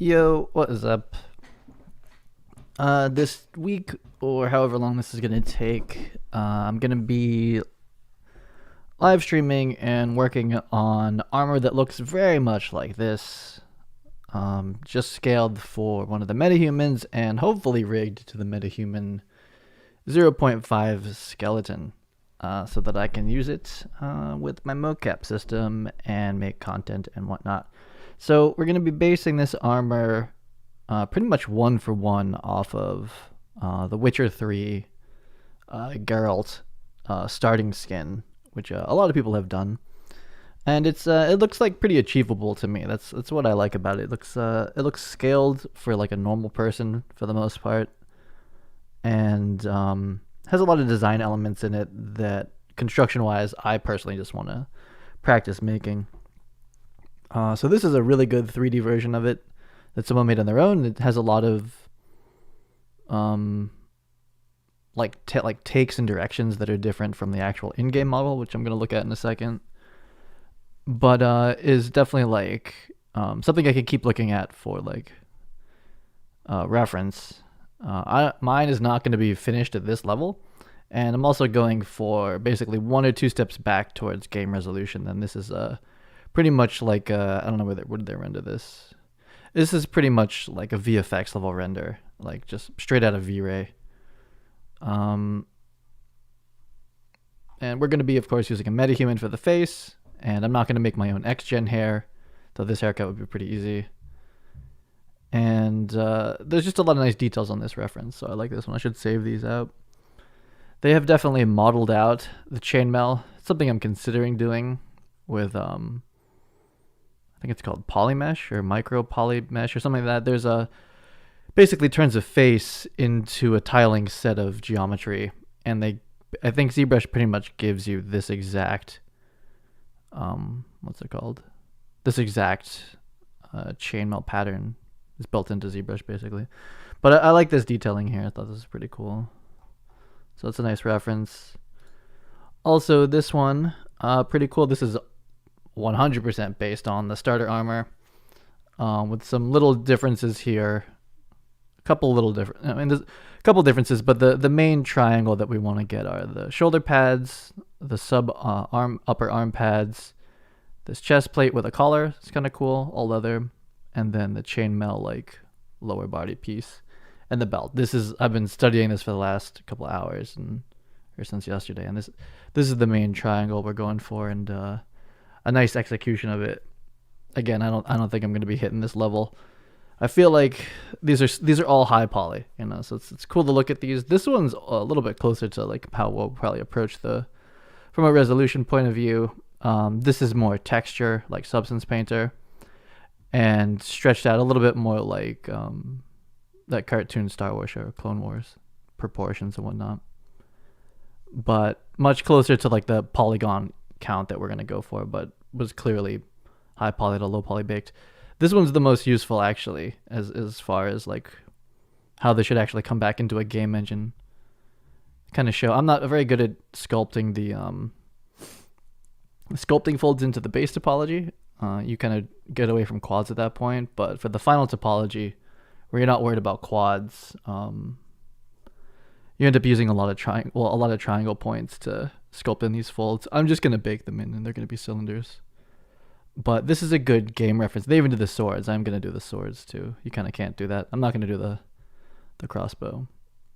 Yo, what is up? This week, or however long this is gonna take, I'm gonna be live streaming and working on armor that looks very much like this. Just scaled for one of the MetaHumans and hopefully rigged to the MetaHuman 0.5 skeleton, so that I can use it with my mocap system and make content and whatnot. So we're going to be basing this armor pretty much one for one off of the Witcher 3 Geralt starting skin, which a lot of people have done, and it looks like pretty achievable to me. That's what I like about it. It looks scaled for like a normal person for the most part, and has a lot of design elements in it that construction wise I personally just want to practice making. So this is a really good 3D version of it that someone made on their own. It has a lot of takes and directions that are different from the actual in-game model, which I'm going to look at in a second. But is definitely like something I could keep looking at for like reference. Mine is not going to be finished at this level, and I'm also going for basically 1 or 2 steps back towards game resolution. And this is pretty much like I don't know where did they render this. This is pretty much like a VFX level render, like just straight out of V-Ray. And we're going to be, of course, using a MetaHuman for the face, and I'm not going to make my own X-Gen hair, though this haircut would be pretty easy. And there's just a lot of nice details on this reference, so I like this one. I should save these out. They have definitely modeled out the chainmail. It's something I'm considering doing with I think it's called polymesh or micro polymesh or something like that. There's basically turns a face into a tiling set of geometry, and I think ZBrush pretty much gives you this exact what's it called? This exact chainmail pattern is built into ZBrush basically. But I like this detailing here. I thought this was pretty cool. So it's a nice reference. Also, this one, pretty cool. This is 100% based on the starter armor, with some little differences here. A couple little different. I mean, there's a couple differences, but the main triangle that we want to get are the shoulder pads, the upper arm pads, this chest plate with a collar. It's kind of cool, all leather, and then the chainmail like lower body piece, and the belt. I've been studying this for the last couple hours or since yesterday, and this is the main triangle we're going for, and a nice execution of it. Again, I don't think I'm going to be hitting this level. I feel like these are all high poly, so it's cool to look at these. This one's a little bit closer to like how we'll probably approach from a resolution point of view. This is more texture, like Substance Painter, and stretched out a little bit more like that cartoon Star Wars show, Clone Wars, proportions and whatnot. But much closer to like the polygon count that we're going to go for, but was clearly high poly to low poly baked. This one's the most useful actually, as far as like how this should actually come back into a game engine kind of show. I'm not very good at sculpting the sculpting folds into the base topology. You kind of get away from quads at that point, but for the final topology where you're not worried about quads, you end up using a lot of triangle points to sculpt in these folds. I'm just going to bake them in, and they're going to be cylinders. But this is a good game reference. They even do the swords. I'm going to do the swords too. You kind of can't do that. I'm not going to do the crossbow.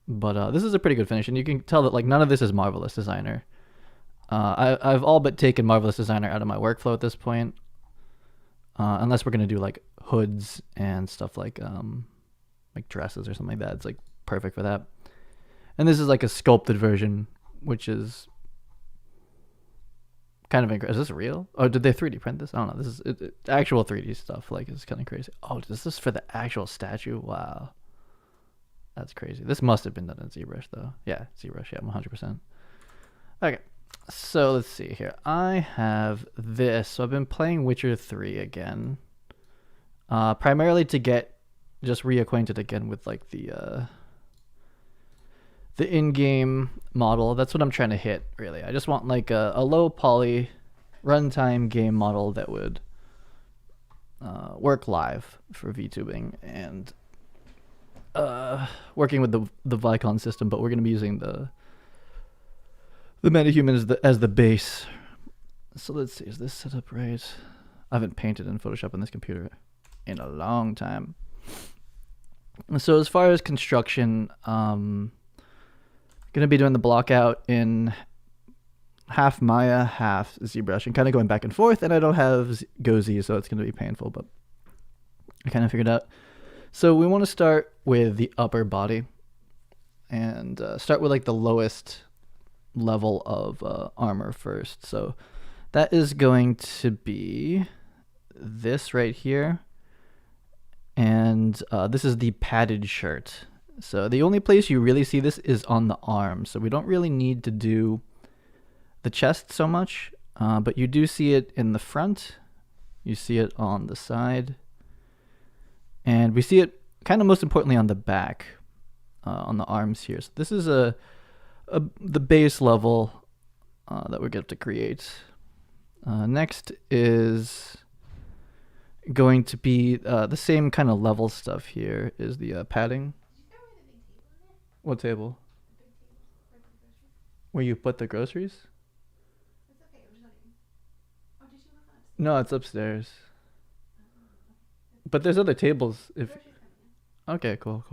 But this is a pretty good finish, and you can tell that like none of this is Marvelous Designer. I've all but taken Marvelous Designer out of my workflow at this point, unless we're going to do like hoods and stuff like dresses or something like that. It's like perfect for that. And this is like a sculpted version, which is kind of incredible. Is this real? Oh, did they 3D print this? I don't know. This is actual 3D stuff. Like, it's kind of crazy. Oh, is this for the actual statue? Wow. That's crazy. This must have been done in ZBrush, though. Yeah, ZBrush. Yeah, 100%. Okay. So, let's see here. I have this. So, I've been playing Witcher 3 again. Primarily to get just reacquainted again with, like, the in-game model. That's what I'm trying to hit, really. I just want like a low poly runtime game model that would work live for VTubing and working with the Vicon system, but we're going to be using the MetaHuman as the base. So let's see, is this set up right? I haven't painted in Photoshop on this computer in a long time. So as far as construction, going to be doing the Blockout in half Maya, half ZBrush, and kind of going back and forth, and I don't have GoZ, so it's going to be painful, but I kind of figured out. So we want to start with the upper body, and start with like the lowest level of armor first. So that is going to be this right here, and this is the padded shirt. So the only place you really see this is on the arm, so we don't really need to do the chest so much, but you do see it in the front, you see it on the side, and we see it kind of most importantly on the back, on the arms here. So this is the base level that we're going to create. Next is going to be the same kind of level stuff here is the padding. What table? Where you put the groceries? No, it's upstairs. But there's other tables. Okay, cool.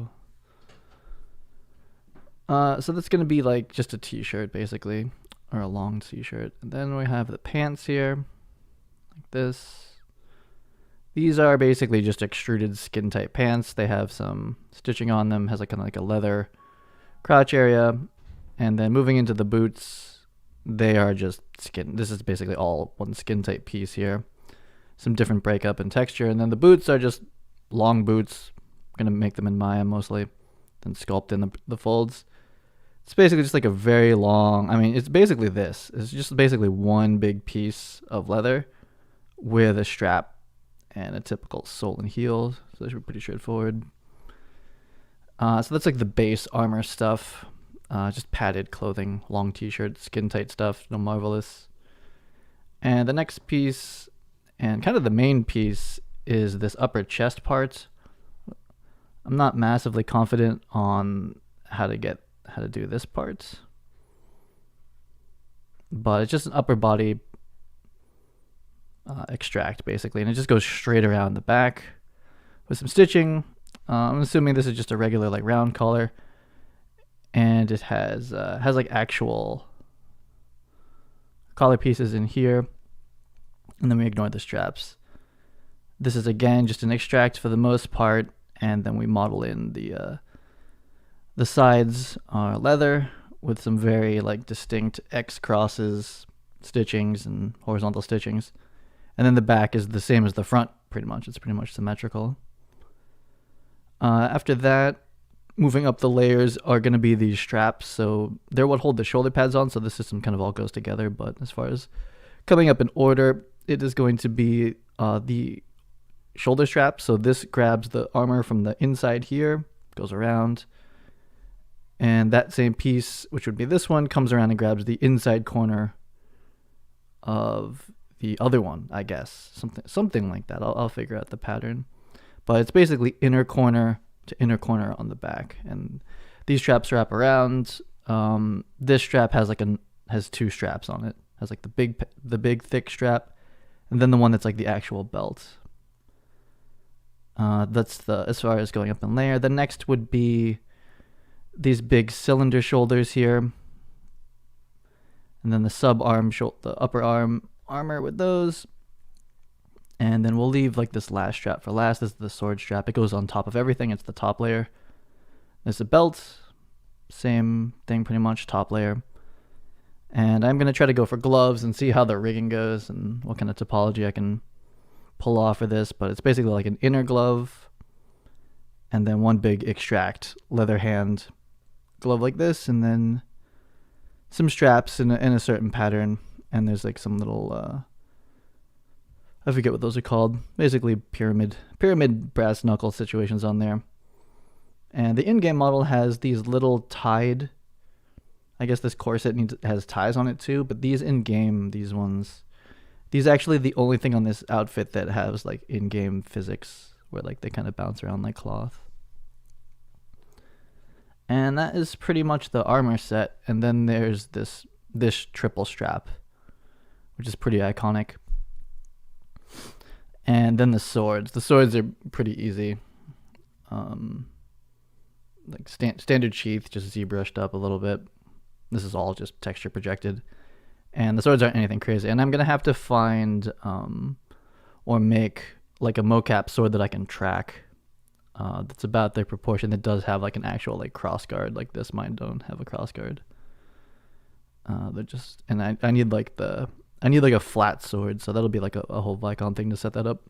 So that's gonna be like just a t-shirt basically, or a long t-shirt. And then we have the pants here, like this. These are basically just extruded skin type pants. They have some stitching on them, has like kind of like a leather crotch area. And then moving into the boots, they are just skin. This is basically all one skin type piece here. Some different breakup and texture. And then the boots are just long boots. I'm going to make them in Maya mostly, then sculpt in the folds. It's basically just like a very long, I mean, it's basically this. It's just basically one big piece of leather with a strap and a typical sole and heel. So that should be pretty straightforward. So that's like the base armor stuff. Just padded clothing, long t-shirt, skin tight stuff, no marvelous. And the next piece, and kind of the main piece, is this upper chest part. I'm not massively confident on how to do this part, but it's just an upper body extract basically, and it just goes straight around the back with some stitching. I'm assuming this is just a regular like round collar. And it has like actual collar pieces in here, and then we ignore the straps. This is again just an extract for the most part, and then we model in the sides are leather with some very like distinct X crosses, stitchings, and horizontal stitchings, and then the back is the same as the front pretty much. It's pretty much symmetrical. After that, moving up the layers are going to be these straps. So they're what hold the shoulder pads on. So the system kind of all goes together. But as far as coming up in order, it is going to be the shoulder strap. So this grabs the armor from the inside here, goes around. And that same piece, which would be this one, comes around and grabs the inside corner of the other one, I guess. Something like that. I'll figure out the pattern. But it's basically inner corner to inner corner on the back, and these straps wrap around. This strap has two straps on it. Has like the big thick strap, and then the one that's like the actual belt. That's as far as going up in layer. The next would be these big cylinder shoulders here, and then the the upper arm armor with those. And then we'll leave like this last strap for last. This is the sword strap. It goes on top of everything. It's the top layer. There's a belt. Same thing pretty much, top layer. And I'm going to try to go for gloves and see how the rigging goes and what kind of topology I can pull off for this. But it's basically like an inner glove and then one big extract leather hand glove like this, and then some straps in a certain pattern. And there's like some little... I forget what those are called. Basically pyramid brass knuckle situations on there. And the in-game model has these little tied, I guess this corset has ties on it too, but these in-game, these ones These are actually the only thing on this outfit that has like in-game physics where like they kind of bounce around like cloth. And that is pretty much the armor set. And then there's this triple strap, which is pretty iconic. And then the swords. The swords are pretty easy. Like standard sheath, just ZBrushed up a little bit. This is all just texture projected. And the swords aren't anything crazy. And I'm going to have to find or make like a mocap sword that I can track. That's about the proportion that does have like an actual like crossguard like this. Mine don't have a crossguard. They're just, and I need like a flat sword, so that'll be like a whole Vicon thing to set that up.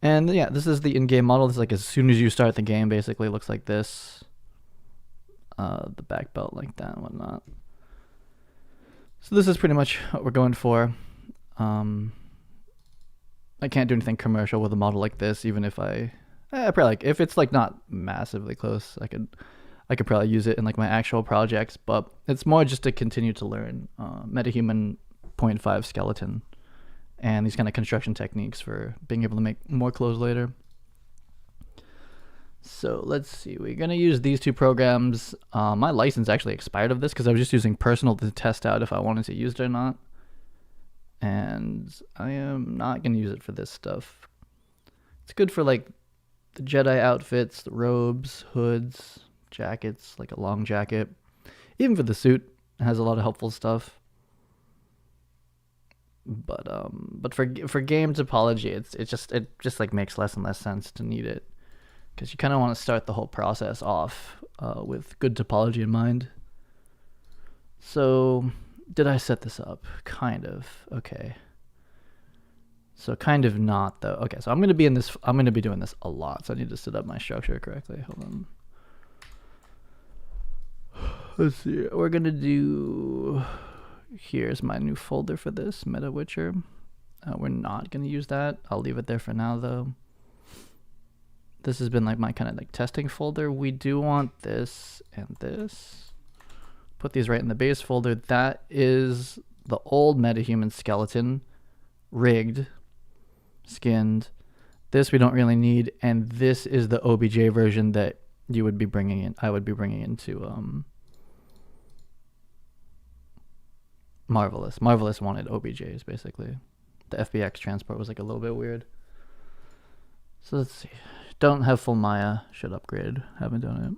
And yeah, this is the in-game model. This is like as soon as you start the game, basically looks like this. The back belt like that and whatnot. So this is pretty much what we're going for. I can't do anything commercial with a model like this, even if I probably like if it's like not massively close, I could probably use it in like my actual projects, but it's more just to continue to learn MetaHuman 0.5 skeleton and these kind of construction techniques for being able to make more clothes later. So let's see, we're going to use these two programs. My license actually expired of this because I was just using personal to test out if I wanted to use it or not. And I am not going to use it for this stuff. It's good for like the Jedi outfits, the robes, hoods, jackets, like a long jacket. Even for the suit, it has a lot of helpful stuff. But for game topology, it just like makes less and less sense to need it, because you kind of want to start the whole process off with good topology in mind. So did I set this up? Kind of. Okay. So kind of not though. Okay, so I'm gonna be doing this a lot, so I need to set up my structure correctly. Hold on. Let's see. We're gonna do. Here's my new folder for this, Meta Witcher. We're not gonna use that. I'll leave it there for now though. This has been like my kind of like testing folder. We do want this and this. Put these right in the base folder. That is the old MetaHuman skeleton, rigged, skinned. This we don't really need, and this is the OBJ version that you would be bringing in. I would be bringing into Marvelous. Marvelous wanted OBJs basically. The FBX transport was like a little bit weird. So let's see. Don't have full Maya. Should upgrade. Haven't done it.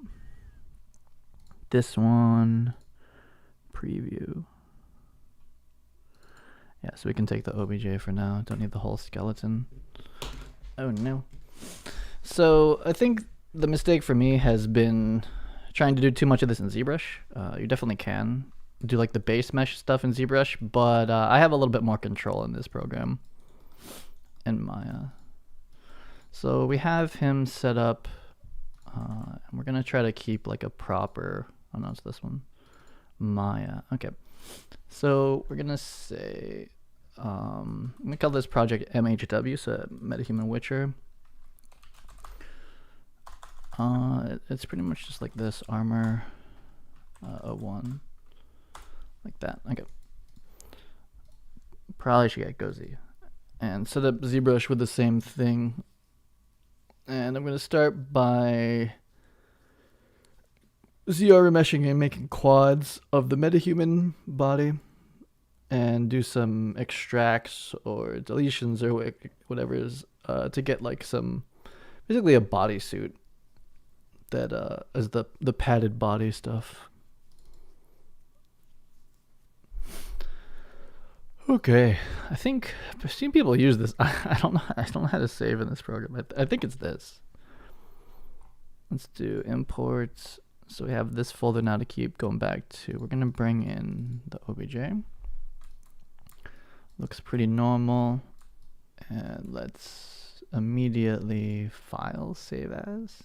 This one. Preview. Yeah, so we can take the OBJ for now. Don't need the whole skeleton. Oh no. So I think the mistake for me has been trying to do too much of this in ZBrush. You definitely can do like the base mesh stuff in ZBrush, but I have a little bit more control in this program in Maya. So we have him set up, and we're gonna try to keep like a proper, oh no, it's this one, Maya. Okay, so we're gonna say, I'm gonna call this project MHW, so MetaHuman Witcher. It's pretty much just like this, armor, 01. Like that. Okay. Probably should get Gozi and set up ZBrush with the same thing. And I'm going to start by ZR remeshing and making quads of the MetaHuman body and do some extracts or deletions or whatever it is to get like some, basically a bodysuit that is the padded body stuff. Okay, I think I've seen people use this. I don't know how to save in this program. I think it's this. Let's do imports. So we have this folder now to keep going back to. We're gonna bring in the OBJ. Looks pretty normal. And let's immediately file save as.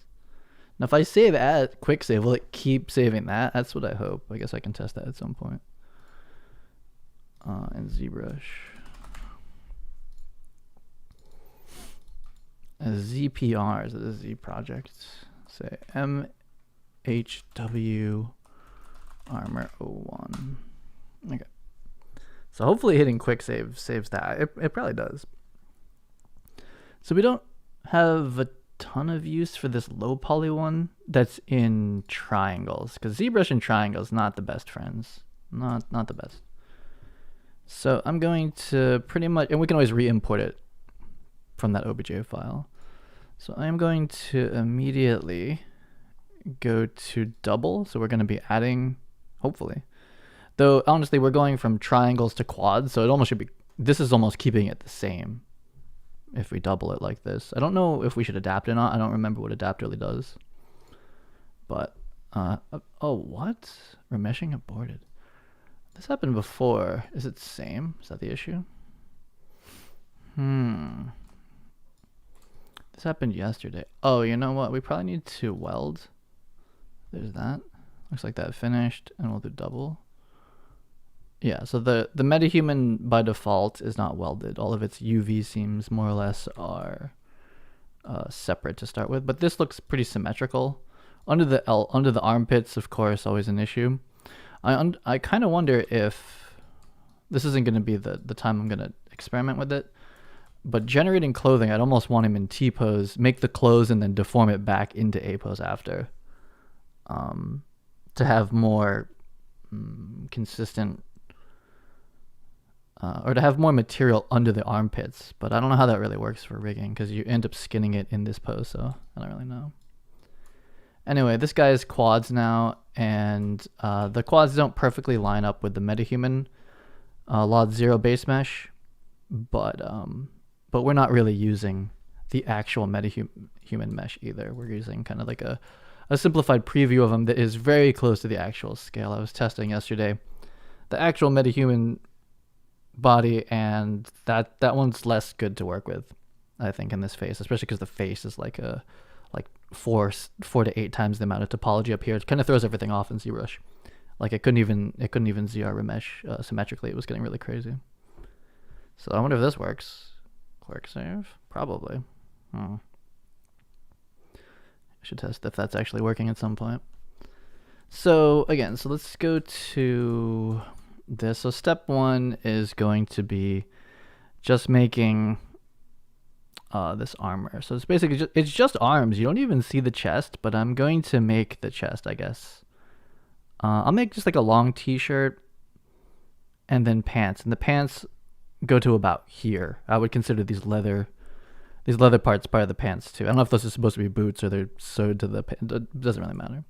Now if I save as quick save, will it keep saving that? That's what I hope. I guess I can test that at some point. And ZBrush. ZPR is a Z project. Say MHW Armor 01. Okay. So hopefully hitting quick save saves that. It probably does. So we don't have a ton of use for this low poly one that's in triangles, because ZBrush and triangles not the best friends. Not the best. So I'm going to pretty much, and we can always re-import it from that OBJ file. So I'm going to immediately go to double. So we're going to be adding, hopefully. Though honestly, we're going from triangles to quads, so it almost should be, this is almost keeping it the same if we double it like this. I don't know if we should adapt or not. I don't remember what adapt really does. But, oh, what? Remeshing aborted. This happened before. Is it the same? Is that the issue? This happened yesterday. Oh, you know what? We probably need to weld. There's that. Looks like that finished, and we'll do double. Yeah, so the MetaHuman by default is not welded. All of its UV seams more or less are separate to start with, but this looks pretty symmetrical. Under the armpits, of course, always an issue. I kind of wonder if this isn't going to be the time I'm going to experiment with it, but generating clothing, I'd almost want him in T pose, make the clothes, and then deform it back into A pose after, to have more consistent, or to have more material under the armpits. But I don't know how that really works for rigging, because you end up skinning it in this pose, so I don't really know. Anyway, this guy is quads now, and the quads don't perfectly line up with the MetaHuman Lot 0 base mesh, but we're not really using the actual MetaHuman mesh either. We're using kind of like a simplified preview of them that is very close to the actual scale. I was testing yesterday the actual MetaHuman body, and that one's less good to work with, I think, in this face, especially because the face is like 4 to 8 times the amount of topology up here. It kind of throws everything off in ZBrush. Like it couldn't even ZR remesh symmetrically. It was getting really crazy. So I wonder if this works. Quick save? Probably. I should test if that's actually working at some point. So again, so let's go to this. So step 1 is going to be just making this armor. So it's basically it's just arms. You don't even see the chest, but I'm going to make the chest, I guess. I'll make just like a long t-shirt and then pants, and the pants go to about here. I would consider these leather parts part of the pants too. I don't know if those are supposed to be boots or they're sewed to the pants. It doesn't really matter.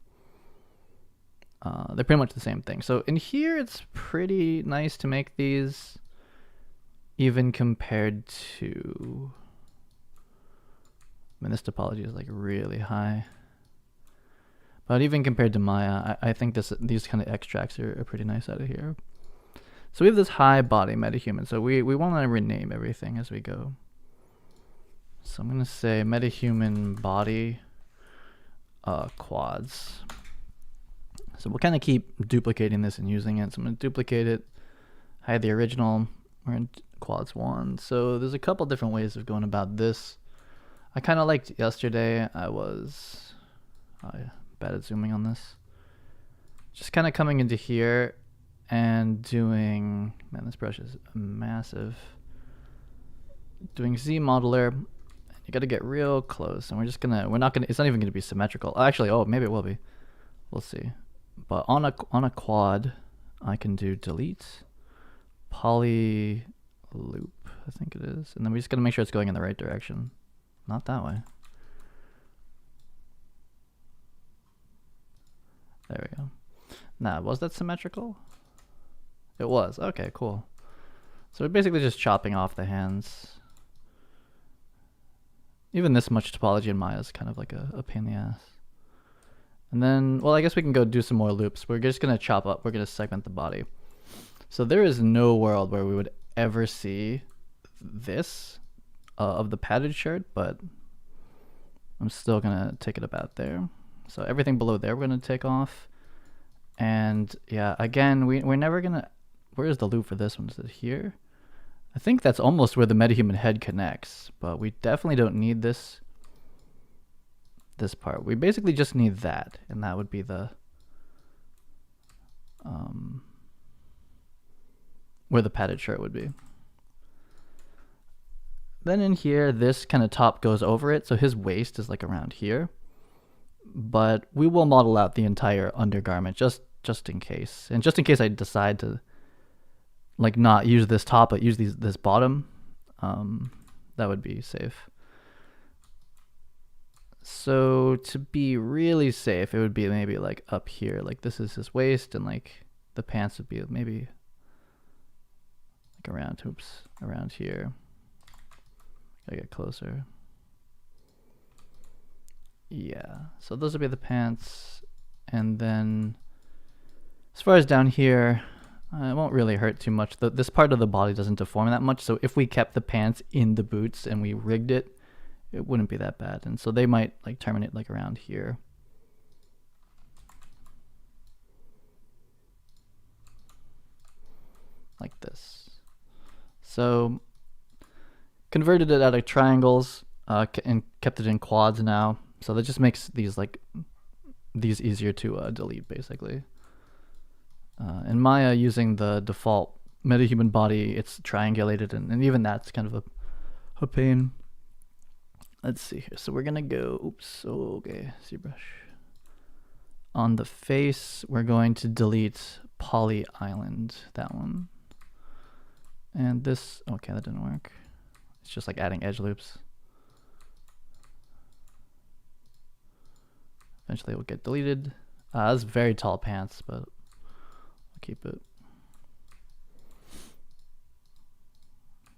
They're pretty much the same thing. So in here, it's pretty nice to make these, even compared to, I mean, this topology is like really high. But even compared to Maya, I think these kind of extracts are pretty nice out of here. So we have this high body MetaHuman. So we want to rename everything as we go. So I'm going to say MetaHuman body quads. So we'll kind of keep duplicating this and using it. So I'm going to duplicate it, hide the original. We're in quads 1. So there's a couple different ways of going about this. I kind of liked yesterday. I was bad at zooming on this. Just kind of coming into here and doing, man, this brush is massive. Doing Z modeler. You got to get real close, and it's not even gonna be symmetrical. Actually, oh, maybe it will be. We'll see. But on a quad, I can do delete, poly loop, I think it is, and then we're just gonna make sure it's going in the right direction. Not that way. There we go. Now, was that symmetrical? It was. Okay, cool. So we're basically just chopping off the hands. Even this much topology in Maya is kind of like a pain in the ass. And then, well, I guess we can go do some more loops. We're just going to chop up. We're going to segment the body. So there is no world where we would ever see this of the padded shirt, but I'm still going to take it about there. So everything below there we're going to take off. And yeah, again, we're never going to... Where's the loop for this one? Is it here? I think that's almost where the MetaHuman head connects, but we definitely don't need this part. We basically just need that, and that would be the where the padded shirt would be. Then in here, this kind of top goes over it, so his waist is like around here. But we will model out the entire undergarment just in case. And just in case I decide to like not use this top but use this bottom, that would be safe. So to be really safe, it would be maybe like up here, like this is his waist, and like the pants would be maybe like around here. Gotta get closer. Yeah, so those would be the pants. And then as far as down here, it won't really hurt too much. This part of the body doesn't deform that much, so if we kept the pants in the boots and we rigged it, it wouldn't be that bad. And so they might like terminate like around here. Like this. So converted it out of triangles and kept it in quads now. So that just makes these easier to delete basically. In Maya, using the default MetaHuman body, it's triangulated, and even that's kind of a pain. Let's see here. So we're gonna go, okay, ZBrush. On the face, we're going to delete Poly Island, that one. And this, okay, that didn't work. It's just like adding edge loops. Eventually it will get deleted. That's very tall pants, but I'll keep it.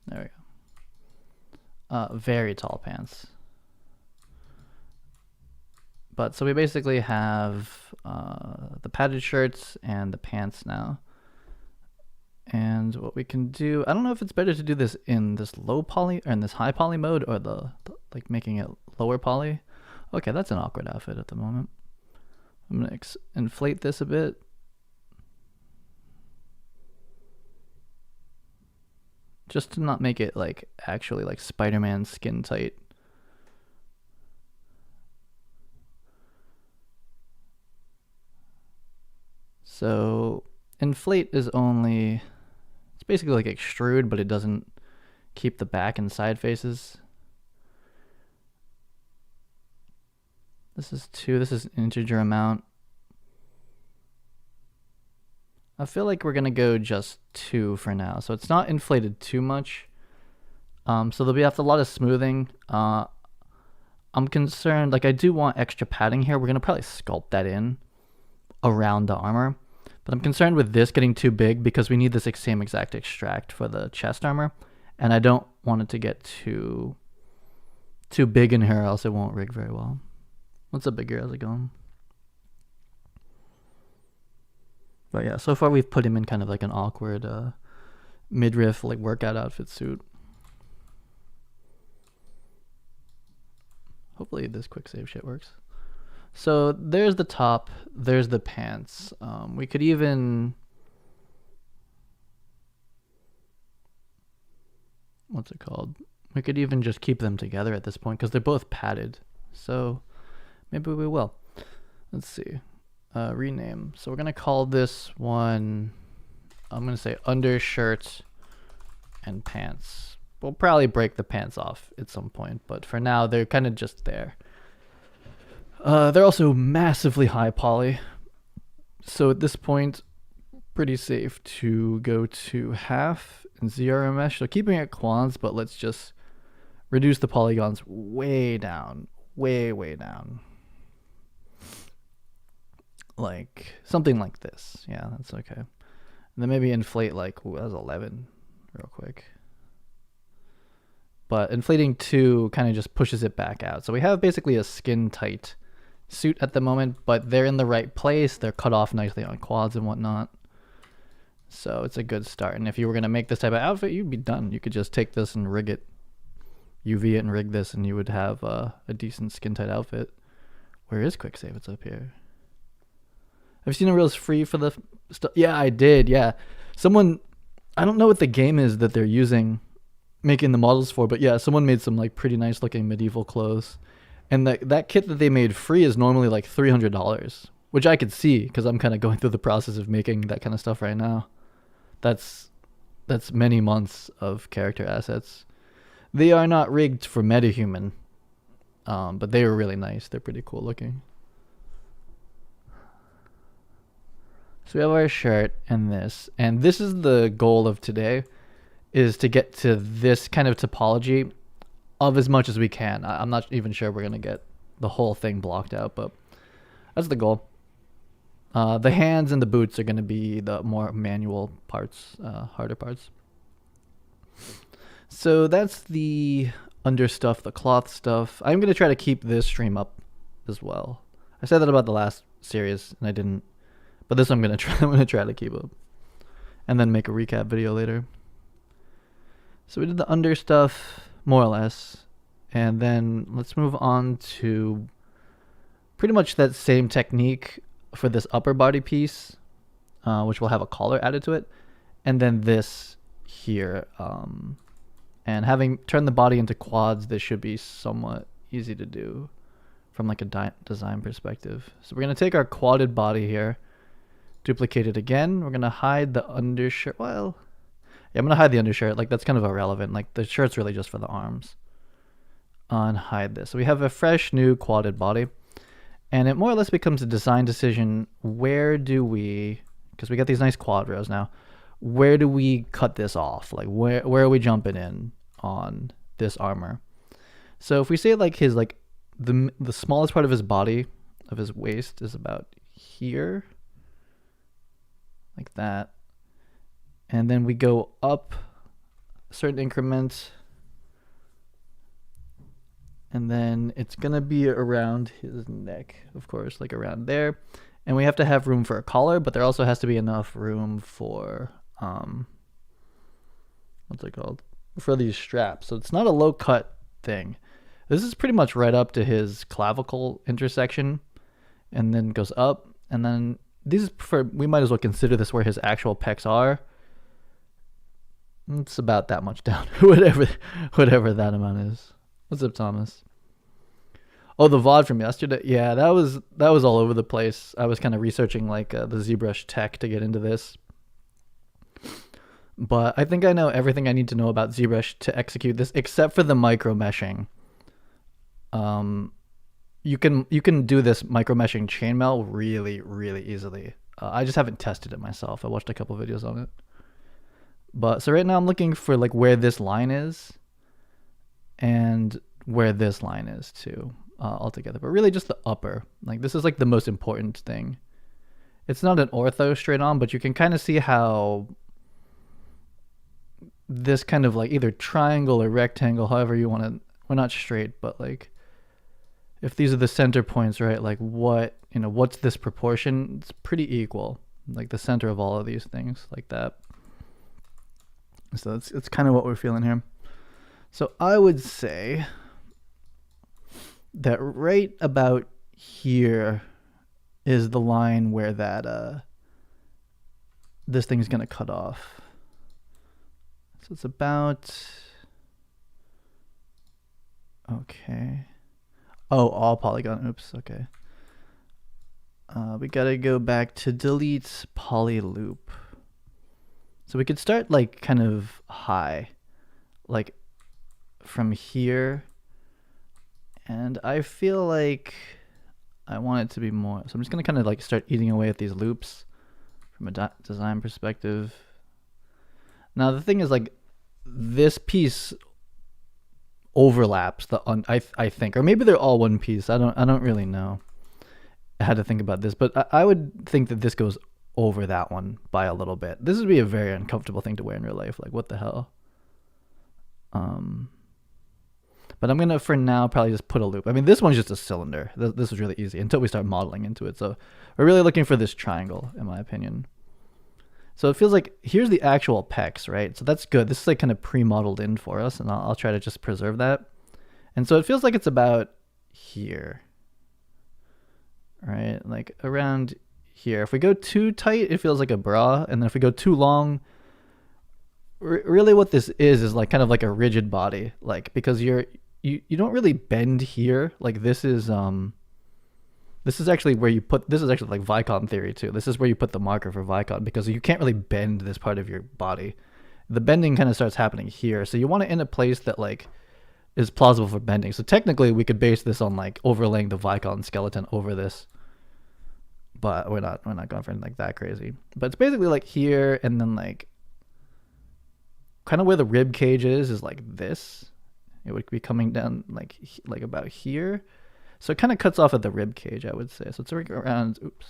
There we go. Very tall pants. But so we basically have the padded shirts and the pants now. And what we can do, I don't know if it's better to do this in this low poly or in this high poly mode, or the like making it lower poly. Okay, that's an awkward outfit at the moment. I'm gonna inflate this a bit. Just to not make it like actually like Spider-Man skin tight. So inflate is only, it's basically like extrude, but it doesn't keep the back and side faces. This is 2, this is an integer amount. I feel like we're gonna go just 2 for now. So it's not inflated too much. So there'll be after a lot of smoothing. I'm concerned, like I do want extra padding here. We're gonna probably sculpt that in around the armor. But I'm concerned with this getting too big because we need this same exact extract for the chest armor. And I don't want it to get too big in here, else it won't rig very well. What's up, bigger? How's it going? But yeah, so far we've put him in kind of like an awkward midriff like workout outfit suit. Hopefully this quick save shit works. So there's the top, there's the pants. We could even, what's it called? We could even just keep them together at this point because they're both padded. So maybe we will. Let's see. Rename. So we're gonna call this one, I'm gonna say undershirt and pants. We'll probably break the pants off at some point, but for now they're kind of just there. They're also massively high poly, so at this point pretty safe to go to half and ZRO mesh. So keeping it quads, but let's just reduce the polygons way down, way down. Like something like this. Yeah, that's okay. And then maybe inflate like, ooh, that was 11 real quick. But inflating 2 kind of just pushes it back out. So we have basically a skin tight suit at the moment, but they're in the right place. They're cut off nicely on quads and whatnot. So it's a good start. And if you were going to make this type of outfit, you'd be done. You could just take this and rig it, UV it and rig this, and you would have a decent skin tight outfit. Where is quick save? It's up here. Have you seen a Reels free for the stuff? Yeah, I did. Yeah. Someone, I don't know what the game is that they're using, making the models for, but yeah, someone made some like pretty nice looking medieval clothes. And that kit that they made free is normally like $300, which I could see because I'm kind of going through the process of making that kind of stuff right now. That's That's many months of character assets. They are not rigged for MetaHuman, but they were really nice. They're pretty cool looking. So we have our shirt and this is the goal of today, is to get to this kind of topology of as much as we can. I'm not even sure we're gonna get the whole thing blocked out, but that's the goal. The hands and the boots are gonna be the more manual parts, harder parts. So that's the under stuff, the cloth stuff. I'm gonna try to keep this stream up as well. I said that about the last series and I didn't. But this I'm gonna try. I'm gonna try to keep up, and then make a recap video later. So we did the under stuff more or less, and then let's move on to pretty much that same technique for this upper body piece, which will have a collar added to it, and then this here. And having turned the body into quads, this should be somewhat easy to do from like a design perspective. So we're gonna take our quadded body here. Duplicate it again. We're gonna hide the undershirt. Well, yeah, I'm gonna hide the undershirt. Like that's kind of irrelevant. Like the shirt's really just for the arms. Unhide this. So we have a fresh new quadded body, and it more or less becomes a design decision. Where do we? Because we got these nice quad rails now. Where do we cut this off? Like where are we jumping in on this armor? So if we say like his the smallest part of his body, of his waist, is about here. Like that, and then we go up a certain increment, and then it's gonna be around his neck, of course, like around there, and we have to have room for a collar, but there also has to be enough room for what's it called, for these straps. So it's not a low cut thing. This is pretty much right up to his clavicle intersection, and then goes up, and then these we might as well consider this where his actual pecs are. It's about that much down, whatever that amount is. What's up, Thomas? Oh, the VOD from yesterday. Yeah, that was all over the place. I was kind of researching like the ZBrush tech to get into this, but I think I know everything I need to know about ZBrush to execute this, except for the micro meshing. You can do this micro meshing chainmail really, really easily. I just haven't tested it myself. I watched a couple videos on it. But so right now I'm looking for like where this line is and where this line is too, altogether. But really just the upper. Like this is like the most important thing. It's not an ortho straight on, but you can kind of see how this kind of like either triangle or rectangle, however you want to, well, not straight, but like if these are the center points, right? Like what's this proportion? It's pretty equal. Like the center of all of these things like that. So it's kind of what we're feeling here. So I would say that right about here is the line where that this thing's gonna cut off. So it's about, okay. Oh, all polygon. Oops. Okay. We gotta go back to delete poly loop. So we could start like kind of high, like from here. And I feel like I want it to be more. So I'm just gonna kind of like start eating away at these loops from a design perspective. Now the thing is, like, this piece overlaps I think, or maybe they're all one piece. I don't really know how to think about this, but I would think that this goes over that one by a little bit. This would be a very uncomfortable thing to wear in real life. Like, what the hell? But I'm gonna for now probably just put a loop. I mean, this one's just a cylinder. This is really easy until we start modeling into it. So we're really looking for this triangle, in my opinion. So it feels like here's the actual pecs, right? So that's good. This is like kind of pre-modeled in for us, and I'll try to just preserve that. And so it feels like it's about here, right? Like around here. If we go too tight, it feels like a bra, and then if we go too long, really what this is like kind of like a rigid body, like, because you don't really bend here. Like this is actually where you put, this is actually like Vicon theory too. This is where you put the marker for Vicon, because you can't really bend this part of your body. the bending kind of starts happening here. So you want it in a place that like is plausible for bending. So technically we could base this on like overlaying the Vicon skeleton over this, but we're not going for anything like that crazy. But it's basically like here, and then like kind of where the rib cage is like this. It would be coming down like about here. So it kind of cuts off at the rib cage, I would say. So it's around, oops.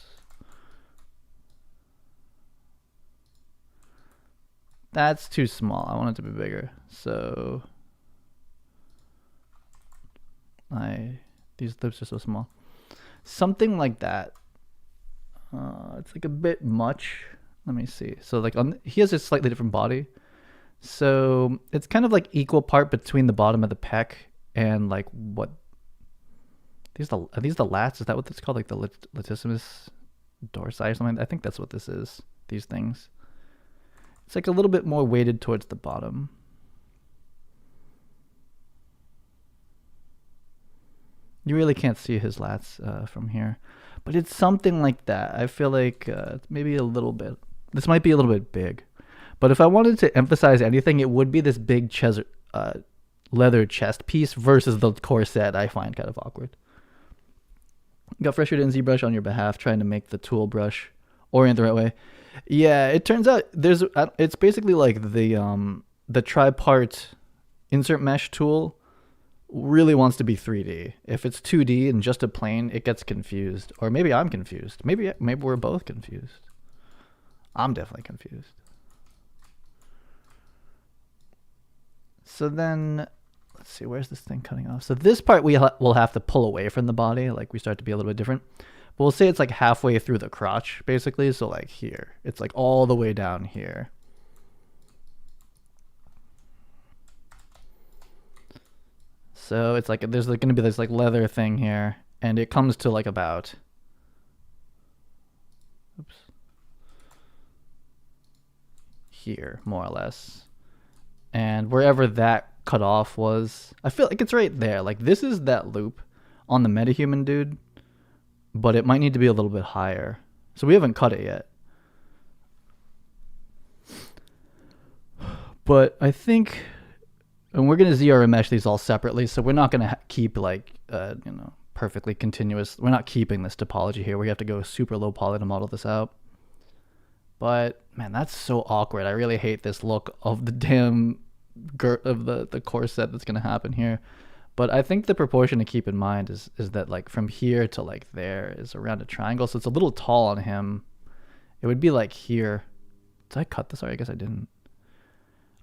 That's too small. I want it to be bigger. So these lips are so small. Something like that. It's like a bit much. Let me see. So like he has a slightly different body. So it's kind of like equal part between the bottom of the pec and like what are these the lats? Is that what it's called? Like the Latissimus Dorsi or something? I think that's what this is. These things. It's like a little bit more weighted towards the bottom. You really can't see his lats from here, but it's something like that. I feel like maybe a little bit. This might be a little bit big, but if I wanted to emphasize anything, it would be this big leather chest piece versus the corset. I find kind of awkward. Got frustrated in ZBrush on your behalf, trying to make the tool brush orient the right way. Yeah, it turns out it's basically like the tripart insert mesh tool really wants to be 3D. If it's 2D and just a plane, it gets confused. Or maybe I'm confused. Maybe we're both confused. I'm definitely confused. So then, let's see, where's this thing cutting off? So this part we'll have to pull away from the body, like we start to be a little bit different. But we'll say it's like halfway through the crotch, basically. So like here, it's like all the way down here. So it's like there's like going to be this like leather thing here, and it comes to like about, oops, here more or less. And wherever that cut off was, I feel like it's right there. Like this is that loop on the MetaHuman dude, but it might need to be a little bit higher. So we haven't cut it yet. But I think, and we're going to ZRM mesh these all separately, so we're not going to keep like, perfectly continuous. We're not keeping this topology here. We have to go super low poly to model this out. But man, that's so awkward. I really hate this look of the damn of the corset that's going to happen here. But I think the proportion to keep in mind is that like from here to like there is around a triangle. So it's a little tall on him. It would be like here. Did I cut this? Sorry, I guess I didn't.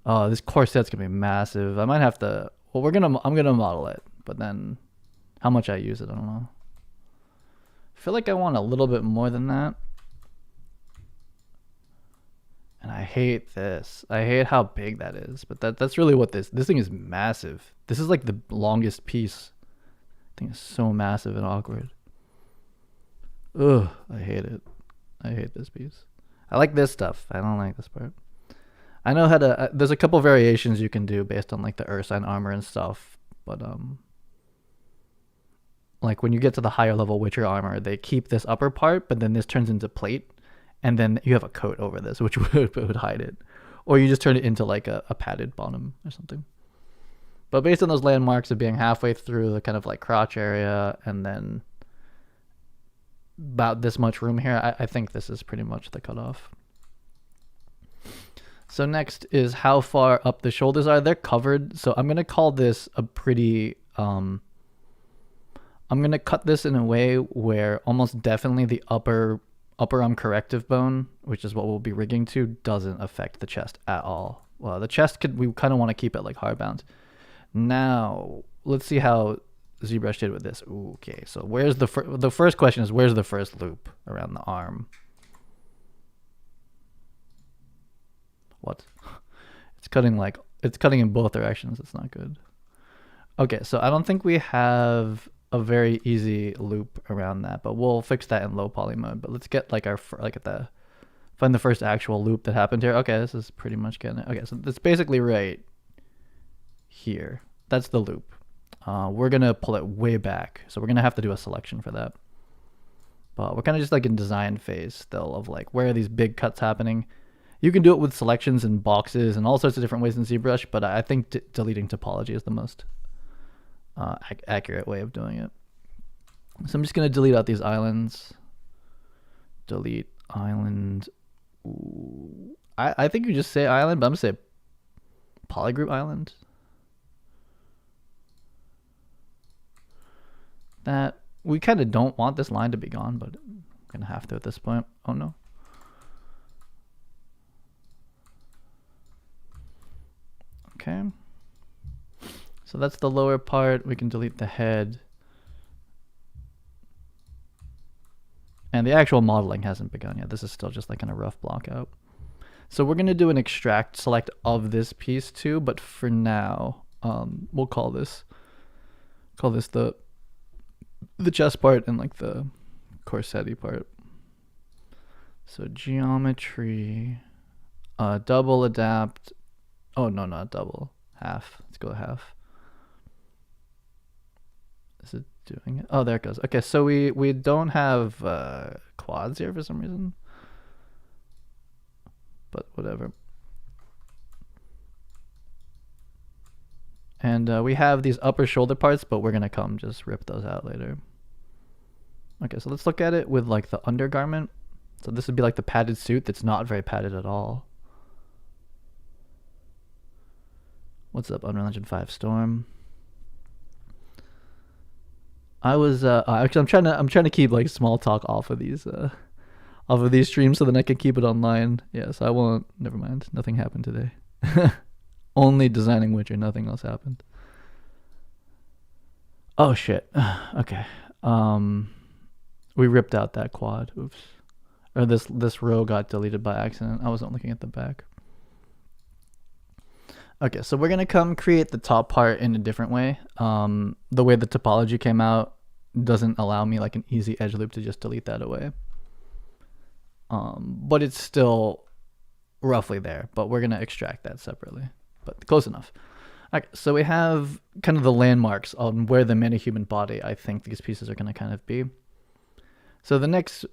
Oh, this corset's going to be massive. I might have to, well, I'm going to model it, but then how much I use it, I don't know. I feel like I want a little bit more than that. And I hate this. I hate how big that is. But that's really what this thing is massive. This is like the longest piece. I think it's so massive and awkward. Ugh, I hate it. I hate this piece. I like this stuff. I don't like this part. I know how to, there's a couple variations you can do based on like the Ursine armor and stuff. But like when you get to the higher level Witcher armor, they keep this upper part, but then this turns into plate. And then you have a coat over this, which would hide it. Or you just turn it into like a padded bottom or something. But based on those landmarks of being halfway through the kind of like crotch area and then about this much room here, I think this is pretty much the cutoff. So next is how far up the shoulders are. They're covered. So I'm going to call this a pretty... I'm going to cut this in a way where almost definitely the upper arm corrective bone, which is what we'll be rigging to, doesn't affect the chest at all. Well, the chest we kind of want to keep it like hardbound. Now, let's see how ZBrush did with this. Ooh, okay, so where's the first question is, where's the first loop around the arm? What? It's cutting in both directions. It's not good. Okay, so I don't think we have a very easy loop around that, but we'll fix that in low poly mode. But let's get like find the first actual loop that happened here. Okay, this is pretty much getting it. Okay, so that's basically right here. That's the loop. We're gonna pull it way back, so we're gonna have to do a selection for that. But we're kind of just like in design phase still of like, where are these big cuts happening? You can do it with selections and boxes and all sorts of different ways in ZBrush, but I think deleting topology is the most accurate way of doing it. So I'm just going to delete out these islands. Delete island. Ooh. I think you just say island, but I'm going to say polygroup island. That we kind of don't want this line to be gone, but I'm going to have to at this point. Oh no. Okay. So that's the lower part. We can delete the head. And the actual modeling hasn't begun yet. This is still just like kind of rough block out. So we're going to do an extract select of this piece too, but for now, we'll call this the chest part and like the corsetti part. So geometry, double adapt. Oh no, not double, half. Let's go half. Is it doing it? Oh, there it goes. Okay, so we don't have quads here for some reason, but whatever. And we have these upper shoulder parts, but we're gonna come just rip those out later. Okay, so let's look at it with like the undergarment. So this would be like the padded suit that's not very padded at all. What's up, Unreal Engine 5 Storm? I was actually I'm trying to keep like small talk off of these streams so that I can keep it online. Yeah, so I won't. Never mind. Nothing happened today. Only designing Witcher. Nothing else happened. Oh shit. Okay. We ripped out that quad. Oops. Or this row got deleted by accident. I wasn't looking at the back. Okay, so we're gonna come create the top part in a different way. The way the topology came out doesn't allow me like an easy edge loop to just delete that away. But it's still roughly there, but we're gonna extract that separately, but close enough. Okay, so we have kind of the landmarks on where the MetaHuman body I think these pieces are gonna kind of be. So the next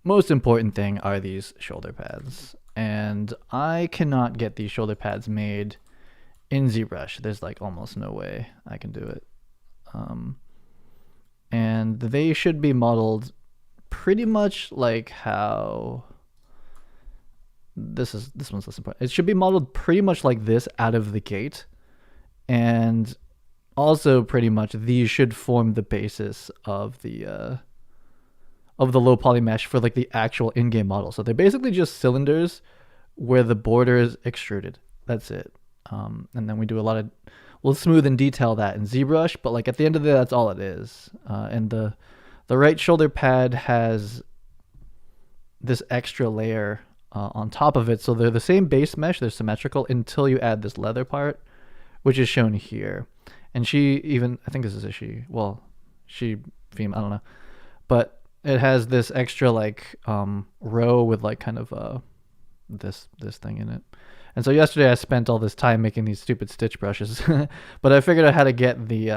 most important thing are these shoulder pads, and I cannot get these shoulder pads made in ZBrush. There's like almost no way I can do it. And they should be modeled pretty much like how this one's less important. It should be modeled pretty much like this out of the gate. And also pretty much these should form the basis of the low poly mesh for like the actual in-game model. So they're basically just cylinders where the border is extruded. That's it. And then we do we'll smooth and detail that in ZBrush, but like at the end of the day, that's all it is. And the right shoulder pad has this extra layer on top of it. So they're the same base mesh, they're symmetrical until you add this leather part, which is shown here. And I think this is a she, female, I don't know. But it has this extra like row with like kind of this thing in it. And so yesterday I spent all this time making these stupid stitch brushes, but I figured out how to get the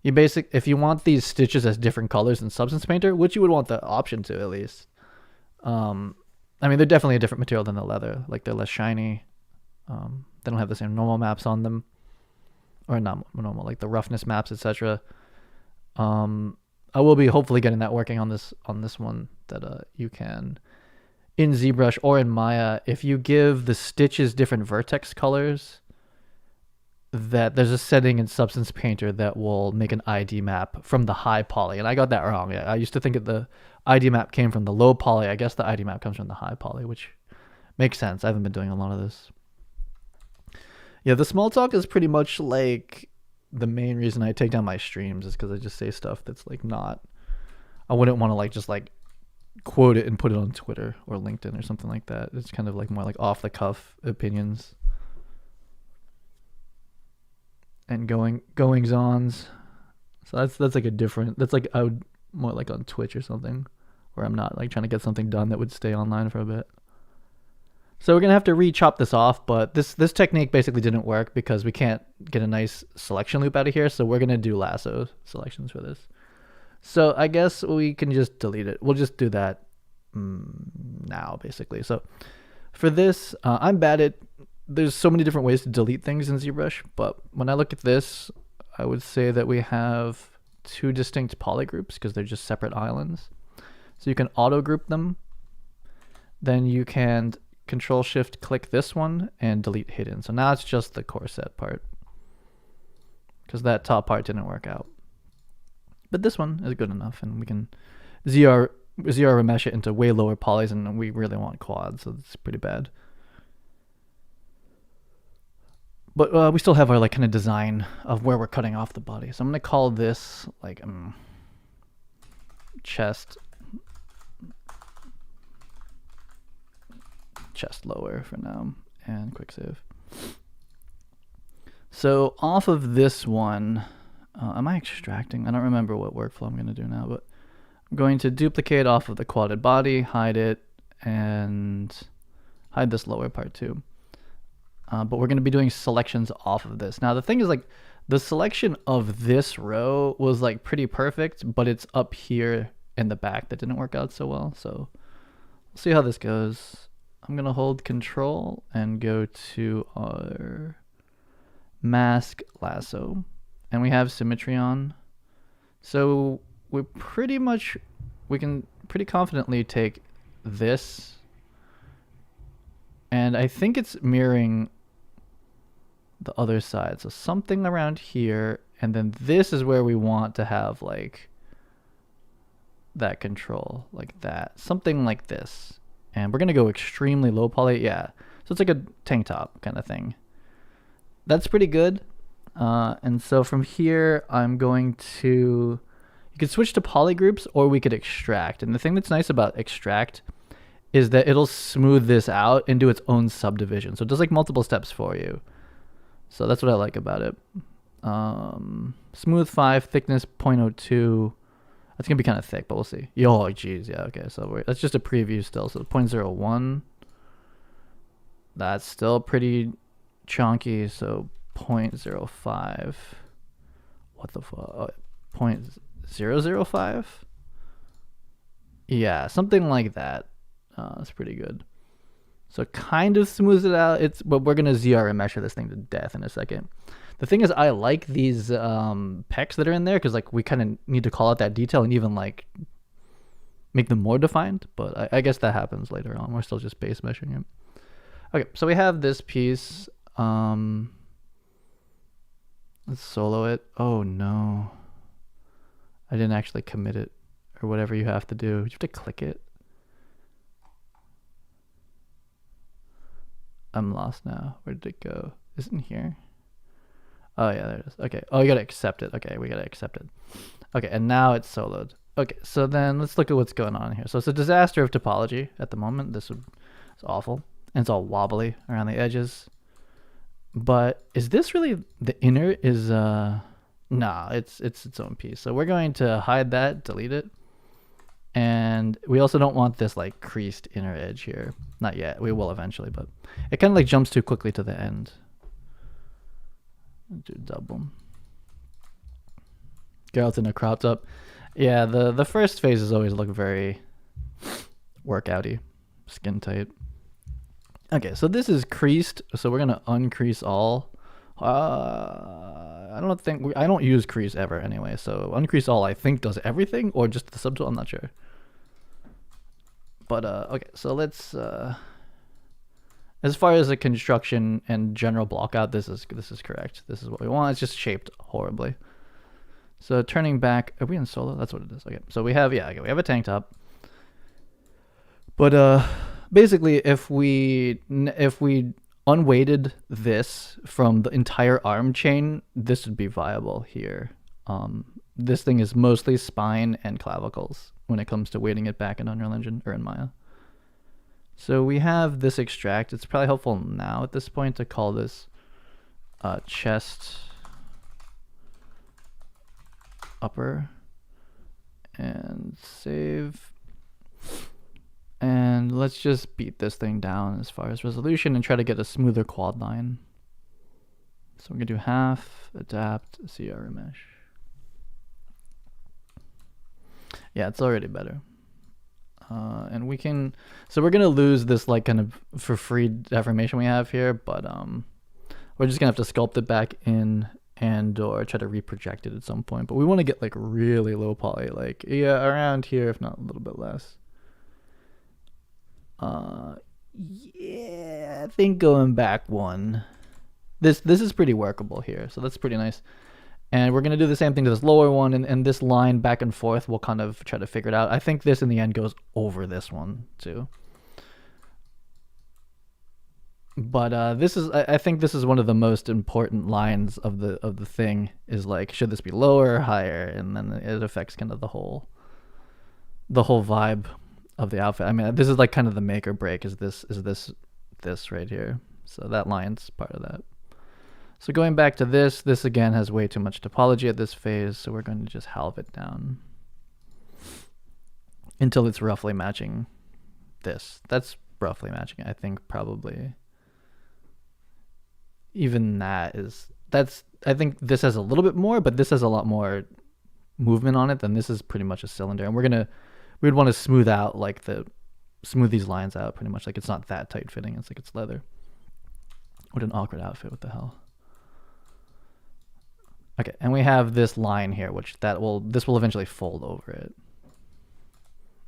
if you want these stitches as different colors in Substance Painter, which you would want the option to at least. I mean, they're definitely a different material than the leather. Like they're less shiny. They don't have the same normal maps on them, or not normal, like the roughness maps, etc. I will be hopefully getting that working on this one that you can. In ZBrush or in Maya, if you give the stitches different vertex colors, that there's a setting in Substance Painter that will make an ID map from the high poly. And I got that wrong. I used to think that the ID map came from the low poly. I guess the ID map comes from the high poly, which makes sense. I haven't been doing a lot of this. Yeah, the small talk is pretty much like the main reason I take down my streams is because I just say stuff that's like not, I wouldn't want to like just like quote it and put it on Twitter or LinkedIn or something like that. It's kind of like more like off the cuff opinions and goings ons. So that's like a different, that's like I would more like on Twitch or something where I'm not like trying to get something done that would stay online for a bit. So we're gonna have to re-chop this off, but this technique basically didn't work because we can't get a nice selection loop out of here. So we're gonna do lasso selections for this. So I guess we can just delete it. We'll just do that now, basically. So For this, I'm bad at, there's so many different ways to delete things in ZBrush, but when I look at this, I would say that we have two distinct polygroups because they're just separate islands. So you can auto group them. Then you can Control Shift click this one and delete hidden. So now it's just the core set part because that top part didn't work out. But this one is good enough, and we can ZR remesh it into way lower polys, and we really want quads, so it's pretty bad. But we still have our like kind of design of where we're cutting off the body. So I'm gonna call this like chest lower for now, and quick save. So off of this one, am I extracting? I don't remember what workflow I'm gonna do now, but I'm going to duplicate off of the quadded body, hide it, and hide this lower part too. But we're going to be doing selections off of this. Now the thing is, like, the selection of this row was like pretty perfect, but it's up here in the back that didn't work out so well. So we'll see how this goes. I'm going to hold Control and go to our mask lasso, and we have symmetry on. So we can pretty confidently take this, and I think it's mirroring the other side. So something around here, and then this is where we want to have like that control, like that, something like this. And we're gonna go extremely low poly, yeah. So it's like a tank top kind of thing. That's pretty good. And so from here, I'm going to, you could switch to poly groups, or we could extract. And the thing that's nice about extract is that it'll smooth this out and do its own subdivision. So it does like multiple steps for you. So that's what I like about it. Smooth 5, thickness 0.02. That's gonna be kind of thick, but we'll see. Oh, geez, yeah, okay. So that's just a preview still. So 0.01. That's still pretty chunky. So 0.05. What the fuck? 0.005. Yeah, something like that. That's pretty good. So it kind of smooths it out. But we're gonna ZR measure this thing to death in a second. The thing is, I like these pecs that are in there because like we kind of need to call out that detail and even like make them more defined. But I guess that happens later on. We're still just base measuring it. Okay, so we have this piece. Let's solo it. Oh no, I didn't actually commit it, or whatever you have to do. You have to click it. I'm lost now. Where did it go? Isn't here? Oh yeah, there it is. Okay. Oh, you gotta accept it. Okay, we gotta accept it. Okay, and now it's soloed. Okay, so then let's look at what's going on here. So it's a disaster of topology at the moment. It's awful, and it's all wobbly around the edges. But is this really the inner? Nah, it's its own piece. So we're going to hide that, delete it. And we also don't want this like creased inner edge here. Not yet. We will eventually, but it kind of like jumps too quickly to the end. Do double. Girls in a crop top. Yeah, the first phases always look very workouty, skin tight. Okay, so this is creased. So we're gonna uncrease all. I don't use crease ever anyway. So uncrease all I think does everything, or just the subtool. I'm not sure. But okay, so let's. As far as the construction and general blockout, this is correct. This is what we want. It's just shaped horribly. So turning back, are we in solo? That's what it is. Okay, so we have we have a tank top. But basically, if we unweighted this from the entire arm chain, this would be viable here. This thing is mostly spine and clavicles when it comes to weighting it back in Unreal Engine or in Maya. So we have this extract. It's probably helpful now at this point to call this chest upper and save. And let's just beat this thing down as far as resolution and try to get a smoother quad line. So we're gonna do half, adapt, ZR mesh. Yeah, it's already better. And we can, so we're gonna lose this like kind of for free deformation we have here, but we're just gonna have to sculpt it back in and or try to reproject it at some point. But we want to get like really low poly, like yeah, around here, if not a little bit less. Yeah, I think going back one. This is pretty workable here, so that's pretty nice. And we're going to do the same thing to this lower one, and this line back and forth, we'll kind of try to figure it out. I think this in the end goes over this one too. But this is, I think this is one of the most important lines of the thing, is like, should this be lower or higher? And then it affects kind of the whole vibe of the outfit. I mean, this is like kind of the make or break, is this right here. So that line's part of that. So going back to this again has way too much topology at this phase, so we're going to just halve it down until it's roughly matching this. That's roughly matching, I think, probably. Even that is, I think this has a little bit more, but this has a lot more movement on it than this is pretty much a cylinder. And we'd want to smooth these lines out pretty much, like it's not that tight fitting, it's like it's leather. What an awkward outfit, what the hell. Okay, and we have this line here, which this will eventually fold over it,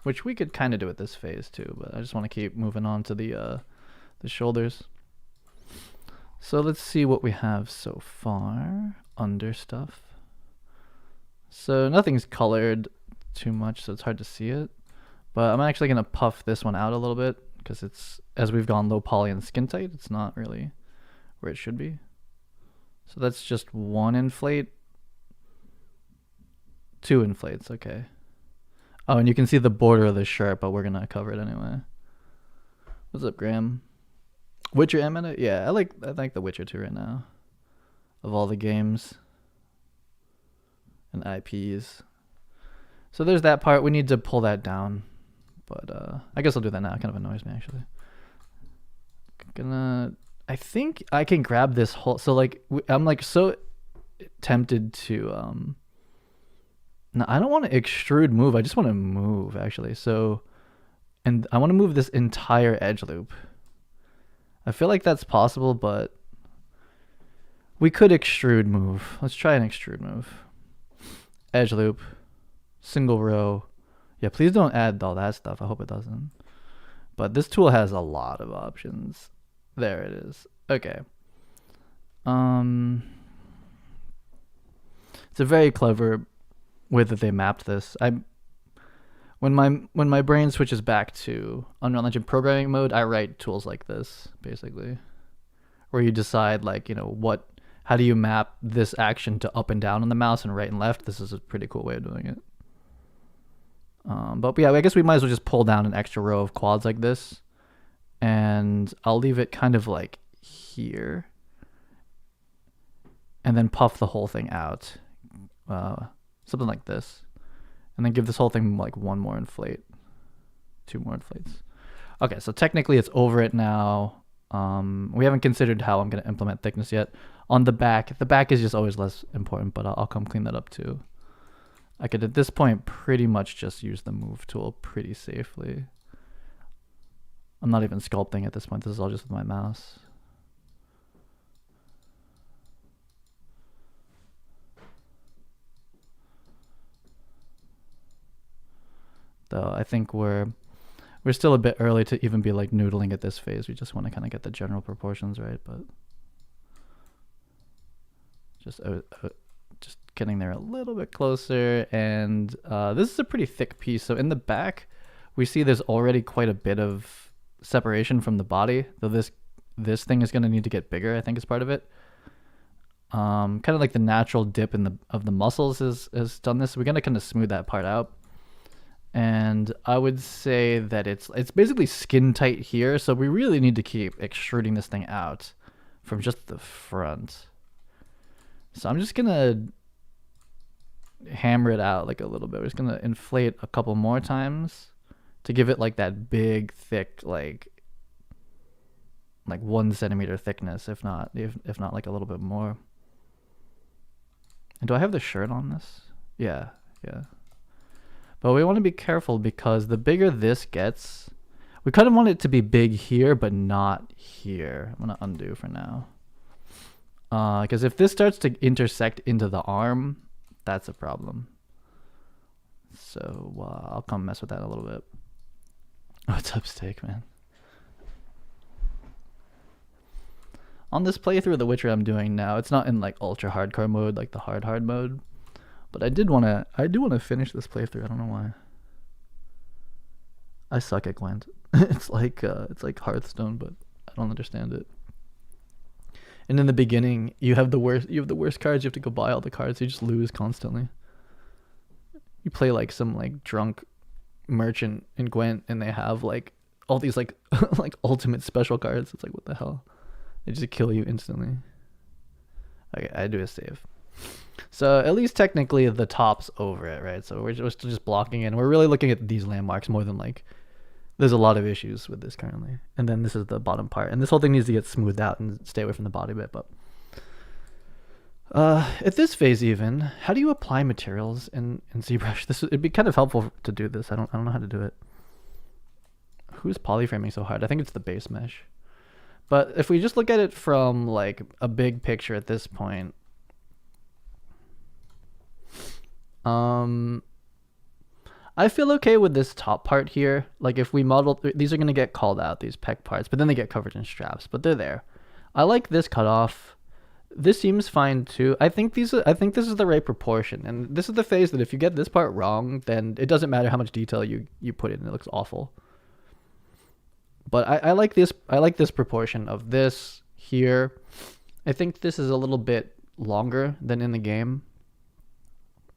which we could kind of do at this phase too, but I just want to keep moving on to the shoulders. So let's see what we have so far under stuff. So nothing's colored too much, so it's hard to see it, but I'm actually gonna puff this one out a little bit because it's, as we've gone low poly and skin tight, it's not really where it should be. So that's just one inflate, two inflates, okay. Oh, and you can see the border of the shirt, but we're gonna cover it anyway. What's up, Graham? Witcher and Meta? Yeah, I like The Witcher 2 right now, of all the games and IPs. So there's that part. We need to pull that down, but I guess I'll do that now. It kind of annoys me actually. I think I can grab this whole, so like I'm like so tempted to no, I don't want to extrude move, I just want to move actually. So, and I want to move this entire edge loop. I feel like that's possible, but we could extrude move. Let's try an extrude move. Edge loop, single row. Yeah, please don't add all that stuff. I hope it doesn't. But this tool has a lot of options. There it is. Okay. It's a very clever way that they mapped this. When my brain switches back to Unreal Engine programming mode, I write tools like this, basically, where you decide, like, you know, how do you map this action to up and down on the mouse and right and left. This is a pretty cool way of doing it. But yeah, I guess we might as well just pull down an extra row of quads like this, and I'll leave it kind of like here, and then puff the whole thing out, something like this, and then give this whole thing like one more inflate, two more inflates. Okay, so technically it's over it now. We haven't considered how I'm going to implement thickness yet. On the back is just always less important, but I'll come clean that up too. I could at this point pretty much just use the move tool pretty safely. I'm not even sculpting at this point. This is all just with my mouse. Though I think we're still a bit early to even be like noodling at this phase. We just want to kind of get the general proportions right, but just getting there a little bit closer. And this is a pretty thick piece. So in the back, we see there's already quite a bit of separation from the body, though this thing is going to need to get bigger, I think, is part of it. Kind of like the natural dip of the muscles has done this. So we're going to kind of smooth that part out. And I would say that it's basically skin tight here, so we really need to keep extruding this thing out from just the front. So I'm just gonna hammer it out like a little bit. We're just gonna inflate a couple more times to give it like that big, thick, like 1 centimeter thickness, if not like a little bit more. And do I have the shirt on this? Yeah. But we want to be careful because the bigger this gets, we kind of want it to be big here, but not here. I'm going to undo for now. Because if this starts to intersect into the arm, that's a problem. So I'll come mess with that a little bit. What's up, Steak, man? On this playthrough of The Witcher I'm doing now, it's not in like ultra hardcore mode, like the hard mode. But I do want to finish this playthrough. I don't know why. I suck at Gwent. It's like Hearthstone, but I don't understand it. And in the beginning, you have the worst cards. You have to go buy all the cards. You just lose constantly. You play like some like drunk merchant in Gwent, and they have like all these like like ultimate special cards. It's like, what the hell? They just kill you instantly. Okay, I do a save. So at least technically the top's over it, right? So we're just blocking in. We're really looking at these landmarks more than like, there's a lot of issues with this currently. And then this is the bottom part. And this whole thing needs to get smoothed out and stay away from the body bit. But at this phase even, how do you apply materials in ZBrush? It'd be kind of helpful to do this. I don't know how to do it. Who's polyframing so hard? I think it's the base mesh. But if we just look at it from like a big picture at this point, I feel okay with this top part here. Like if we model, these are going to get called out, these pec parts, but then they get covered in straps, but they're there. I like this cutoff. This seems fine too. I think this is the right proportion. And this is the phase that if you get this part wrong, then it doesn't matter how much detail you put in. It looks awful. But I like this proportion of this here. I think this is a little bit longer than in the game.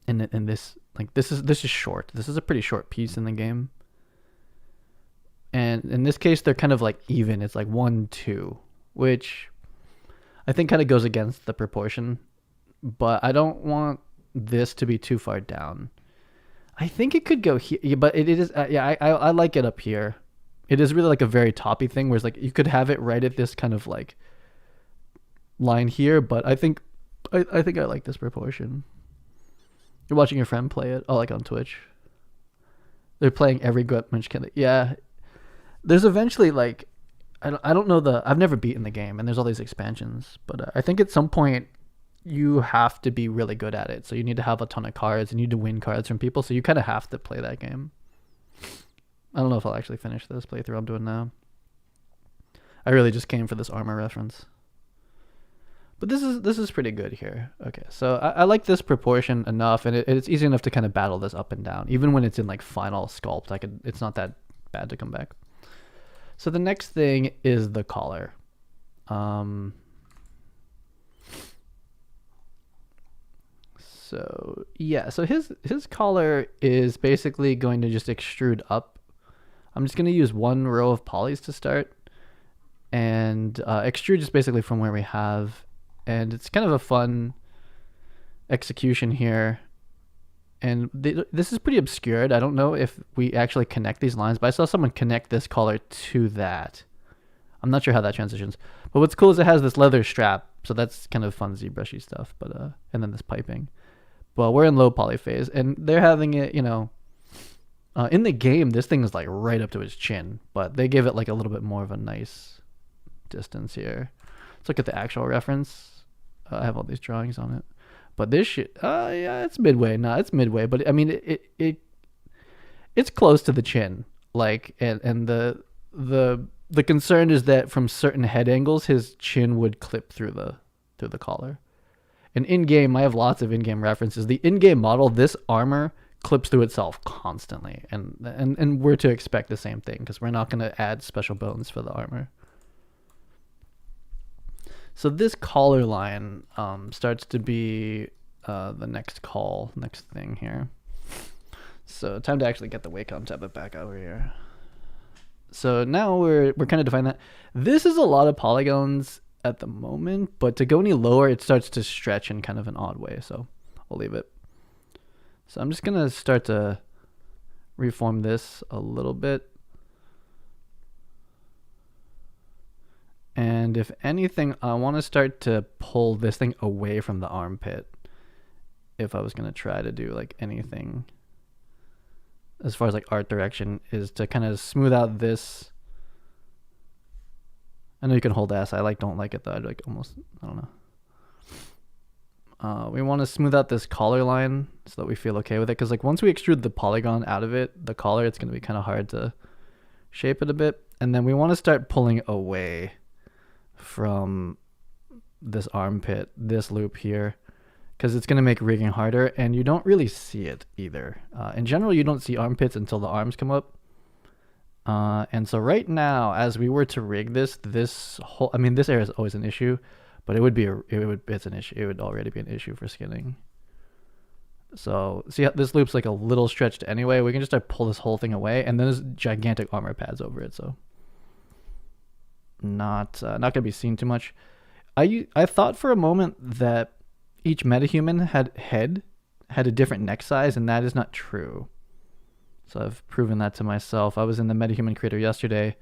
And this, like, this is short. This is a pretty short piece in the game. And in this case, they're kind of like even. It's like 1, 2, which I think kind of goes against the proportion. But I don't want this to be too far down. I think it could go here, but it is, I like it up here. It is really like a very toppy thing, whereas like you could have it right at this kind of like line here, but I think I like this proportion. You're watching your friend play it, like on Twitch. They're playing every Gutmunch kind of, yeah. There's eventually like, I don't know I've never beaten the game, and there's all these expansions, but I think at some point you have to be really good at it. So you need to have a ton of cards, and you need to win cards from people. So you kind of have to play that game. I don't know if I'll actually finish this playthrough I'm doing now. I really just came for this armor reference. But this is pretty good here. Okay, so I like this proportion enough, and it's easy enough to kind of battle this up and down. Even when it's in like final sculpt, it's not that bad to come back. So the next thing is the collar. So yeah, so his collar is basically going to just extrude up. I'm just going to use one row of polys to start, and extrude just basically from where we have, and it's kind of a fun execution here. And this is pretty obscured. I don't know if we actually connect these lines, but I saw someone connect this collar to that. I'm not sure how that transitions, but what's cool is it has this leather strap, so that's kind of fun ZBrushy stuff. But and then this piping. Well, we're in low poly phase, and they're having it, you know. In the game, this thing is like right up to his chin, but they give it like a little bit more of a nice distance here. Let's look at the actual reference. I have all these drawings on it, but this shit, yeah, it's midway. No, it's midway, but I mean, it's close to the chin. Like, and the concern is that from certain head angles, his chin would clip through the collar. And in game, I have lots of in-game references. The in-game model, this armor clips through itself constantly, and we're to expect the same thing because we're not going to add special bones for the armor. So this collar line starts to be the next thing here. So time to actually get the Wacom tablet back over here. So now we're kind of defining that. This is a lot of polygons at the moment, but to go any lower, it starts to stretch in kind of an odd way. So I'll leave it. So I'm just going to start to reform this a little bit. And if anything, I want to start to pull this thing away from the armpit if I was going to try to do like anything as far as like art direction, is to kind of smooth out this. I know you can hold S. I don't like it though. I don't know. We want to smooth out this collar line so that we feel okay with it. Because like once we extrude the polygon out of it, the collar, it's going to be kind of hard to shape it a bit. And then we want to start pulling away from this armpit, this loop here, because it's going to make rigging harder. And you don't really see it either. In general, you don't see armpits until the arms come up. And so right now, as we were to rig this whole, I mean, this area is always an issue. But it's an issue. It would already be an issue for skinning. So see how this loop's like a little stretched anyway. We can just start pull this whole thing away, and then there's gigantic armor pads over it. So not gonna be seen too much. I thought for a moment that each MetaHuman had a different neck size, and that is not true. So I've proven that to myself. I was in the MetaHuman creator yesterday.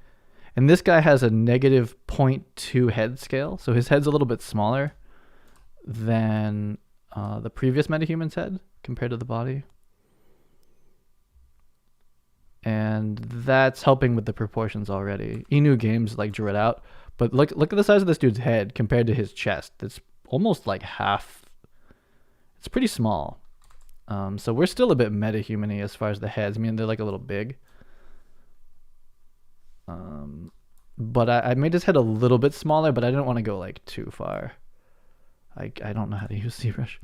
And this guy has a negative 0.2 head scale. So his head's a little bit smaller than the previous MetaHuman's head compared to the body. And that's helping with the proportions already. Inu Games like drew it out. But look at the size of this dude's head compared to his chest. It's almost like half. It's pretty small. So we're still a bit MetaHuman-y as far as the heads. I mean, they're like a little big. But I made his head a little bit smaller, but I didn't want to go like too far. I don't know how to use ZBrush.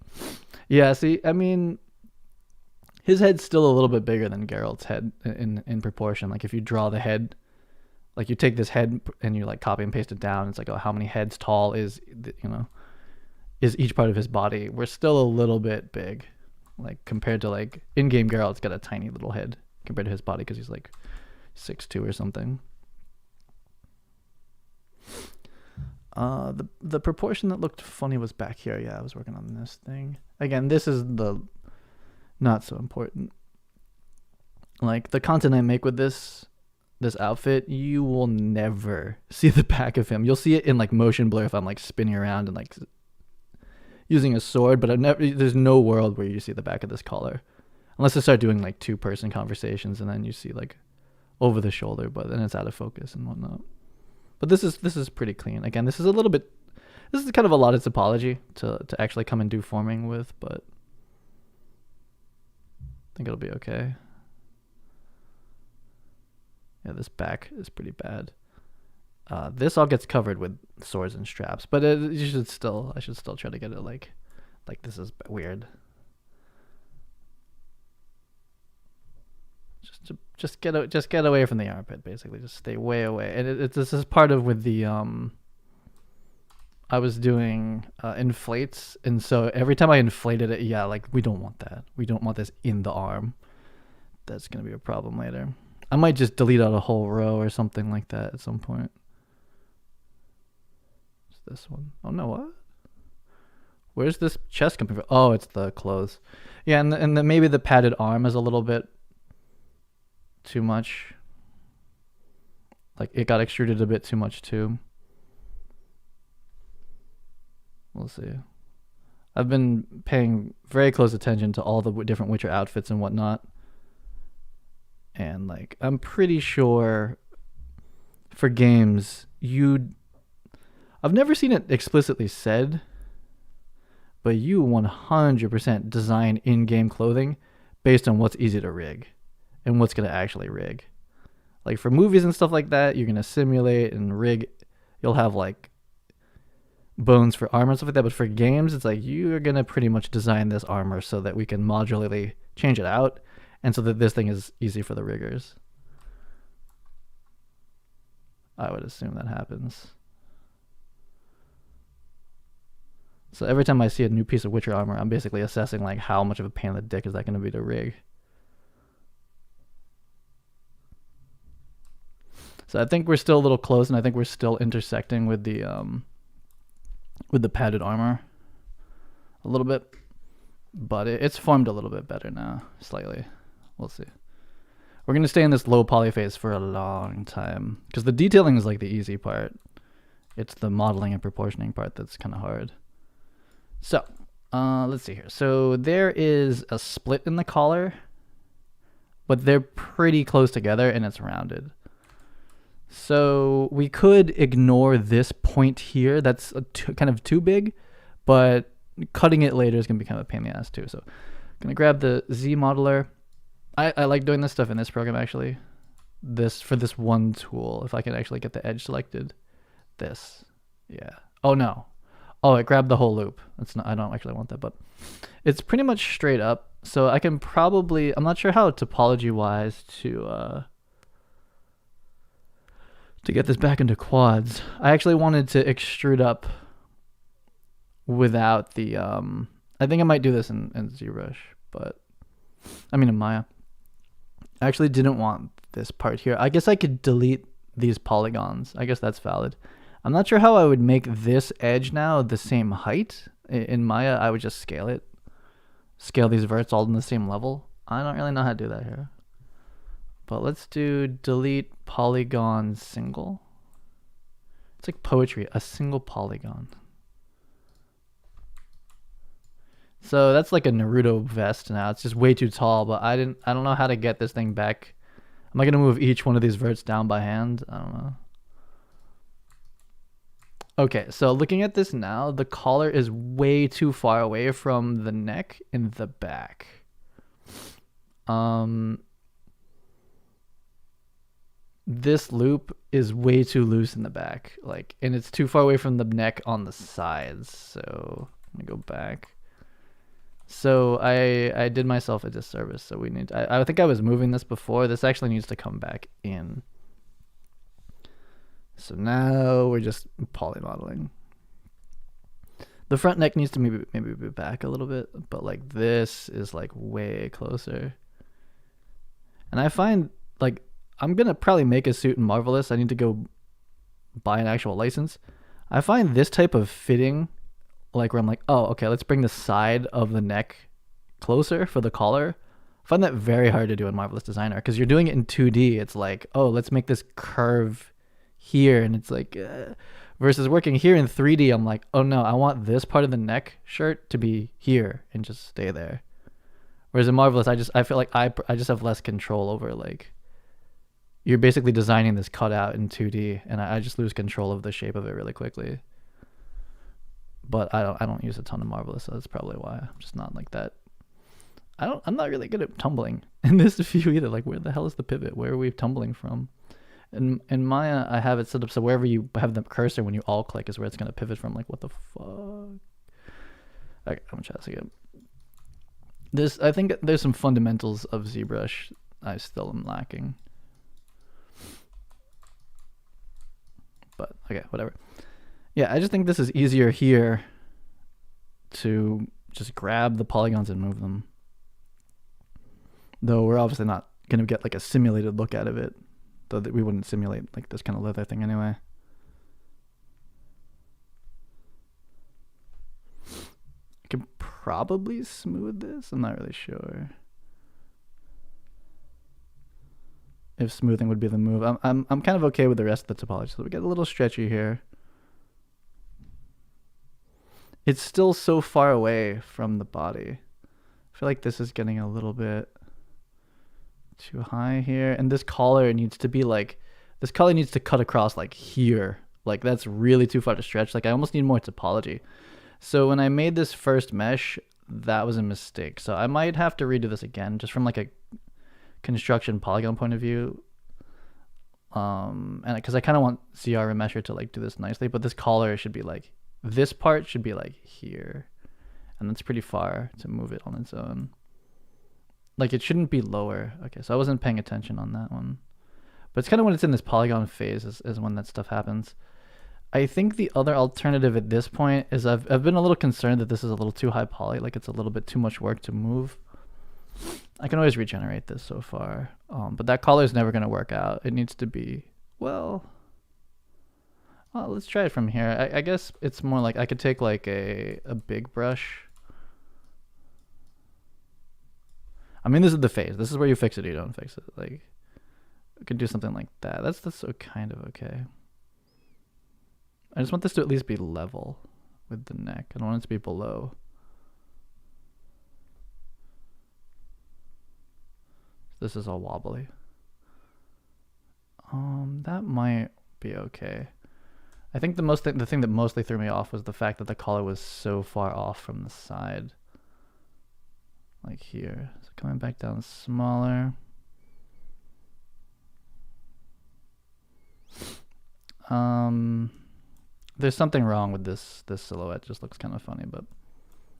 Yeah, see, I mean, his head's still a little bit bigger than Geralt's head in proportion. Like if you draw the head, like you take this head and you like copy and paste it down, it's like, oh, how many heads tall is each part of his body? We're still a little bit big, like compared to like in-game Geralt's got a tiny little head compared to his body because he's like 6'2" or something. The proportion that looked funny was back here. Yeah, I was working on this thing. Again, this is the not so important. Like the content I make with this outfit, you will never see the back of him. You'll see it in like motion blur if I'm like spinning around and like using a sword, but there's no world where you see the back of this collar. Unless I start doing like 2-person conversations and then you see like over the shoulder, but then it's out of focus and whatnot. But this is pretty clean. Again, this is kind of a lot of topology to actually come and do forming with, but I think it'll be okay. Yeah, this back is pretty bad. This all gets covered with swords and straps, but I should still try to get it like this is weird. Just get away from the armpit, basically. Just stay way away. And this is part of with the I was doing inflates, and so every time I inflated it, yeah, like we don't want that. We don't want this in the arm. That's gonna be a problem later. I might just delete out a whole row or something like that at some point. It's this one. Oh no, what? Where's this chest coming from? Oh, it's the clothes. Yeah, and maybe the padded arm is a little bit too much. Like it got extruded a bit too much too. We'll see. I've been paying very close attention to all the different Witcher outfits and whatnot. And like, I'm pretty sure for games, I've never seen it explicitly said, but you 100% design in-game clothing based on what's easy to rig and what's going to actually rig. Like for movies and stuff like that, you're going to simulate and rig. You'll have like bones for armor and stuff like that. But for games, it's like you're going to pretty much design this armor so that we can modularly change it out. And so that this thing is easy for the riggers. I would assume that happens. So every time I see a new piece of Witcher armor, I'm basically assessing like how much of a pain in the dick is that going to be to rig. So I think we're still a little close, and I think we're still intersecting with the padded armor a little bit, but it's formed a little bit better now, slightly. We'll see. We're going to stay in this low poly phase for a long time because the detailing is like the easy part. It's the modeling and proportioning part that's kind of hard. So let's see here. So there is a split in the collar but they're pretty close together and it's rounded. So we could ignore this point here. That's kind of too big, but cutting it later is going to be kind of a pain in the ass too. So I'm going to grab the Z modeler. I like doing this stuff in this program actually. For this one tool, if I can actually get the edge selected. This. Yeah. Oh no. Oh, it grabbed the whole loop. That's not, I don't actually want that, but it's pretty much straight up. So I can probably, I'm not sure how topology wise to get this back into quads. I actually wanted to extrude up without the, I think I might do this in ZBrush, but I mean in Maya. I actually didn't want this part here. I guess I could delete these polygons. I guess that's valid. I'm not sure how I would make this edge now the same height. In Maya, I would just scale it. Scale these verts all in the same level. I don't really know how to do that here. But let's do delete polygon single. It's like poetry, a single polygon. So that's like a Naruto vest now. It's just way too tall, but I don't know how to get this thing back. Am I gonna move each one of these verts down by hand? I don't know. Okay, so looking at this now, the collar is way too far away from the neck and the back. This loop is way too loose in the back, like, and it's too far away from the neck on the sides. So let me go back. So I did myself a disservice. So we need, I think I was moving this before. This actually needs to come back in. So now we're just polymodeling. The front neck needs to maybe be back a little bit, but like this is like way closer. And I find like, I'm gonna probably make a suit in Marvelous. I need to go buy an actual license. I find this type of fitting, like where I'm like, oh, okay, let's bring the side of the neck closer for the collar. I find that very hard to do in Marvelous Designer because you're doing it in 2D. It's like, oh, let's make this curve here, and it's like, versus working here in 3D, I'm like, oh no, I want this part of the neck shirt to be here and just stay there. Whereas in Marvelous, I feel like I just have less control over, like, you're basically designing this cutout in 2D, and I just lose control of the shape of it really quickly. But I don't use a ton of Marvelous, so that's probably why I'm just not like that. I'm not really good at tumbling in this view either. Like, where the hell is the pivot? Where are we tumbling from? In Maya, I have it set up so wherever you have the cursor, when you alt click is where it's going to pivot from. Like, what the fuck? Okay, I'm trying to see it. I think there's some fundamentals of ZBrush I still am lacking. But, okay, whatever. Yeah, I just think this is easier here to just grab the polygons and move them. Though we're obviously not going to get like a simulated look out of it. Though that we wouldn't simulate like this kind of leather thing anyway. I can probably smooth this. I'm not really sure if smoothing would be the move. I'm kind of okay with the rest of the topology. So we get a little stretchy here. It's still so far away from the body. I feel like this is getting a little bit too high here, and this collar needs to be like, this collar needs to cut across like here. Like, that's really too far to stretch. Like, I almost need more topology. So when I made this first mesh, that was a mistake. So I might have to redo this again, just from like a construction polygon point of view. And because I kind of want ZR Remesher to like do this nicely, but this collar should be like, this part should be like here, and that's pretty far to move it on its own. Like, it shouldn't be lower. Okay, so I wasn't paying attention on that one. But it's kind of when it's in this polygon phase is when that stuff happens. I think the other alternative at this point is I've been a little concerned that this is a little too high poly, like it's a little bit too much work to move. I can always regenerate this so far. But that collar is never going to work out. It needs to be, well, let's try it from here. I guess it's more like I could take like a big brush. I mean, this is the phase. This is where you fix it or you don't fix it. Like, I could do something like that. That's so kind of okay. I just want this to at least be level with the neck. I don't want it to be below. This is all wobbly. That might be okay. I think the thing that mostly threw me off was the fact that the collar was so far off from the side. Like here. So coming back down smaller. There's something wrong with this silhouette. Just looks kind of funny, but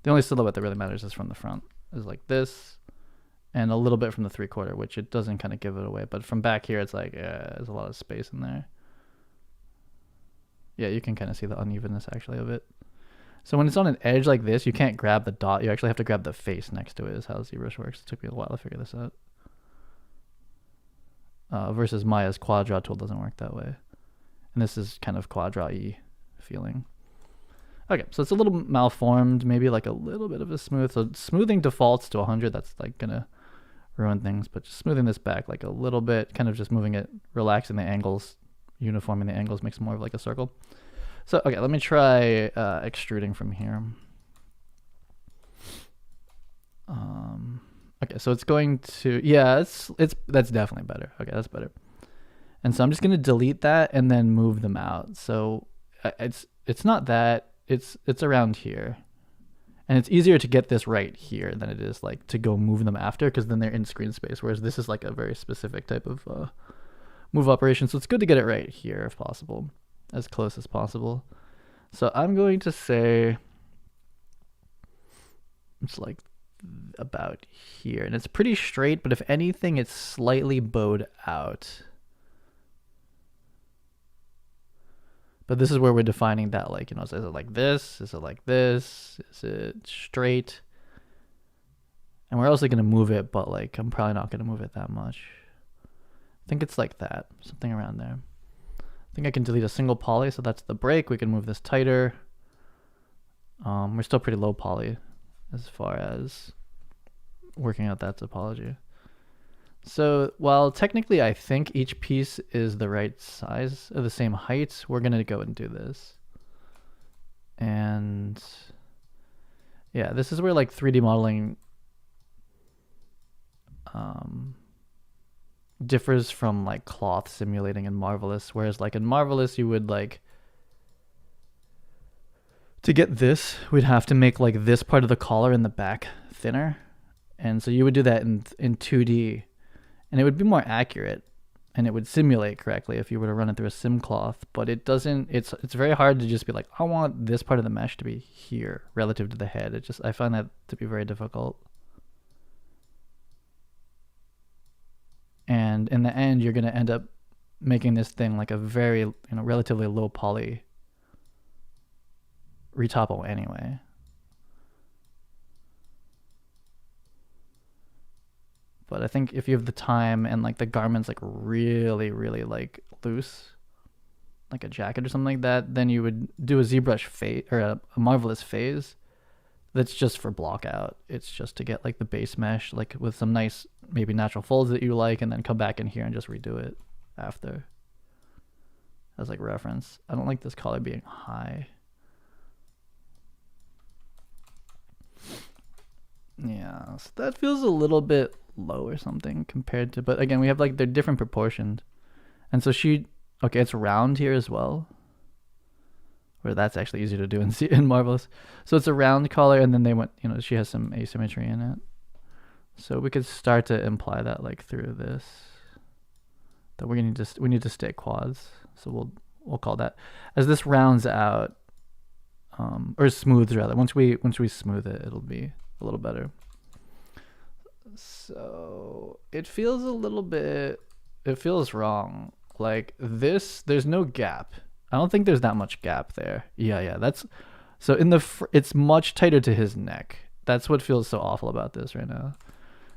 the only silhouette that really matters is from the front. Is like this, and a little bit from the 3/4, which it doesn't kind of give it away. But from back here, it's like there's a lot of space in there. Yeah, you can kind of see the unevenness actually of it. So when it's on an edge like this, you can't grab the dot. You actually have to grab the face next to it. Is how ZBrush works. It took me a while to figure this out. Versus Maya's quad draw tool doesn't work that way. And this is kind of quad draw-y feeling. Okay, so it's a little malformed, maybe like a little bit of a smooth. So smoothing defaults to 100. That's like gonna ruin things. But just smoothing this back like a little bit, kind of just moving it, relaxing the angles, uniforming the angles makes more of like a circle. So okay, let me try extruding from here. Okay, so it's going to, yeah, that's definitely better. Okay, that's better. And so I'm just gonna delete that and then move them out. So it's not that, it's around here. And it's easier to get this right here than it is like to go move them after, because then they're in screen space, whereas this is like a very specific type of move operation. So it's good to get it right here if possible, as close as possible. So I'm going to say it's like about here, and it's pretty straight, but if anything, it's slightly bowed out. But this is where we're defining that, like, you know, is it like this? Is it like this? Is it straight? And we're also going to move it, but like, I'm probably not going to move it that much. I think it's like that, something around there. I think I can delete a single poly, so that's the break. We can move this tighter. We're still pretty low poly as far as working out that topology. So while technically I think each piece is the right size or the same height, we're going to go and do this. And yeah, this is where like 3D modeling differs from like cloth simulating in Marvelous, whereas like in Marvelous you would like, to get this, we'd have to make like this part of the collar in the back thinner. And so you would do that in 2D, and it would be more accurate and it would simulate correctly if you were to run it through a sim cloth, but it doesn't, it's very hard to just be like, I want this part of the mesh to be here relative to the head. It just, I find that to be very difficult. And in the end, you're going to end up making this thing like a very, you know, relatively low poly retopo anyway. But I think if you have the time and like the garment's like really, really like loose, like a jacket or something like that, then you would do a ZBrush phase or a Marvelous phase that's just for blockout. It's just to get like the base mesh, like with some nice maybe natural folds that you like, and then come back in here and just redo it after as like reference. I don't like this color being high. Yeah, so that feels a little bit low or something compared to, but again, we have like, they're different proportioned. And so okay, it's round here as well, where that's actually easier to do in Marvelous. So it's a round collar, and then they went, you know, she has some asymmetry in it. So we could start to imply that like through this, that we need to stay quads. So we'll call that, as this rounds out, or smooths rather. Once we smooth it, it'll be a little better. So it feels a little bit, it feels wrong. Like this, there's no gap. I don't think there's that much gap there. Yeah, that's, so in the, it's much tighter to his neck. That's what feels so awful about this right now.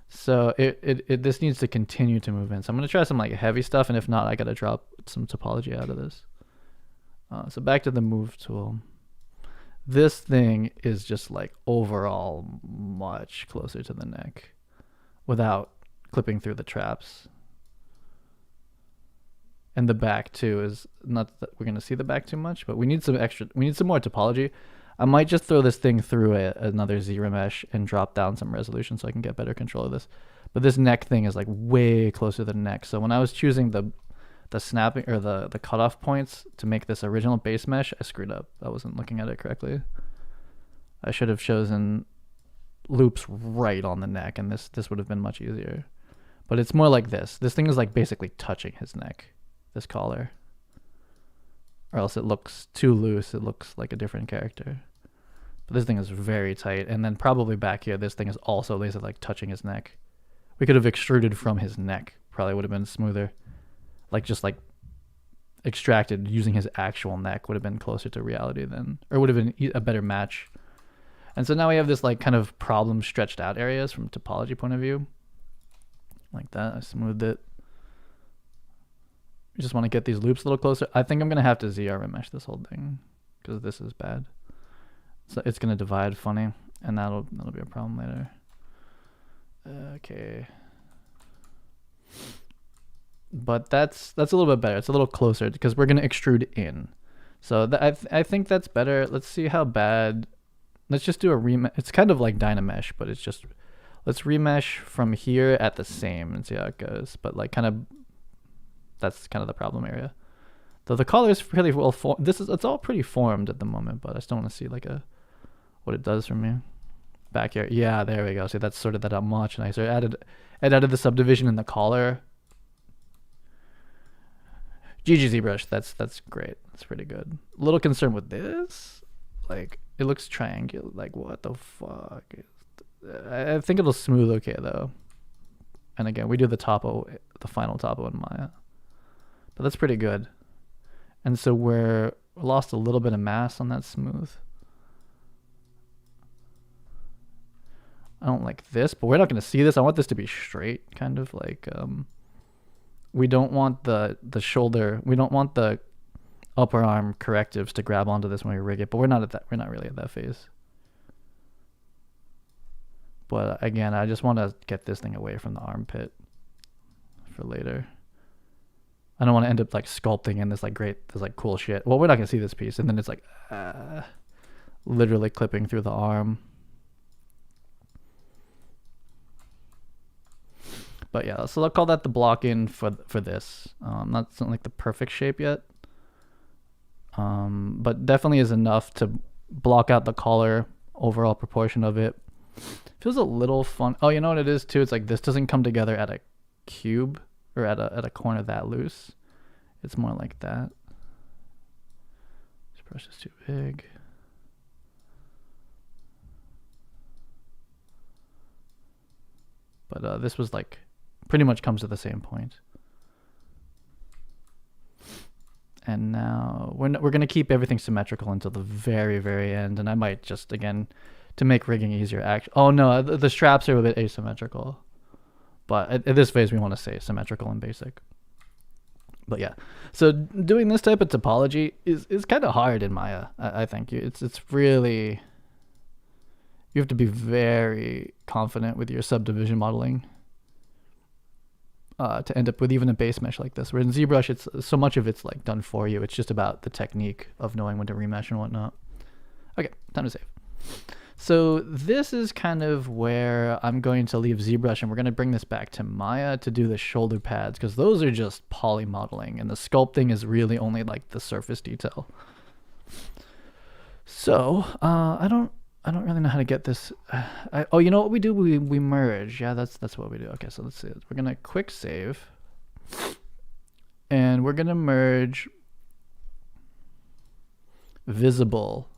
So this needs to continue to move in. So I'm going to try some like heavy stuff, and if not, I got to drop some topology out of this. So back to the move tool. This thing is just like overall much closer to the neck without clipping through the traps. And the back too is not that we're going to see the back too much, but we need some more topology. I might just throw this thing through another Z mesh and drop down some resolution so I can get better control of this. But this neck thing is like way closer to the neck. So when I was choosing the snapping or the cutoff points to make this original base mesh, I screwed up. I wasn't looking at it correctly. I should have chosen loops right on the neck, and this would have been much easier. But it's more like this. This thing is like basically touching his neck, this collar. Or else it looks too loose. It looks like a different character. But this thing is very tight. And then probably back here, this thing is also laser like touching his neck. We could have extruded from his neck. Probably would have been smoother. Like just like extracted using his actual neck would have been closer to reality then, or would have been a better match. And so now we have this like kind of problem stretched out areas from topology point of view. Like that, I smoothed it. You just want to get these loops a little closer. I think I'm going to have to ZR remesh this whole thing because this is bad. So it's going to divide funny, and that'll be a problem later. Okay. But that's a little bit better. It's a little closer because we're going to extrude in. So I think that's better. Let's see how bad. Let's just do a remesh. It's kind of like Dynamesh, but it's just, let's remesh from here at the same and see how it goes. But like kind of, that's kind of the problem area. Though the collar is pretty well formed. It's all pretty formed at the moment, but I still want to see like what it does for me. Back here. Yeah, there we go. See, that's sorted that out much nicer. Added the subdivision in the collar. GG ZBrush, that's great. That's pretty good. A little concerned with this. Like, it looks triangular. Like, what the fuck? I think it'll smooth okay, though. And again, we do the final topo in Maya. But that's pretty good. And so we're lost a little bit of mass on that smooth. I don't like this, but we're not going to see this. I want this to be straight, kind of like... we don't want the shoulder. We don't want the upper arm correctives to grab onto this when we rig it, but we're not really at that phase. But again, I just want to get this thing away from the armpit for later. I don't want to end up like sculpting in this like cool shit. Well, we're not gonna see this piece, and then it's like literally clipping through the arm. But yeah, so I'll call that the block in for this. That's not like the perfect shape yet. But definitely is enough to block out the collar, overall proportion of it. Feels a little fun. Oh, you know what it is too? It's like this doesn't come together at a cube or at a corner that loose. It's more like that. This brush is too big. But this was like pretty much comes to the same point. And now we're going to keep everything symmetrical until the very, very end. And I might just, again, to make rigging easier, oh no, the straps are a bit asymmetrical. But at this phase, we want to say symmetrical and basic. But yeah, so doing this type of topology is kind of hard in Maya, I think. It's really, you have to be very confident with your subdivision modeling. To end up with even a base mesh like this. Where in ZBrush, it's so much of it's like done for you. It's just about the technique of knowing when to remesh and whatnot. Okay, time to save. So this is kind of where I'm going to leave ZBrush, and we're going to bring this back to Maya to do the shoulder pads, because those are just poly modeling, and the sculpting is really only like the surface detail. So I don't really know how to get this. Oh, you know what we do? We merge. Yeah, that's what we do. Okay, so let's see. We're gonna quick save, and we're gonna merge visible,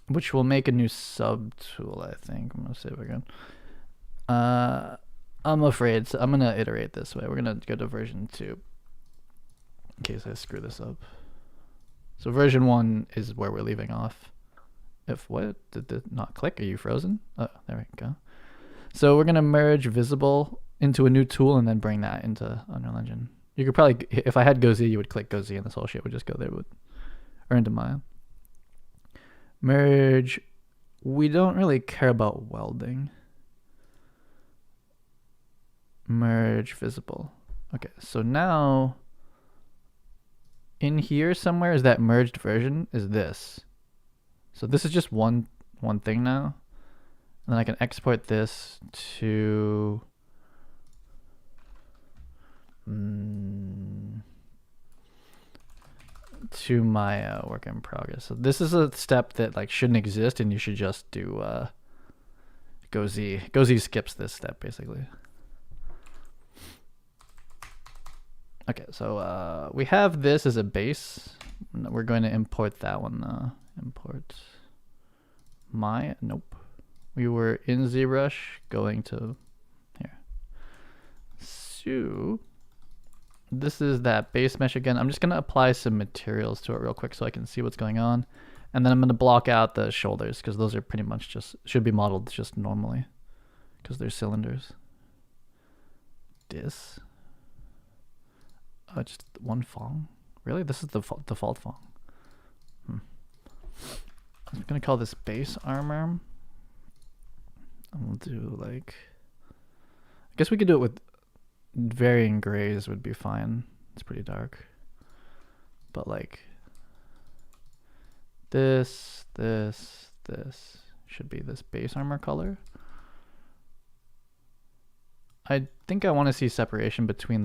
which will make a new subtool. I think I'm gonna save again. I'm afraid, so I'm gonna iterate this way. We're gonna go to version 2 in case I screw this up. So version 1 is where we're leaving off. If what? Did it not click? Are you frozen? Oh, there we go. So we're going to merge visible into a new tool and then bring that into Unreal Engine. You could probably, if I had GoZ, you would click GoZ and this whole shit would just go there or into Maya. Merge. We don't really care about welding. Merge visible. Okay, so now in here somewhere is that merged version is this. So this is just one thing now. And then I can export this to my work in progress. So this is a step that like shouldn't exist, and you should just do go Z. Go Z skips this step basically. Okay, so we have this as a base. We're going to import that one. Import Maya. Nope. We were in ZBrush, going to here. So this is that base mesh again. I'm just going to apply some materials to it real quick so I can see what's going on. And then I'm going to block out the shoulders because those are pretty much just, should be modeled just normally because they're cylinders. This. Just one Fong? Really? This is the default Fong. I'm going to call this base armor. And we'll do like, I guess we could do it with varying grays would be fine. It's pretty dark. But like this should be this base armor color. I think I want to see separation between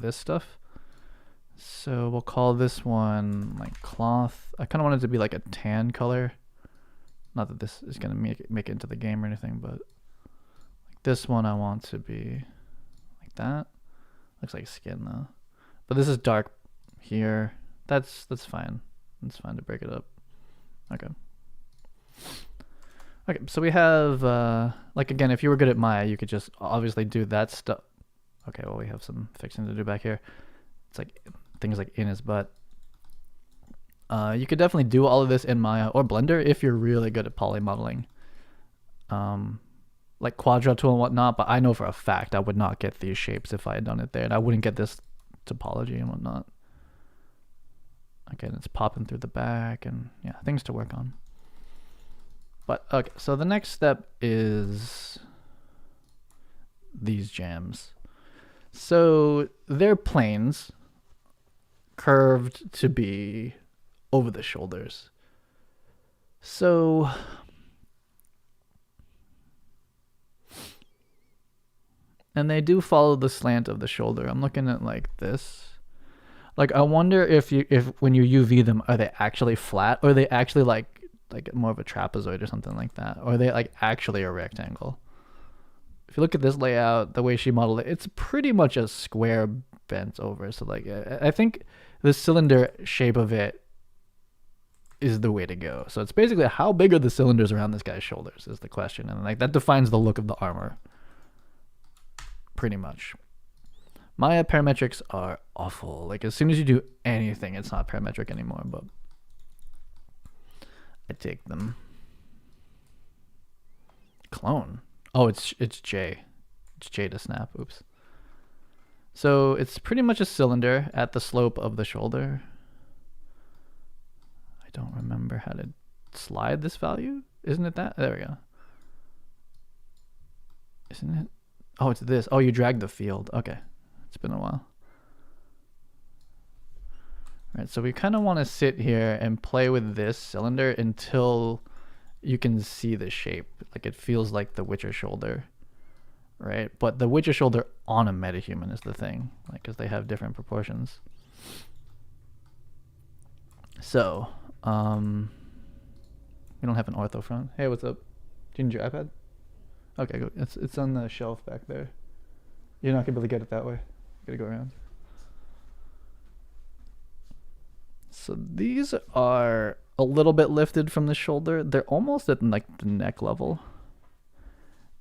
this stuff. So we'll call this one like cloth. I kind of want it to be like a tan color. Not that this is going to make it into the game or anything, but like this one I want to be like that. Looks like skin though. But this is dark here. That's fine. It's fine to break it up. Okay. Okay, so we have like again, if you were good at Maya, you could just obviously do that stuff. Okay, well we have some fixing to do back here. It's like things like in his butt. You could definitely do all of this in Maya or Blender if you're really good at poly modeling. Like Quadra tool and whatnot, but I know for a fact I would not get these shapes if I had done it there, and I wouldn't get this topology and whatnot. Again, it's popping through the back, and yeah, things to work on. But okay, so the next step is these jams. So they're planes curved to be over the shoulders. So and they do follow the slant of the shoulder. I'm looking at like this. Like I wonder if when you UV them, are they actually flat or are they actually like more of a trapezoid or something like that? Or are they like actually a rectangle? If you look at this layout, the way she modeled it, it's pretty much a square bent over. So like I think the cylinder shape of it is the way to go. So it's basically how big are the cylinders around this guy's shoulders is the question. And like that defines the look of the armor. Pretty much. Maya parametrics are awful. Like as soon as you do anything, it's not parametric anymore, but I take them. Clone. Oh, it's J. It's J to snap. Oops. So it's pretty much a cylinder at the slope of the shoulder. I don't remember how to slide this value. Isn't it that? There we go. Isn't it? Oh, it's this. Oh, you dragged the field. Okay. It's been a while. All right, so we kind of want to sit here and play with this cylinder until you can see the shape. Like it feels like the Witcher shoulder, right? But the Witcher shoulder on a MetaHuman is the thing, like because they have different proportions. So, we don't have an ortho front. Hey, what's up? Do you need your iPad? Okay, go. It's on the shelf back there. You're not gonna be able to get it that way. Gotta go around. So these are a little bit lifted from the shoulder. They're almost at like the neck level.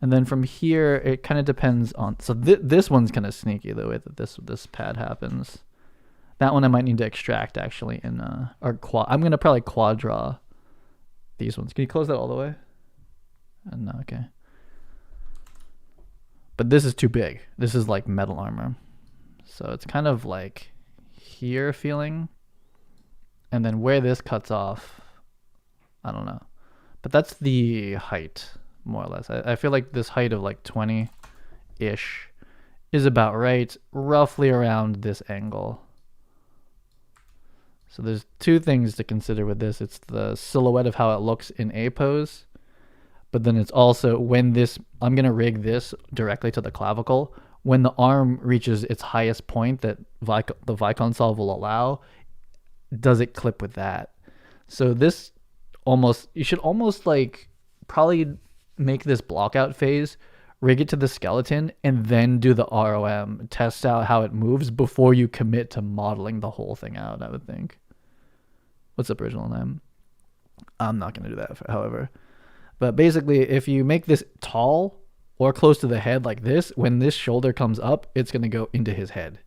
And then from here, it kind of depends on. So this one's kind of sneaky the way that this pad happens. That one I might need to extract actually in or quad. I'm gonna probably quad draw these ones. Can you close that all the way? No, okay. But this is too big. This is like metal armor. So it's kind of like here feeling. And then where this cuts off, I don't know. But that's the height, more or less. I feel like this height of like 20-ish is about right, roughly around this angle. So there's two things to consider with this. It's the silhouette of how it looks in A pose, But then it's also when this, I'm going to rig this directly to the clavicle. When the arm reaches its highest point that the Vicon solve will allow, does it clip with that? So this you should almost like probably make this blockout phase, rig it to the skeleton, and then do the ROM, test out how it moves before you commit to modeling the whole thing out, I would think. What's up, original name? I'm not going to do that, however. But basically, if you make this tall or close to the head like this, when this shoulder comes up, it's going to go into his head.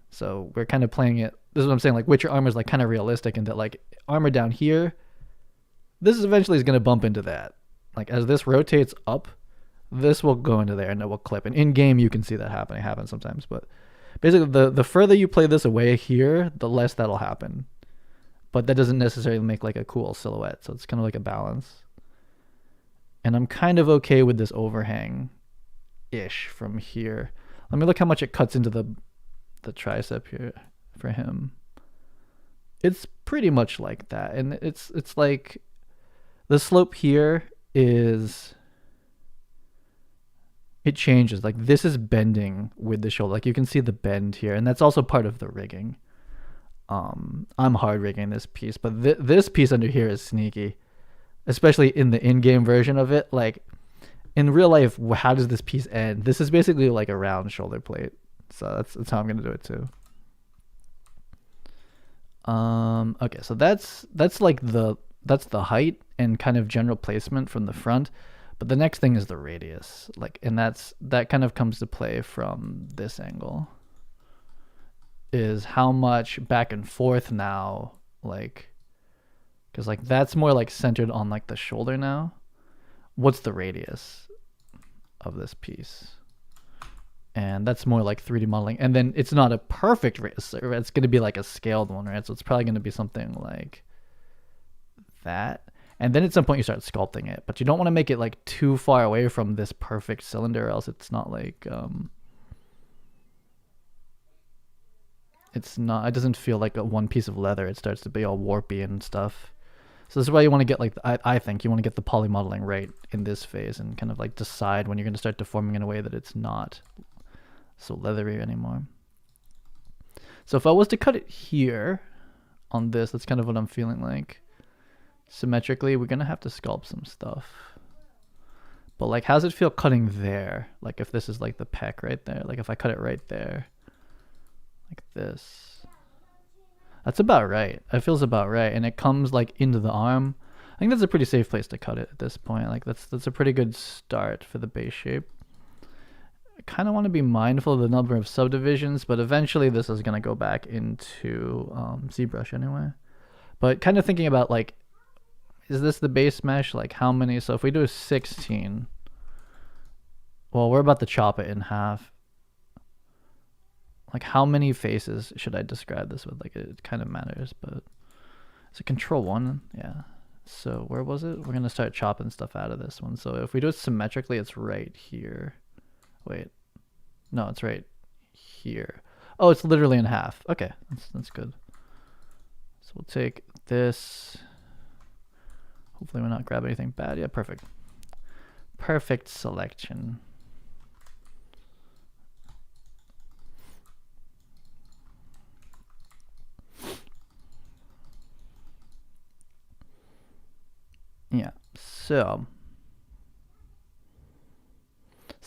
So we're kind of playing it. This is what I'm saying. Like Witcher armor is like kind of realistic in that like armor down here, this is eventually is going to bump into that. Like as this rotates up, this will go into there and it will clip. And in game, you can see that happening. It happens sometimes. But basically, the further you play this away here, the less that'll happen. But that doesn't necessarily make like a cool silhouette. So it's kind of like a balance. And I'm kind of okay with this overhang-ish from here. Let me look how much it cuts into the tricep here for him. It's pretty much like that. And it's like the slope here is, it changes. Like this is bending with the shoulder. Like you can see the bend here. And that's also part of the rigging. I'm hard rigging this piece, but this piece under here is sneaky, especially in the in-game version of it. Like in real life, how does this piece end? This is basically like a round shoulder plate. So that's how I'm going to do it too. Okay, so that's like that's the height and kind of general placement from the front. But the next thing is the radius. Like, and that kind of comes to play from this angle. Is how much back and forth now, like, because like that's more like centered on like the shoulder now. What's the radius of this piece? And that's more like 3D modeling. And then it's not a perfect radius. It's going to be like a scaled one, right? So it's probably going to be something like that. And then at some point you start sculpting it, but you don't want to make it like too far away from this perfect cylinder, or else it's not like it doesn't feel like a one piece of leather. It starts to be all warpy and stuff. So this is why you want to get like, I think you want to get the poly modeling right in this phase and kind of like decide when you're going to start deforming in a way that it's not so leathery anymore. So if I was to cut it here on this, that's kind of what I'm feeling like. Symmetrically, we're going to have to sculpt some stuff. But like, how's it feel cutting there? Like if this is like the pec right there, like if I cut it right there, like this, that's about right. It feels about right. And it comes like into the arm. I think that's a pretty safe place to cut it at this point. Like that's a pretty good start for the base shape. I kind of want to be mindful of the number of subdivisions, but eventually this is going to go back into ZBrush anyway. But kind of thinking about like, is this the base mesh? Like how many? So if we do a 16, well, we're about to chop it in half. Like how many faces should I describe this with? Like it kind of matters, but it's a control 1. Yeah. So where was it? We're going to start chopping stuff out of this one. So if we do it symmetrically, it's right here. Wait, no, it's right here. Oh, it's literally in half. Okay. That's good. So we'll take this. Hopefully we're not grabbing anything bad. Yeah, perfect. Perfect selection. Yeah, so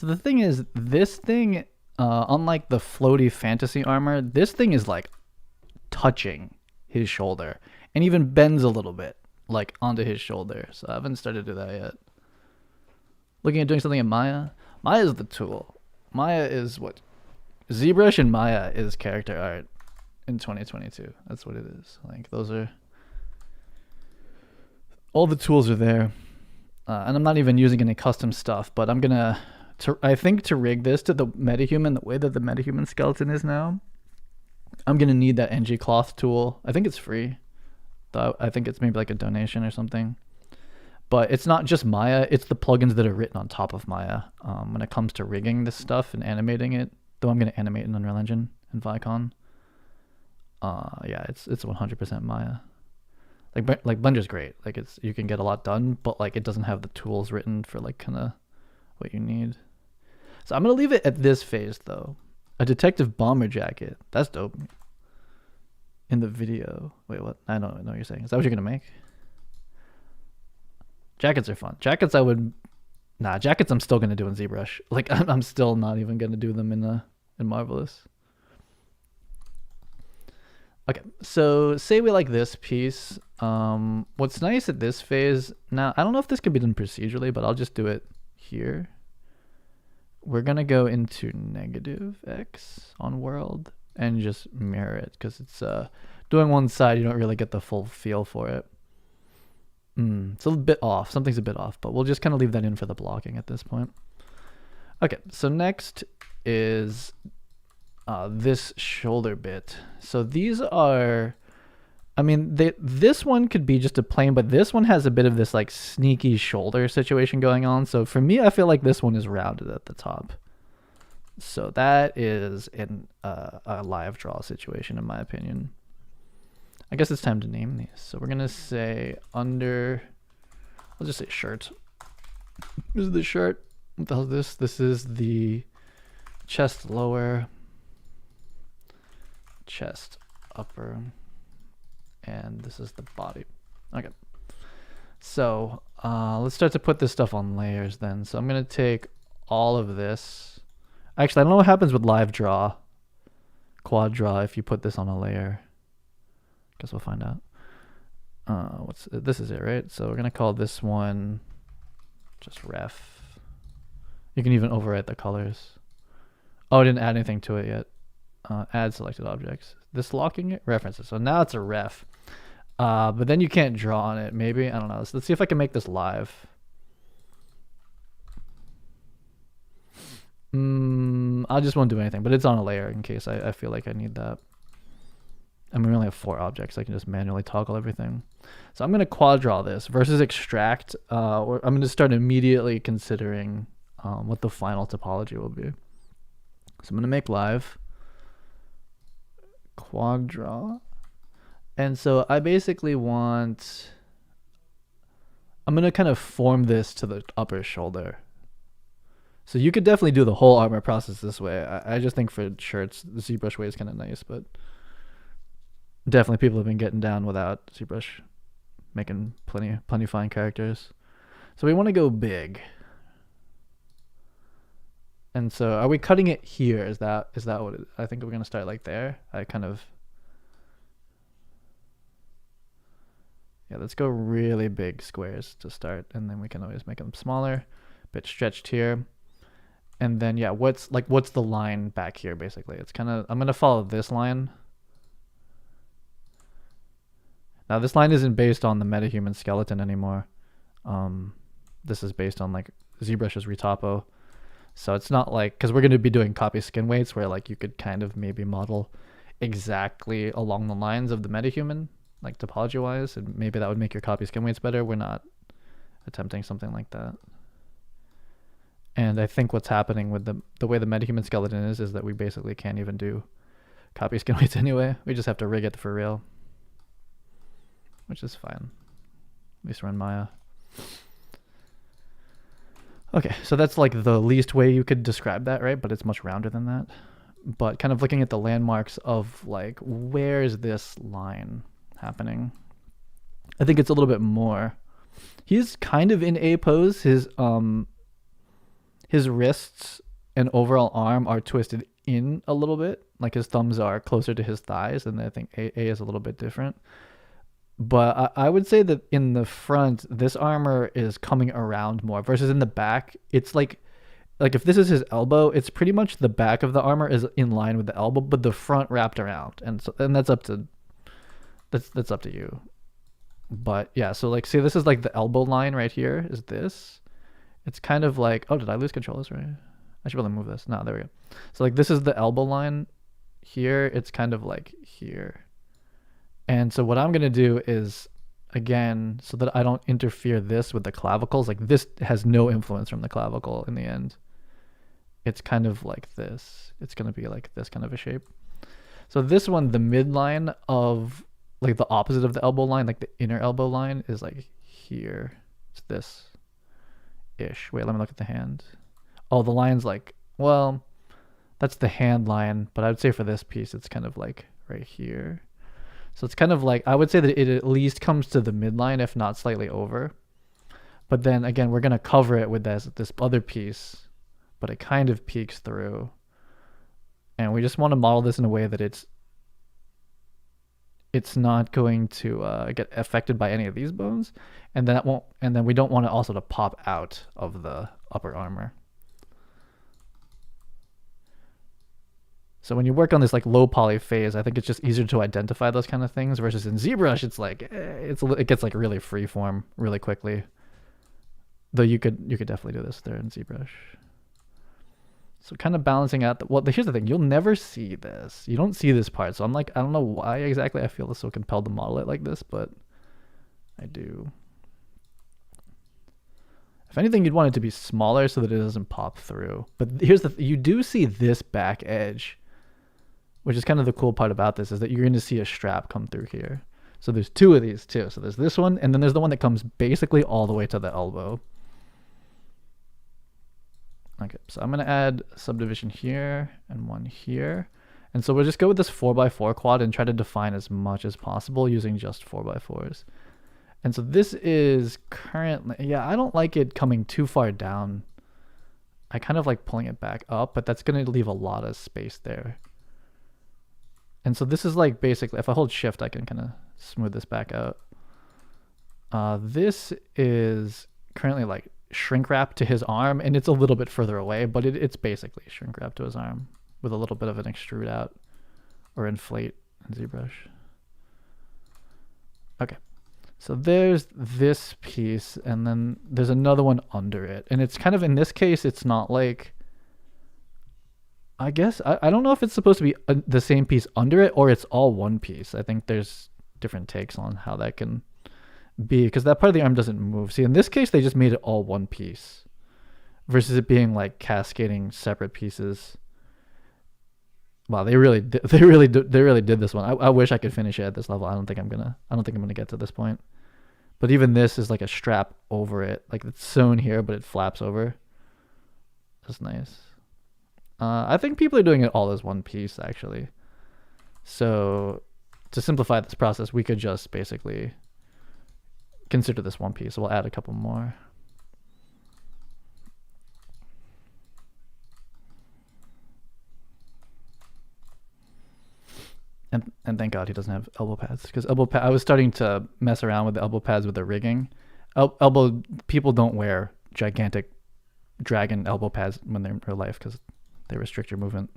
the thing is, this thing, unlike the floaty fantasy armor, this thing is like touching his shoulder and even bends a little bit like onto his shoulder. So I haven't started to do that yet. Looking at doing something in Maya. Maya is the tool. Maya is what ZBrush and Maya is character art in 2022. That's what it is. Like those are, all the tools are there. And I'm not even using any custom stuff, but I'm gonna, I think to rig this to the MetaHuman, the way that the MetaHuman skeleton is now, I'm gonna need that NG cloth tool. I think it's free. I think it's maybe like a donation or something. But it's not just Maya, it's the plugins that are written on top of Maya. When it comes to rigging this stuff and animating it, though I'm gonna animate in Unreal Engine and Vicon. Yeah, it's 100% Maya. Like Blender's great. Like you can get a lot done, but like it doesn't have the tools written for like kind of what you need. So I'm gonna leave it at this phase though. A detective bomber jacket. That's dope. In the video. Wait, what? I don't know what you're saying. Is that what you're gonna make? Jackets are fun. Jackets I would. Nah, jackets I'm still gonna do in ZBrush. Like I'm still not even gonna do them in Marvelous. Okay, so say we like this piece. What's nice at this phase, now I don't know if this could be done procedurally, but I'll just do it here. We're gonna go into -X on world and just mirror it because it's doing one side, you don't really get the full feel for it. It's a bit off, something's a bit off, but we'll just kind of leave that in for the blocking at this point. Okay, so next is this shoulder bit. So these are, I mean, this one could be just a plain, but this one has a bit of this like sneaky shoulder situation going on. So for me, I feel like this one is rounded at the top. So that is in a live draw situation, in my opinion. I guess it's time to name these. So we're gonna say under, I'll just say shirt. This is the shirt. What the hell is this? This is the chest lower, chest upper, and this is the body. Okay. So let's start to put this stuff on layers then. So I'm gonna take all of this. Actually, I don't know what happens with live draw, quad draw if you put this on a layer. Guess we'll find out. This is it, right? So we're gonna call this one just ref. You can even overwrite the colors. Oh, I didn't add anything to it yet. Add selected objects. This locking it references. So now it's a ref. But then you can't draw on it. Maybe, I don't know. So let's see if I can make this live. I just won't do anything, but it's on a layer in case I feel like I need that. I mean, we only have 4 objects. I can just manually toggle everything. So I'm going to quad draw this versus extract. I'm going to start immediately considering what the final topology will be. So I'm going to make live, quad draw. And so I basically want, I'm going to kind of form this to the upper shoulder. So you could definitely do the whole armor process this way. I just think for shirts, the ZBrush way is kind of nice, but definitely people have been getting down without ZBrush, making plenty fine characters. So we want to go big. And so are we cutting it here? Is that what it, I think we're going to start like there. Yeah, let's go really big squares to start, and then we can always make them smaller, bit stretched here. And then yeah, what's the line back here basically? It's kind of, I'm going to follow this line. Now this line isn't based on the MetaHuman skeleton anymore. This is based on like ZBrush's retopo. So it's not like, because we're going to be doing copy skin weights where like you could kind of maybe model exactly along the lines of the MetaHuman, like topology wise, and maybe that would make your copy skin weights better. We're not attempting something like that. And I think what's happening with the way the MetaHuman skeleton is that we basically can't even do copy skin weights anyway. We just have to rig it for real, which is fine. At least we're in Maya. Okay, so that's like the least way you could describe that, right? But it's much rounder than that. But kind of looking at the landmarks of like, where is this line happening? I think it's a little bit more. He's kind of in A pose. His wrists and overall arm are twisted in a little bit. Like his thumbs are closer to his thighs, and I think A is a little bit different. But I would say that in the front, this armor is coming around more versus in the back. It's like if this is his elbow, it's pretty much the back of the armor is in line with the elbow, but the front wrapped around. And that's up to you. But yeah, so like, see, this is like the elbow line right here is this. It's kind of like, oh, did I lose controllers? Right? I should probably move this. No, there we go. So like this is the elbow line here. It's kind of like here. And so what I'm going to do is, again, so that I don't interfere this with the clavicles, like this has no influence from the clavicle in the end. It's kind of like this. It's going to be like this kind of a shape. So this one, the midline of like the opposite of the elbow line, like the inner elbow line is like here. It's this ish. Wait, let me look at the hand. Oh, the line's like, well, that's the hand line, but I would say for this piece it's kind of like right here. So it's kind of like, I would say that it at least comes to the midline, if not slightly over. But then again, we're going to cover it with this other piece, but it kind of peeks through. And we just want to model this in a way that it's not going to get affected by any of these bones, and then we don't want it also to pop out of the upper armor. So when you work on this like low poly phase, I think it's just easier to identify those kind of things, versus in ZBrush it's like it gets like really free form really quickly. Though you could definitely do this there in ZBrush. So kind of balancing out here's the thing, you'll never see this. You don't see this part. So I'm like, I don't know why exactly I feel so compelled to model it like this, but I do. If anything, you'd want it to be smaller so that it doesn't pop through. But here's you do see this back edge, which is kind of the cool part about this, is that you're going to see a strap come through here. So there's two of these too. So there's this one, and then there's the one that comes basically all the way to the elbow. Okay, so I'm going to add subdivision here and one here. And so we'll just go with this 4x4 quad and try to define as much as possible using just 4x4s. And so this is currently, yeah, I don't like it coming too far down. I kind of like pulling it back up, but that's going to leave a lot of space there. And so this is like basically, if I hold shift, I can kind of smooth this back out. This is currently like shrink wrap to his arm, and it's a little bit further away, but it's basically shrink wrap to his arm with a little bit of an extrude out or inflate in ZBrush. Okay, so there's this piece, and then there's another one under it, and it's kind of, in this case, it's not like, I guess, I don't know if it's supposed to be the same piece under it or it's all one piece. I think there's different takes on how that can be, because that part of the arm doesn't move. See, in this case, they just made it all one piece versus it being like cascading separate pieces. Wow, they really did this one. I wish I could finish it at this level. I don't think I'm gonna get to this point. But even this is like a strap over it, like it's sewn here, but it flaps over. That's nice. I think people are doing it all as one piece, actually. So to simplify this process, we could just basically consider this one piece. So we'll add a couple more. And thank God he doesn't have elbow pads, because I was starting to mess around with the elbow pads with the rigging. People don't wear gigantic dragon elbow pads when they're in real life because they restrict your movement,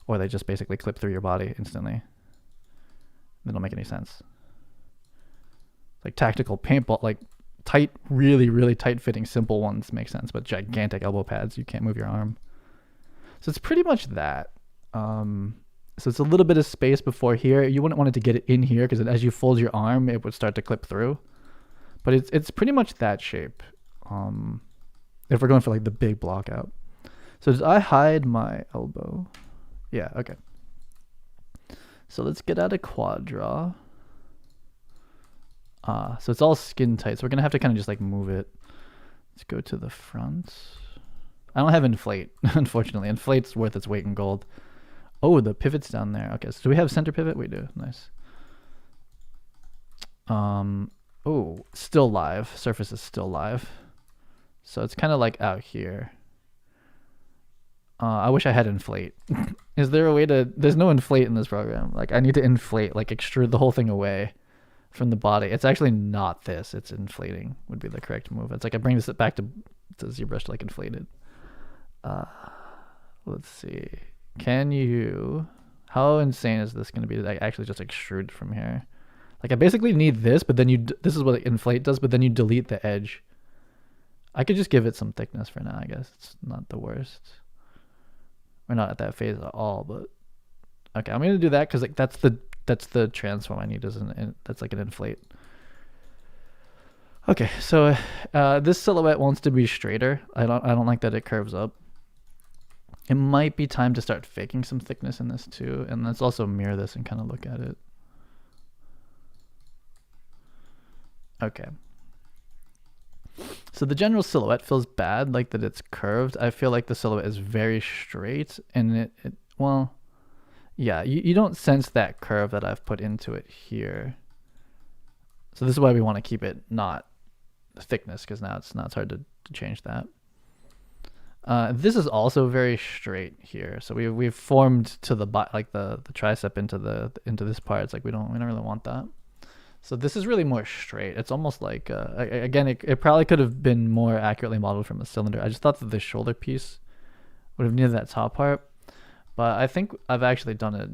or they just basically clip through your body instantly. They don't make any sense. Like tactical paintball, like tight, really tight fitting simple ones make sense, but gigantic elbow pads, you can't move your arm. So it's pretty much that. So it's a little bit of space before here. You wouldn't want it to get it in here, because as you fold your arm, it would start to clip through. But it's pretty much that shape. If we're going for like the big block out. So did I hide my elbow? Yeah, okay. So let's get out a quad draw. So it's all skin tight. So we're gonna have to kind of just like move it. Let's go to the front. I don't have inflate, unfortunately. Inflate's worth its weight in gold. Oh, the pivot's down there. Okay, so do we have center pivot? We do. Nice. Oh, still live. Surface is still live. So it's kind of like out here. I wish I had inflate. Is there a way to... There's no inflate in this program. Like, I need to inflate, like extrude the whole thing away from the body. It's actually not this. It's inflating would be the correct move. It's like I bring this back to ZBrush to like inflate it. Let's see. Can you... How insane is this going to be to actually just extrude from here? Like, I basically need this, but then this is what inflate does, but then you delete the edge. I could just give it some thickness for now, I guess. It's not the worst. We're not at that phase at all, but... Okay, I'm going to do that because like that's the transform I need. That's like an inflate. Okay, so this silhouette wants to be straighter. I don't like that it curves up. It might be time to start faking some thickness in this too, and let's also mirror this and kind of look at it. Okay. So the general silhouette feels bad, like that it's curved. I feel like the silhouette is very straight, and well, yeah, you don't sense that curve that I've put into it here. So this is why we want to keep it not thickness, because now it's hard to change that. This is also very straight here. So we've formed to the like the tricep into this part. It's like we don't really want that. So this is really more straight. It's almost like again, it probably could have been more accurately modeled from a cylinder. I just thought that the shoulder piece would have needed that top part, but I think I've actually done a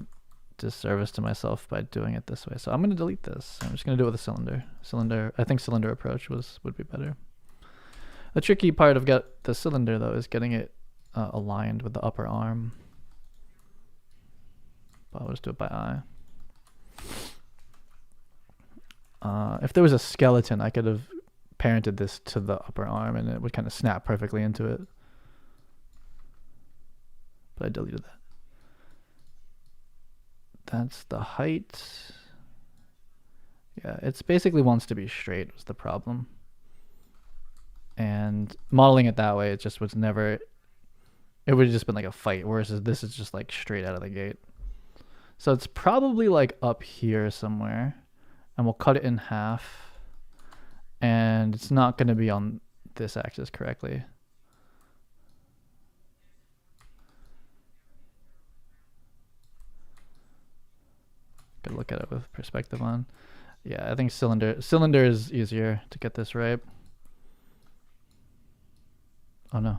disservice to myself by doing it this way. So I'm going to delete this. I'm just going to do it with a cylinder. I think cylinder approach would be better. The tricky part of the cylinder though is getting it aligned with the upper arm. But I'll just do it by eye. If there was a skeleton, I could have parented this to the upper arm and it would kind of snap perfectly into it. But I deleted that. That's the height. Yeah, it's basically wants to be straight was the problem. And modeling it that way, it just was never, it would have just been like a fight, whereas this is just like straight out of the gate. So it's probably like up here somewhere, and we'll cut it in half, and it's not going to be on this axis correctly. Gotta look at it with perspective on. Yeah, I think cylinder is easier to get this right. Oh no,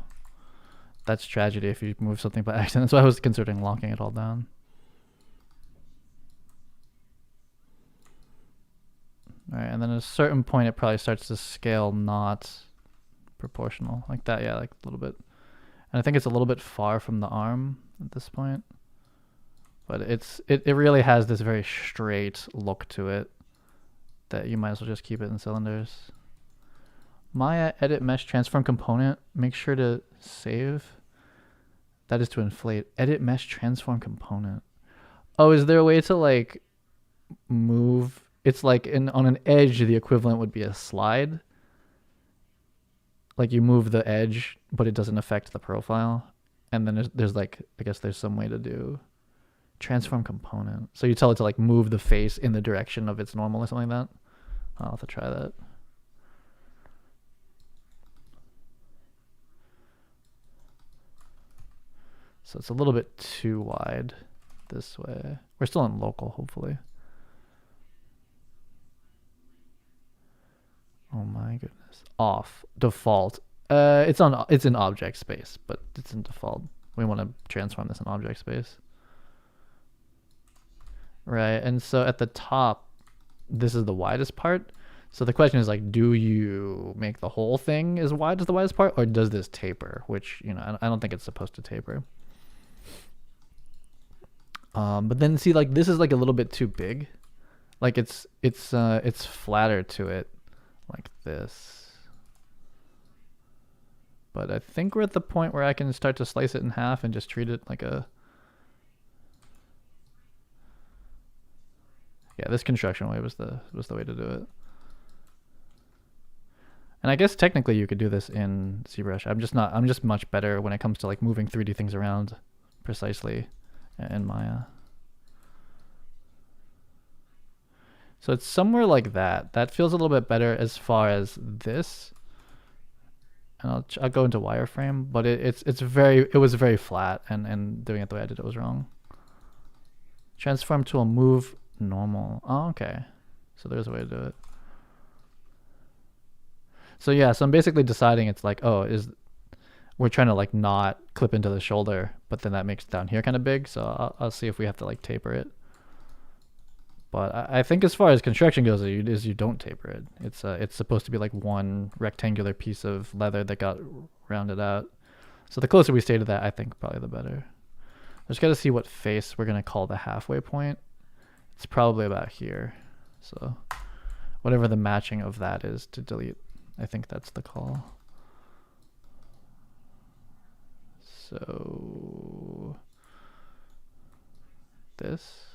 that's tragedy if you move something by accident. So I was considering locking it all down. All right, and then at a certain point, it probably starts to scale not proportional like that. Yeah, like a little bit. And I think it's a little bit far from the arm at this point. But it really has this very straight look to it that you might as well just keep it in cylinders. Maya edit mesh transform component. Make sure to save. That is to inflate. Edit mesh transform component. Oh, is there a way to like move? It's like on an edge, the equivalent would be a slide. Like you move the edge, but it doesn't affect the profile. And then there's like, I guess there's some way to do transform component. So you tell it to like move the face in the direction of its normal or something like that. I'll have to try that. So it's a little bit too wide this way. We're still in local, hopefully. Oh my goodness. Off. Default. It's in object space, but it's in default. We want to transform this in object space. Right, and so at the top, this is the widest part. So the question is like, do you make the whole thing as wide as the widest part, or does this taper? Which, you know, I don't think it's supposed to taper. But then see, like this is like a little bit too big. Like it's flatter to it, like this. But I think we're at the point where I can start to slice it in half and just treat it like a. Yeah, this construction way was the way to do it. And I guess technically you could do this in ZBrush. I'm just much better when it comes to like moving 3D things around precisely in Maya. So it's somewhere like that. That feels a little bit better as far as this. And I'll go into wireframe, but it was very flat, and doing it the way I did it was wrong. Transform tool, move normal. Oh, okay. So there's a way to do it. So yeah, so I'm basically deciding it's like, oh, we're trying to like not clip into the shoulder, but then that makes it down here kind of big. So I'll see if we have to like taper it. But I think as far as construction goes, you don't taper it. It's supposed to be like one rectangular piece of leather that got rounded out. So the closer we stay to that, I think probably the better. I just got to see what face we're gonna call the halfway point. It's probably about here. So whatever the matching of that is to delete, I think that's the call. So this.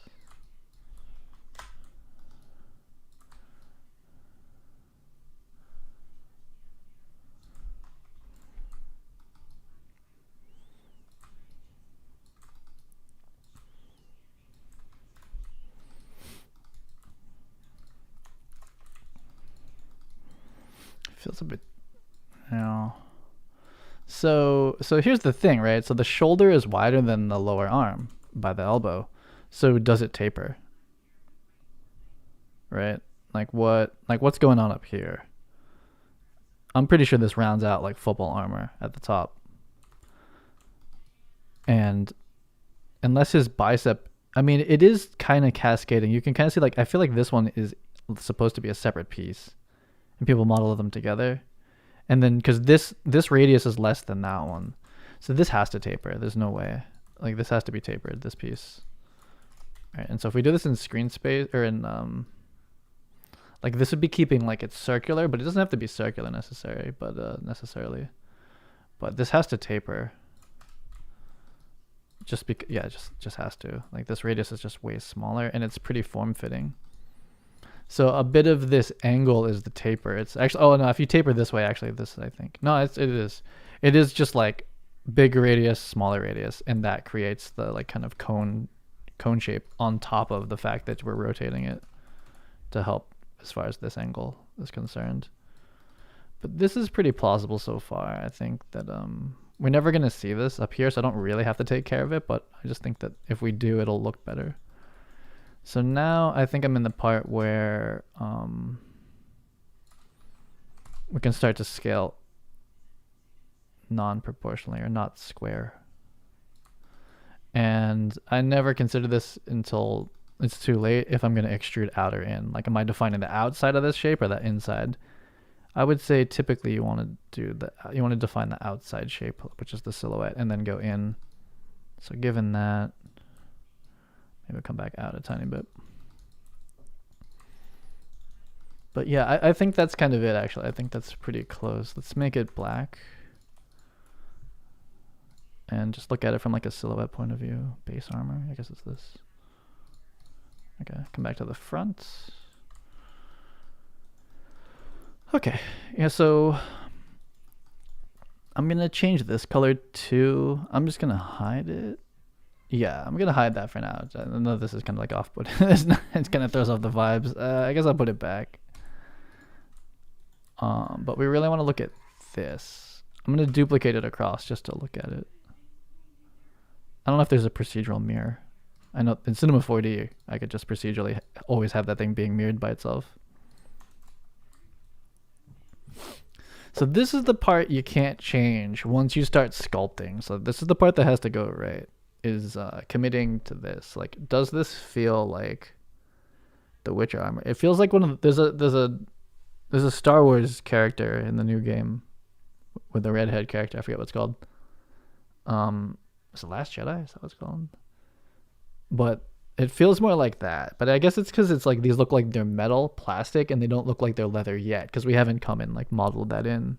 Feels a bit, you know. So here's the thing, right? So the shoulder is wider than the lower arm by the elbow. So does it taper? Right? What's going on up here? I'm pretty sure this rounds out like football armor at the top. And unless his bicep, I mean, it is kind of cascading. You can kind of see, like, I feel like this one is supposed to be a separate piece, and people model them together. And then because this radius is less than that one, so this has to taper. There's no way. Like, this has to be tapered, this piece. All right, and so if we do this in screen space, or in like, this would be keeping like it's circular, but it doesn't have to be circular necessarily. But this has to taper. Just has to. Like, this radius is just way smaller, and it's pretty form-fitting. So a bit of this angle is the taper. It's actually, oh no, if you taper this way, actually, this, I think, no, it is just like big radius, smaller radius, and that creates the like kind of cone shape on top of the fact that we're rotating it to help as far as this angle is concerned. But this is pretty plausible so far. I think that we're never going to see this up here, so I don't really have to take care of it, but I just think that if we do, it'll look better. So now I think I'm in the part where we can start to scale non-proportionally, or not square. And I never considered this until it's too late if I'm going to extrude out or in. Like, am I defining the outside of this shape or the inside? I would say typically you want to define the outside shape, which is the silhouette, and then go in. So given that, maybe come back out a tiny bit. But yeah, I think that's kind of it, actually. I think that's pretty close. Let's make it black. And just look at it from like a silhouette point of view. Base armor, I guess it's this. Okay, come back to the front. Okay, yeah, so I'm gonna change this color to, I'm just gonna hide it. Yeah, I'm gonna hide that for now. I know this is kind of like off-putting. It's kind of throws off the vibes. I guess I'll put it back. But we really want to look at this. I'm gonna duplicate it across just to look at it. I don't know if there's a procedural mirror. I know in Cinema 4D, I could just procedurally always have that thing being mirrored by itself. So this is the part you can't change once you start sculpting. So this is the part that has to go right, is committing to this. Like, does this feel like the Witcher armor? It feels like one of the, there's a Star Wars character in the new game with the redhead character. I forget what it's called. It's The Last Jedi, is that what it's called? But it feels more like that. But I guess it's because it's like these look like they're metal, plastic, and they don't look like they're leather yet, because we haven't come and like modeled that in.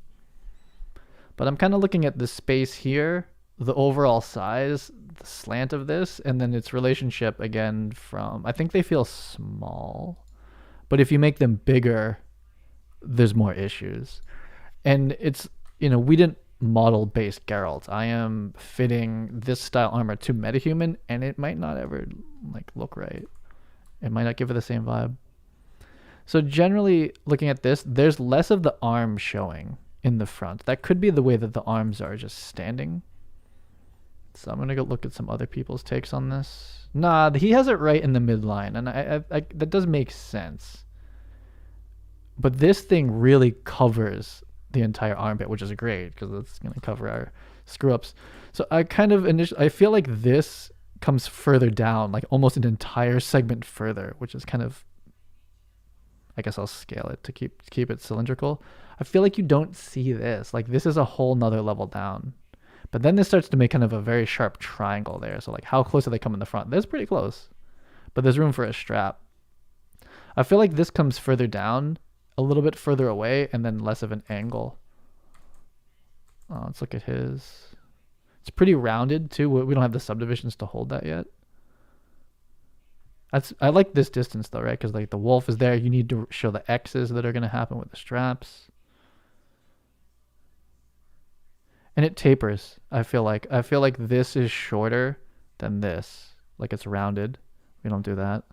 But I'm kind of looking at the space here, the overall size, the slant of this, and then its relationship again from, I think they feel small, but if you make them bigger, there's more issues. And it's, we didn't model base Geralt. I am fitting this style armor to MetaHuman, and it might not ever like look right. It might not give it the same vibe. So generally, looking at this, there's less of the arm showing in the front. That could be the way that the arms are just standing. So I'm gonna go look at some other people's takes on this. Nah, he has it right in the midline, and I that does make sense. But this thing really covers the entire armpit, which is great because it's going to cover our screw ups. So I kind of I feel like this comes further down, like almost an entire segment further, which is kind of, I guess I'll scale it to keep it cylindrical. I feel like you don't see this. Like, this is a whole nother level down. But then this starts to make kind of a very sharp triangle there. So like, how close do they come in the front? That's pretty close, but there's room for a strap. I feel like this comes further down, a little bit further away, and then less of an angle. Let's look at his. It's pretty rounded too. We don't have the subdivisions to hold that yet. I like this distance though, right? Because like the wolf is there. You need to show the X's that are going to happen with the straps. And it tapers. I feel like this is shorter than this. Like, it's rounded. We don't do that.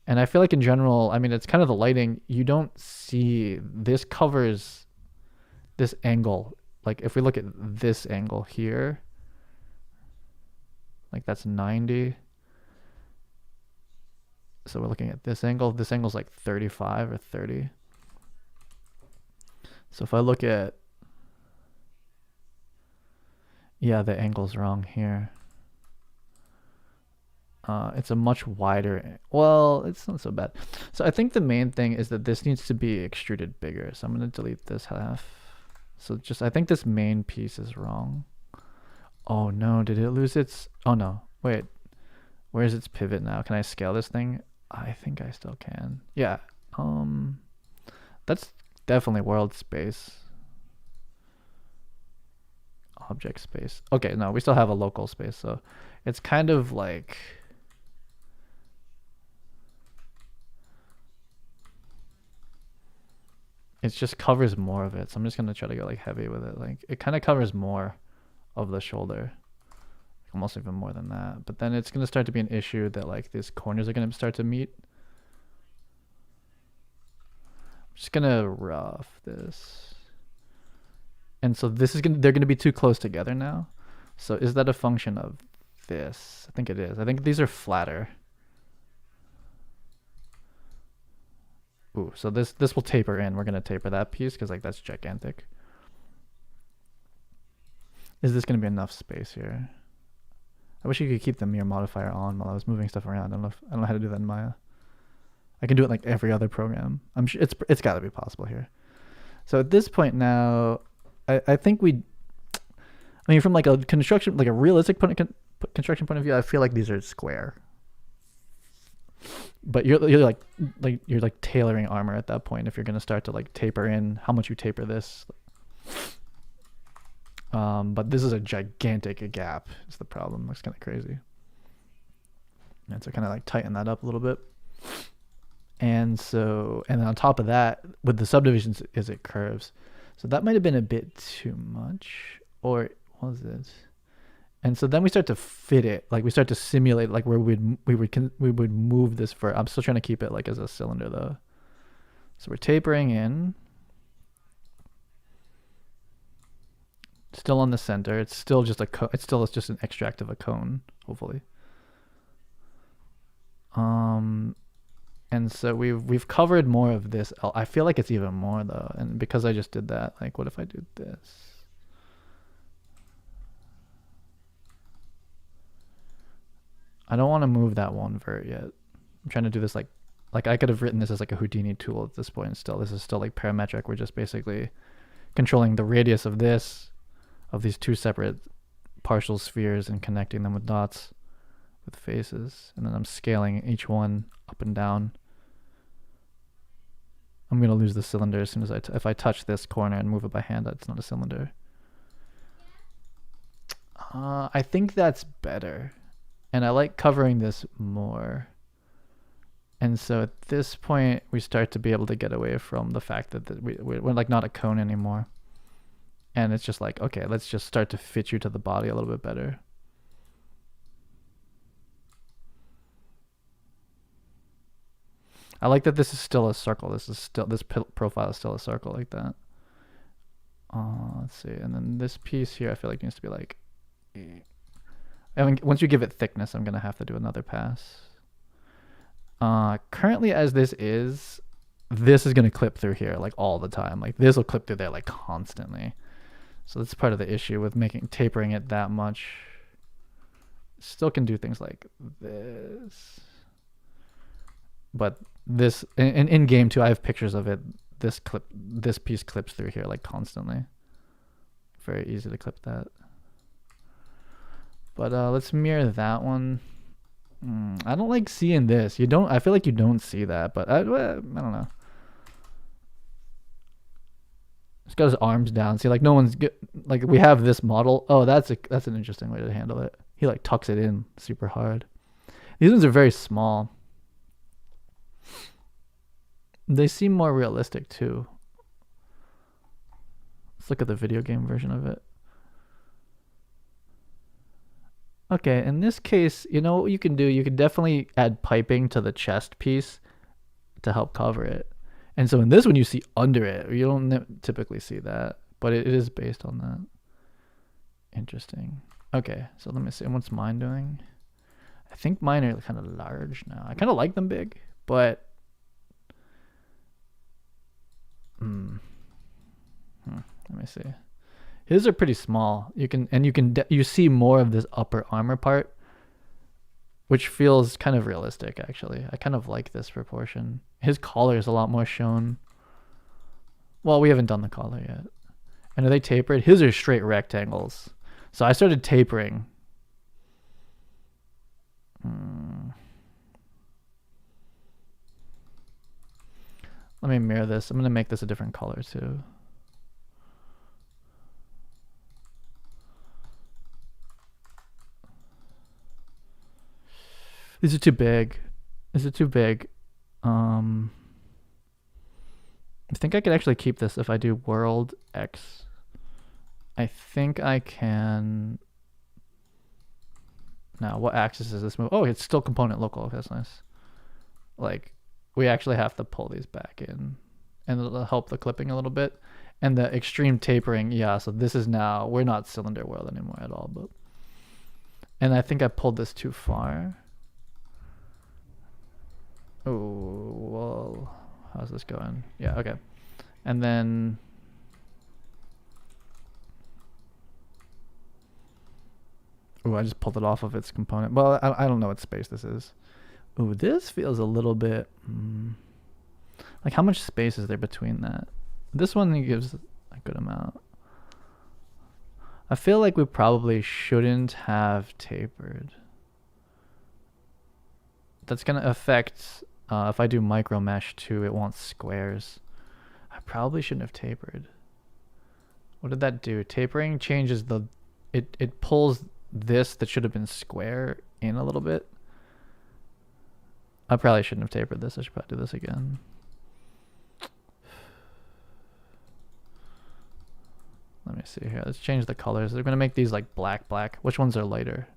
And I feel like in general, I mean, it's kind of the lighting. You don't see, this covers this angle. Like if we look at this angle here, like that's 90. So we're looking at this angle. This angle's like 35 or 30. So if I look at, yeah, the angle's wrong here. It's a much wider, well, it's not so bad. So I think the main thing is that this needs to be extruded bigger. So I'm going to delete this half. So just, I think this main piece is wrong. Oh no, did it lose its, oh no, wait. Where's its pivot now? Can I scale this thing? I think I still can. Yeah. That's definitely world space. Object space. Okay, no, we still have a local space, so it's kind of like, it just covers more of it. So I'm just gonna try to go like heavy with it. Like it kind of covers more of the shoulder, almost even more than that. But then it's gonna start to be an issue that like these corners are gonna start to meet. I'm just gonna rough this. And so this is they're gonna be too close together now. So is that a function of this? I think it is. I think these are flatter. Ooh, so this will taper in. We're gonna taper that piece because like that's gigantic. Is this gonna be enough space here? I wish you could keep the mirror modifier on while I was moving stuff around. I don't know how to do that in Maya. I can do it like every other program. I'm sure it's got to be possible here. So at this point now, I think I mean, from like a construction, like a realistic construction point of view, I feel like these are square. But you're like tailoring armor at that point if you're gonna start to like taper in how much you taper this. But this is a gigantic gap. Is the problem? Looks kind of crazy. And so kind of like tighten that up a little bit. And then on top of that, with the subdivisions, is it curves. So that might have been a bit too much, or was it? And so then we start to fit it, like we start to simulate like where we would move this for. I'm still trying to keep it like as a cylinder though. So we're tapering in. Still on the center. It's still just it's just an extract of a cone, hopefully. And so we've covered more of this. I feel like it's even more though, and because I just did that, like what if I do this? I don't want to move that one vert yet. I'm trying to do this like I could have written this as like a Houdini tool at this point. Still, this is still like parametric. We're just basically controlling the radius of these two separate partial spheres and connecting them with dots with faces, and then I'm scaling each one up and down. I'm gonna lose the cylinder as soon as if I touch this corner and move it by hand. That's not a cylinder. I think that's better, and I like covering this more. And so at this point, we start to be able to get away from the fact that we're like not a cone anymore. And it's just like, okay, let's just start to fit you to the body a little bit better. I like that this is still a circle. This profile is still a circle like that. Let's see. And then this piece here, I feel like needs to be like, I mean, once you give it thickness, I'm going to have to do another pass. Currently as this is going to clip through here like all the time. Like this will clip through there like constantly. So that's part of the issue with tapering it that much. Still can do things like this. But this, in game too, I have pictures of it. This piece clips through here like constantly. Very easy to clip that. But let's mirror that one. I don't like seeing this. I feel like you don't see that, but I don't know. He's got his arms down. See, like no one's like we have this model. Oh, that's an interesting way to handle it. He like tucks it in super hard. These ones are very small. They seem more realistic too. Let's look at the video game version of it. Okay, in this case, you know what you can do? You can definitely add piping to the chest piece to help cover it. And so in this one, you see under it. You don't typically see that, but it is based on that. Interesting. Okay, so let me see. What's mine doing? I think mine are kind of large now. I kind of like them big, but let me see. His are pretty small. You see more of this upper armor part, which feels kind of realistic actually. I kind of like this proportion. His collar is a lot more shown. Well, we haven't done the collar yet. And are they tapered? His are straight rectangles. So I started tapering. Let me mirror this. I'm going to make this a different color too. These are too big. I think I could actually keep this if I do world X. I think I can. Now, what axis is this move? Oh, it's still component local. That's nice. Like, we actually have to pull these back in, and it'll help the clipping a little bit. And the extreme tapering, yeah. So this is now, we're not cylinder world anymore at all. But, and I think I pulled this too far. Oh, whoa. How's this going? Yeah, okay. And then ooh, I just pulled it off of its component. Well, I don't know what space this is. Ooh, this feels a little bit like how much space is there between that? This one gives a good amount. I feel like we probably shouldn't have tapered. That's gonna affect if I do micro mesh too, it wants squares. I probably shouldn't have tapered. What did that do? Tapering changes the it pulls this that should have been square in a little bit. I probably shouldn't have tapered this. I should probably do this again. Let me see here. Let's change the colors. They're gonna make these like black. Which ones are lighter?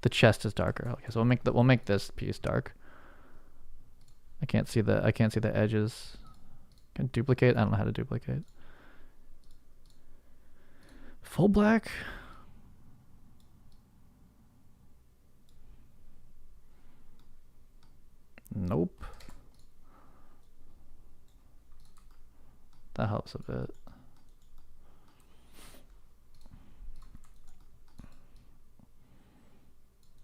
The chest is darker. Okay, so we'll make this piece dark. I can't see the edges. Can duplicate? I don't know how to duplicate. Full black. Nope. That helps a bit.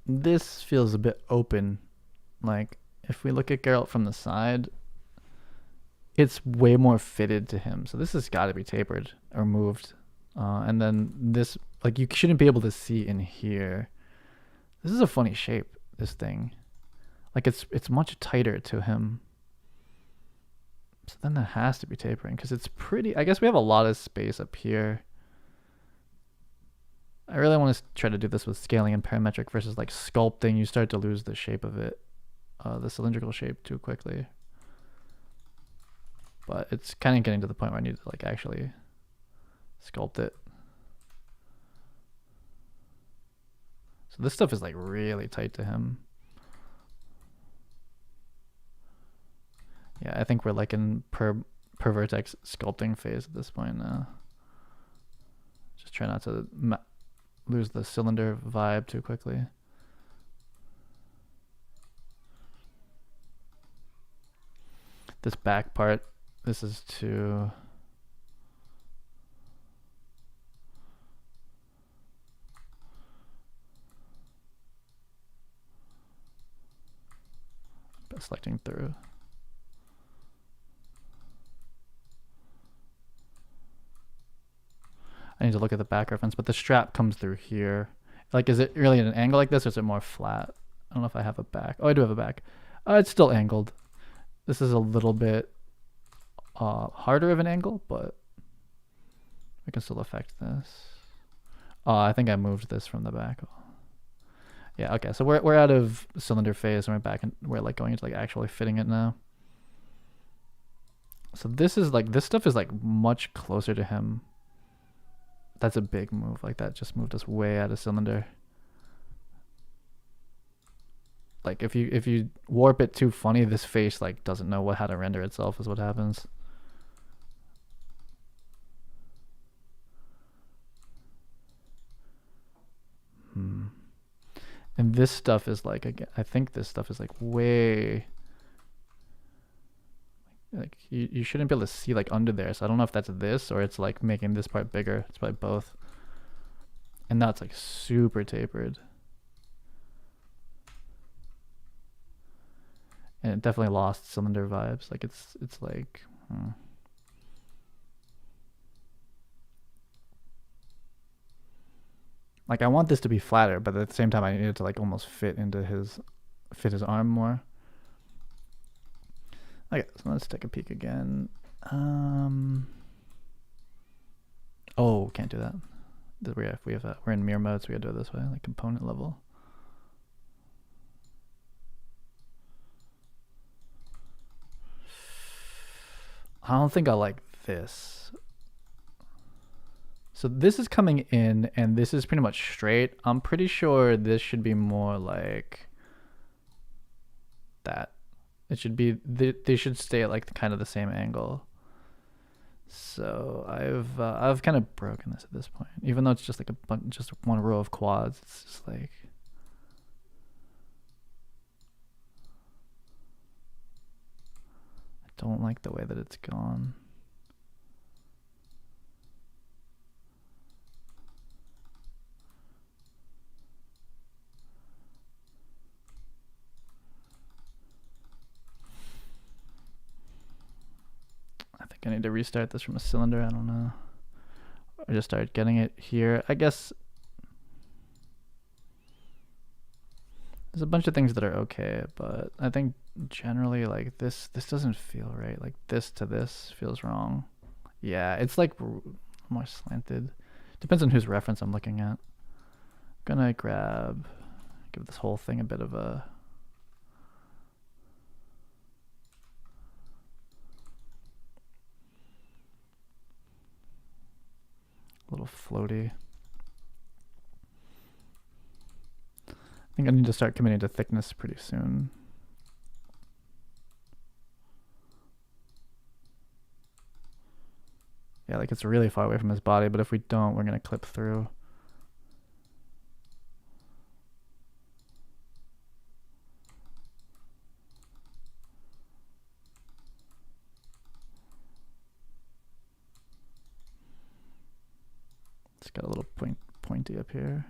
This feels a bit open. Like, if we look at Geralt from the side, it's way more fitted to him. So this has got to be tapered or moved. And then this, like, you shouldn't be able to see in here. This is a funny shape, this thing. Like, it's much tighter to him. So then that has to be tapering because it's pretty, I guess we have a lot of space up here. I really want to try to do this with scaling and parametric versus like sculpting. You start to lose the shape of it, the cylindrical shape too quickly. But it's kind of getting to the point where I need to like actually sculpt it. So this stuff is like really tight to him. Yeah, I think we're like in per vertex sculpting phase at this point now. Just try not to lose the cylinder vibe too quickly. This back part, this is too... selecting through. I need to look at the back reference, but the strap comes through here. Like, is it really at an angle like this, or is it more flat? I don't know if I have a back. Oh, I do have a back. It's still angled. This is a little bit harder of an angle, but we can still affect this. I think I moved this from the back. Yeah, okay. So we're out of cylinder phase, and we're back, and we're like going into like actually fitting it now. So this is like, this stuff is like much closer to him. That's a big move. Like, that just moved us way out of cylinder. Like if you warp it too funny, this face like doesn't know how to render itself is what happens. And this stuff is like, again, I think this stuff is like way, like you shouldn't be able to see like under there. So I don't know if that's this or it's like making this part bigger. It's probably both. And now it's like super tapered. And it definitely lost cylinder vibes. Like it's like, like I want this to be flatter, but at the same time I need it to like almost fit his arm more. Okay, so let's take a peek again. Oh, can't do that. We're in mirror mode, so we gotta do it this way, like component level. I don't think I like this. So this is coming in, and this is pretty much straight. I'm pretty sure this should be more like that. It should be, they should stay at like kind of the same angle. So I've kind of broken this at this point, even though it's just like just one row of quads. It's just like, I don't like the way that it's gone. I think I need to restart this from a cylinder. I don't know. I just started getting it here. I guess there's a bunch of things that are okay, but I think generally like this doesn't feel right. Like this to this feels wrong. Yeah, it's like more slanted. Depends on whose reference I'm looking at. I'm gonna give this whole thing a bit of a little floaty. I think I need to start committing to thickness pretty soon. Yeah, like it's really far away from his body, but if we don't, we're gonna clip through. It's got a little pointy up here.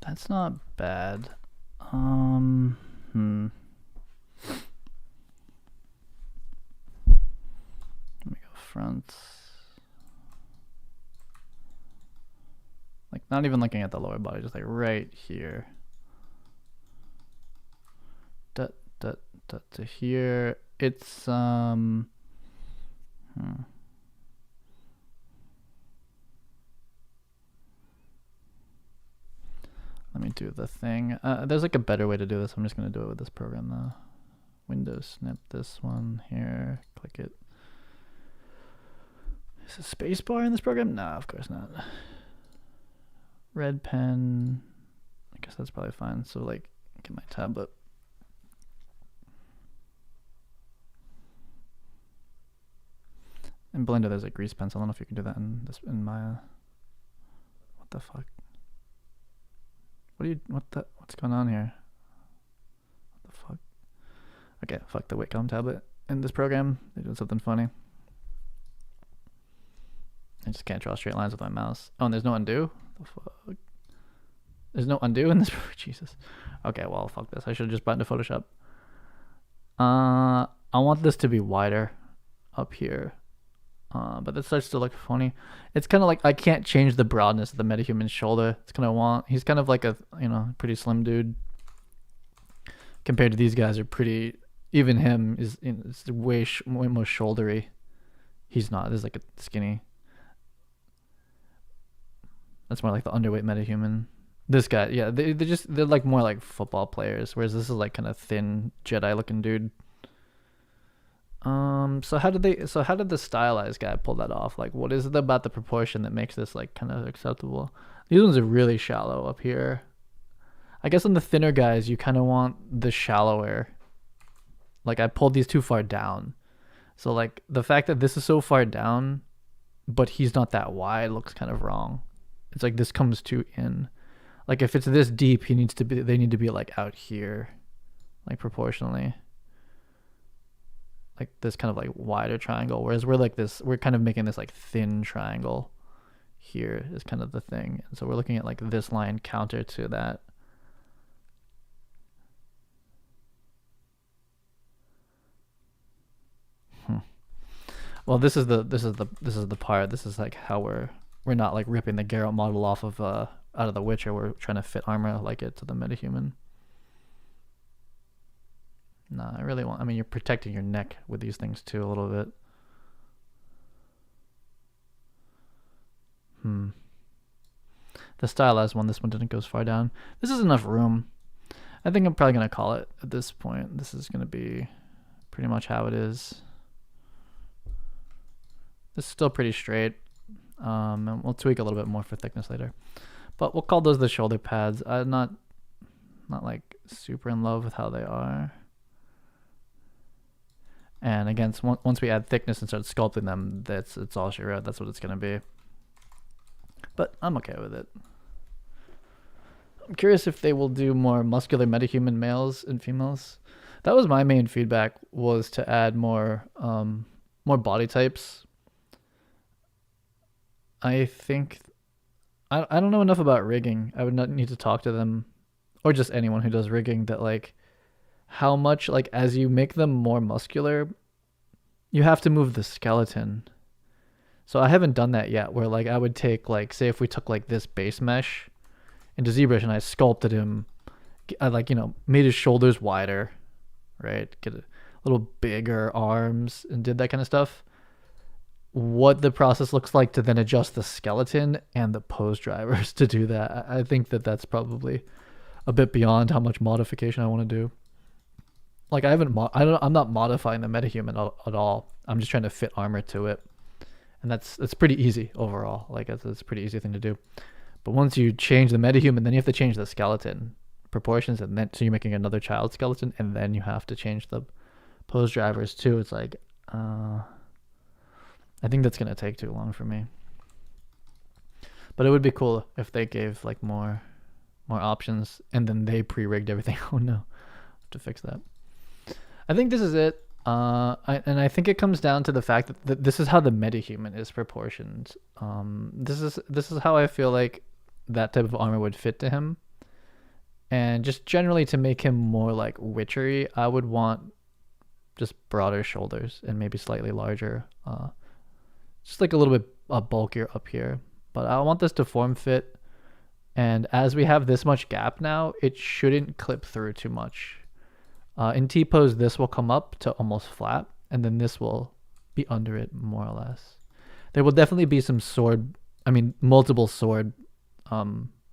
That's not bad. Let me go front. Like not even looking at the lower body, just like right here. To here. It's Let me do the thing. There's like a better way to do this. I'm just gonna do it with this program though. Windows snip this one here. Click it. Is a space bar in this program? No, of course not. Red pen. I guess that's probably fine. So like, get my tablet. In Blender, there's a grease pencil. I don't know if you can do that in Maya. What the fuck? What's going on here? What the fuck? Okay, fuck the Whitcomb tablet. In this program, they're doing something funny. I just can't draw straight lines with my mouse. Oh, and there's no undo? The fuck? There's no undo in this? Jesus. Okay, well, fuck this. I should have just brought into Photoshop. I want this to be wider up here. But that starts to look funny. It's kind of like I can't change the broadness of the MetaHuman's shoulder. It's kind of he's kind of like a, pretty slim dude. Compared to these guys are pretty, even him is way more shouldery. He's not. This is like a skinny. That's more like the underweight MetaHuman. This guy, yeah, they're like more like football players, whereas this is like kind of thin Jedi looking dude. So how did the stylized guy pull that off? Like, what is it about the proportion that makes this like kind of acceptable? These ones are really shallow up here. I guess on the thinner guys, you kind of want the shallower. Like I pulled these too far down. So like the fact that this is so far down, but he's not that wide looks kind of wrong. It's like this comes too in. Like if it's this deep, they need to be like out here, like proportionally. Like this kind of like wider triangle, whereas we're kind of making this like thin triangle here is kind of the thing. And so we're looking at like this line counter to that. Well, this is the part. This is like how we're not like ripping the Garrett model off of out of the Witcher. We're trying to fit armor like it to the MetaHuman. Nah, I mean, you're protecting your neck with these things too a little bit. The stylized one, this one didn't go as far down. This is enough room. I think I'm probably going to call it at this point. This is going to be pretty much how it is. This is still pretty straight. And we'll tweak a little bit more for thickness later. But we'll call those the shoulder pads. I'm not like super in love with how they are. And again, once we add thickness and start sculpting them, it's all she wrote. That's what it's going to be. But I'm okay with it. I'm curious if they will do more muscular MetaHuman males and females. That was my main feedback, was to add more body types. I think I don't know enough about rigging. I would not need to talk to them, or just anyone who does rigging, that like how much, like as you make them more muscular, you have to move the skeleton. So I haven't done that yet, where like I would take, like, say if we took like this base mesh into ZBrush and I sculpted him, I like, made his shoulders wider, right? Get a little bigger arms and did that kind of stuff. What the process looks like to then adjust the skeleton and the pose drivers to do that, I think that's probably a bit beyond how much modification I want to do. Like I'm not modifying the MetaHuman at all. I'm just trying to fit armor to it, and that's pretty easy overall. Like it's a pretty easy thing to do. But once you change the MetaHuman, then you have to change the skeleton proportions, and then so you're making another child skeleton, and then you have to change the pose drivers too. It's like, I think that's gonna take too long for me. But it would be cool if they gave like more options, and then they pre-rigged everything. Oh no, have to fix that. I think this is it. I think it comes down to the fact that this is how the MetaHuman is proportioned. This is how I feel like that type of armor would fit to him. And just generally to make him more like witchery, I would want just broader shoulders and maybe slightly larger. Just like a little bit bulkier up here. But I want this to form fit. And as we have this much gap now, it shouldn't clip through too much. In T-pose, this will come up to almost flat, and then this will be under it more or less. There will definitely be some multiple sword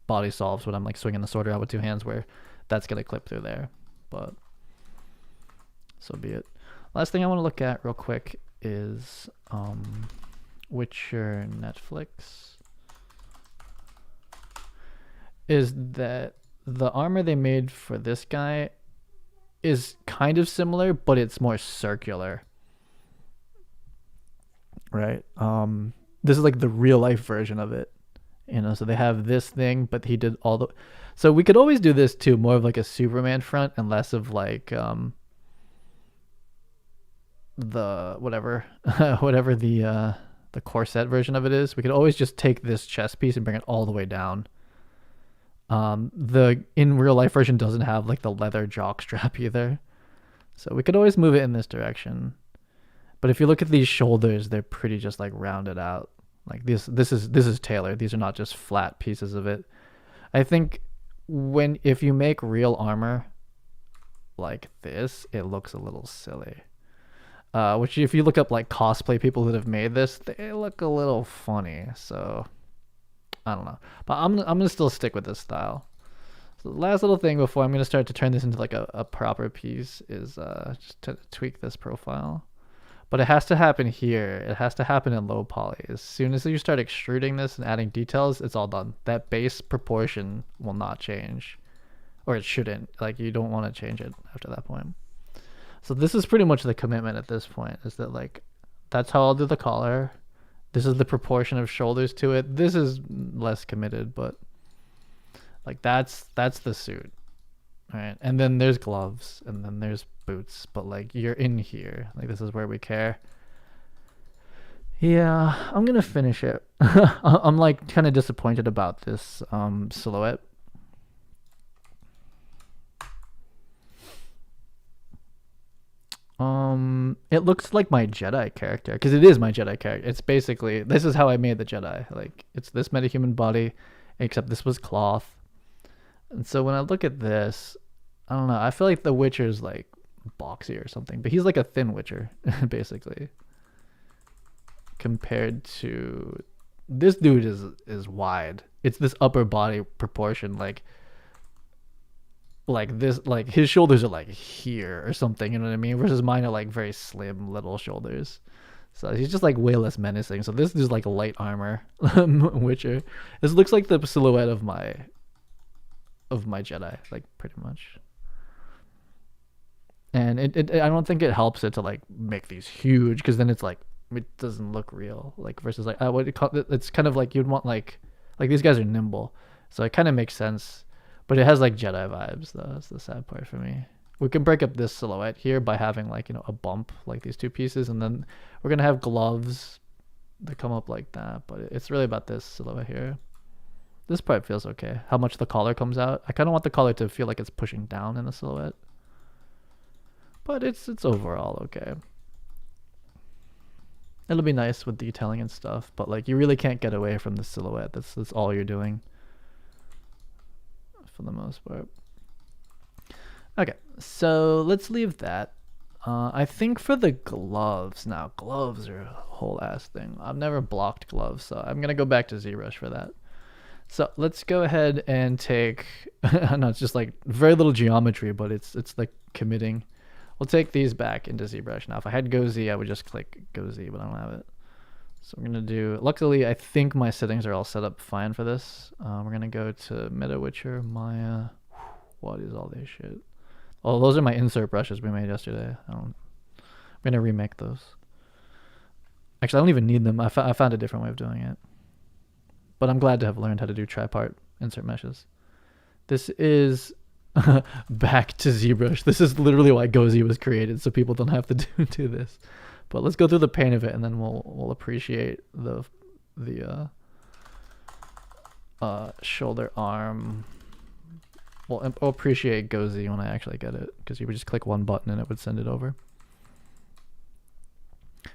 body solves when I'm like swinging the sword around with two hands, where that's going to clip through there. But so be it. Last thing I want to look at real quick is Witcher Netflix. Is that the armor they made for this guy is kind of similar, but it's more circular, right? This is like the real life version of it, so they have this thing, but he did so we could always do this too, more of like a Superman front and less of like the whatever the corset version of it is. We could always just take this chest piece and bring it all the way down. The in real life version doesn't have like the leather jock strap either, so we could always move it in this direction. But if you look at these shoulders, they're pretty just like rounded out. Like this is tailored. These are not just flat pieces of it. I think if you make real armor like this, it looks a little silly. Which if you look up like cosplay people that have made this, they look a little funny. So I don't know. But I'm gonna still stick with this style. So the last little thing before I'm gonna start to turn this into like a proper piece is just to tweak this profile. But it has to happen here. It has to happen in low poly. As soon as you start extruding this and adding details, it's all done. That base proportion will not change. Or it shouldn't. Like, you don't want to change it after that point. So this is pretty much the commitment at this point, is that like, that's how I'll do the collar. This is the proportion of shoulders to it. This is less committed, but like that's the suit. All right. And then there's gloves, and then there's boots, but like you're in here. Like, this is where we care. Yeah, I'm gonna finish it. I'm like kind of disappointed about this silhouette. It looks like my Jedi character, because it is my Jedi character. It's basically, this is how I made the Jedi. Like, it's this MetaHuman body, except this was cloth. And so when I look at this, I don't know, I feel like the Witcher's like boxy or something, but he's like a thin Witcher, basically. Compared to this dude is wide. It's this upper body proportion, like this, like his shoulders are like here or something, you know what I mean? Versus mine are like very slim little shoulders. So he's just like way less menacing. So this is like light armor Witcher. This looks like the silhouette of my Jedi, like pretty much. And it I don't think it helps it to like make these huge, because then it's like it doesn't look real. Like versus like what do you call it? It's kind of like you'd want like these guys are nimble, so it kind of makes sense. But it has like Jedi vibes though. That's the sad part for me. We can break up this silhouette here by having like, you know, a bump like these two pieces, and then we're gonna have gloves that come up like that. But it's really about this silhouette here. This part feels okay. How much the collar comes out. I kind of want the collar to feel like it's pushing down in the silhouette. But it's overall okay. It'll be nice with detailing and stuff, but like you really can't get away from the silhouette. That's all you're doing for the most part. Okay, so let's leave that. I think for the gloves, now gloves are a whole ass thing. I've never blocked gloves, so I'm gonna go back to ZBrush for that. So let's go ahead and take, no, it's just like very little geometry, but it's like committing. We'll take these back into ZBrush. Now, if I had Go Z, I would just click Go Z, but I don't have it. So we're going to do, luckily, I think my settings are all set up fine for this. We're going to go to Meta Witcher, Maya. What is all this shit? Oh, those are my insert brushes we made yesterday. I'm going to remake those. Actually, I don't even need them. I found a different way of doing it. But I'm glad to have learned how to do tripart insert meshes. This is back to ZBrush. This is literally why GoZ was created, so people don't have to do this. But let's go through the pain of it, and then we'll appreciate the shoulder arm. We'll appreciate GoZ when I actually get it, because you would just click one button and it would send it over.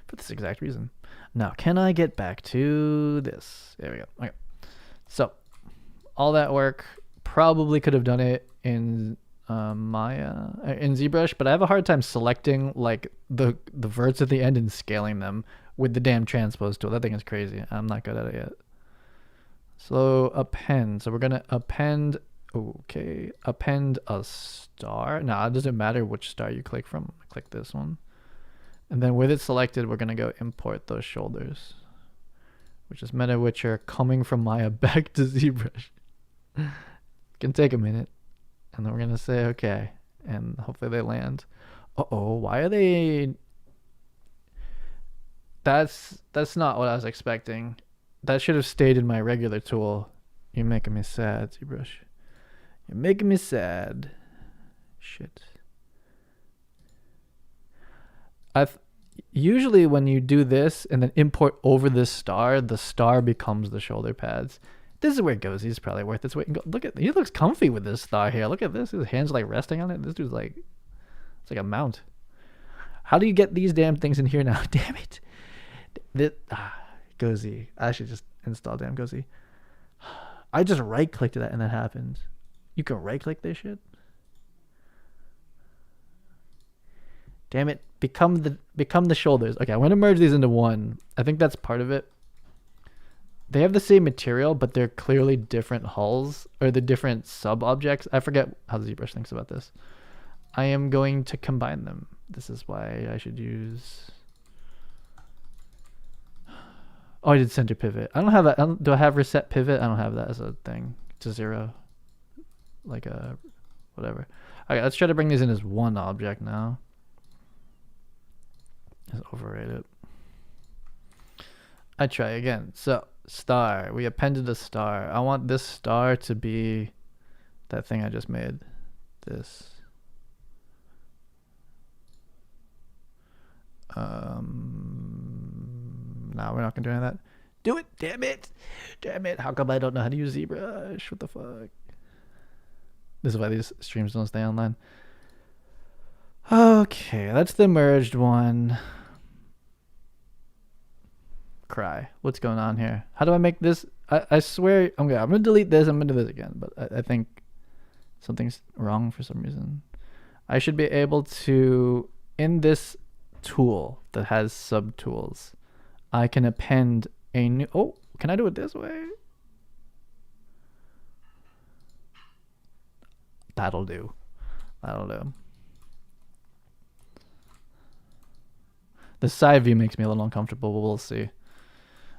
For this exact reason. Now, can I get back to this? There we go. Okay. So, all that work, probably could have done it in Maya, in ZBrush, but I have a hard time selecting like the verts at the end and scaling them with the damn transpose tool. That thing is crazy. I'm not good at it yet. So append. So we're gonna append. Okay, append a star. Now it doesn't matter which star you click from. Click this one, and then with it selected, we're gonna go import those shoulders, which is Meta Witcher coming from Maya back to ZBrush. Can take a minute, and then we're gonna say okay, and hopefully they land. Why are they? That's not what I was expecting. That should have stayed in my regular tool. You're making me sad, ZBrush. You're making me sad. Shit. Usually when you do this and then import over this star, the star becomes the shoulder pads. This is where it goes. He's probably worth its weight. Look at, he looks comfy with this star here. Look at this. His hands like resting on it. This dude's like, it's like a mount. How do you get these damn things in here now? Damn it. GoZ. I should just install damn GoZ. I just right clicked that and that happened. You can right click this shit. Damn it. Become the shoulders. Okay, I'm gonna merge these into one. I think that's part of it. they have the same material, but they're clearly different hulls, or the different sub objects. I forget how ZBrush thinks about this. I am going to combine them. This is why I should use. Oh, I did center pivot. I don't have that. Do I have reset pivot? I don't have that as a thing. To 0. Like a whatever. Okay, let's try to bring these in as one object now. Let's overrate it. I try again. So star. We appended a star. I want this star to be that thing I just made. This. No, we're not gonna do any of that. Do it, damn it. Damn it. How come I don't know how to use ZBrush? What the fuck? This is why these streams don't stay online. Okay, that's the merged one. Cry. What's going on here? How do I make this? I swear, I'm gonna delete this. I'm gonna do this again, but I think something's wrong for some reason. I should be able to, in this tool that has subtools, I can append a new. Oh, can I do it this way? That'll do. That'll do. The side view makes me a little uncomfortable, but we'll see.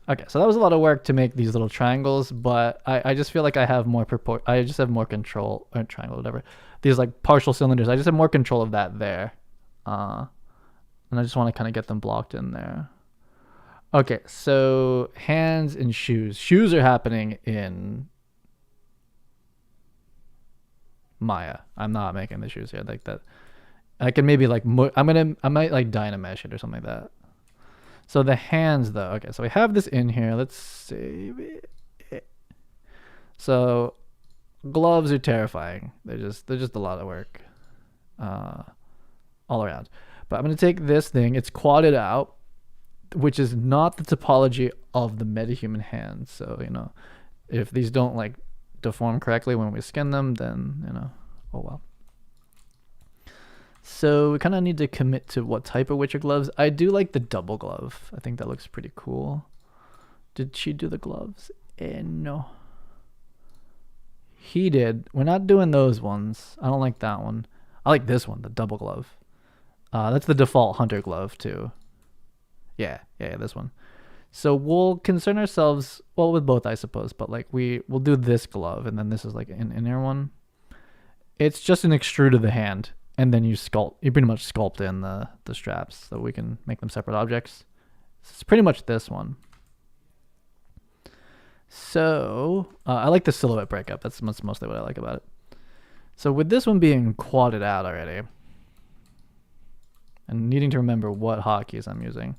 Okay, so that was a lot of work to make these little triangles, but I just feel like I have more I just have more control, or triangle, whatever. These like partial cylinders, I just have more control of that there. And I just want to kind of get them blocked in there. Okay, so hands and shoes. Shoes are happening in Maya. I'm not making the shoes here like that. I can maybe like, I might like Dynamesh it or something like that. So the hands though, okay, so we have this in here. Let's save it. So gloves are terrifying. They're just a lot of work, all around. But I'm gonna take this thing. It's quadded out, which is not the topology of the MetaHuman hands. So if these don't like deform correctly when we skin them, then oh well. So we kind of need to commit to what type of Witcher gloves. I do like the double glove. I think that looks pretty cool. Did she do the gloves? No. He did. We're not doing those ones. I don't like that one. I like this one, the double glove. That's the default hunter glove too. Yeah, this one. So we'll concern ourselves, well, with both, I suppose, but like we'll do this glove, and then this is like an inner one. It's just an extrude of the hand. And then you pretty much sculpt in the straps so we can make them separate objects. It's pretty much this one. So I like the silhouette breakup. That's mostly what I like about it. So with this one being quadded out already, and needing to remember what hotkeys I'm using,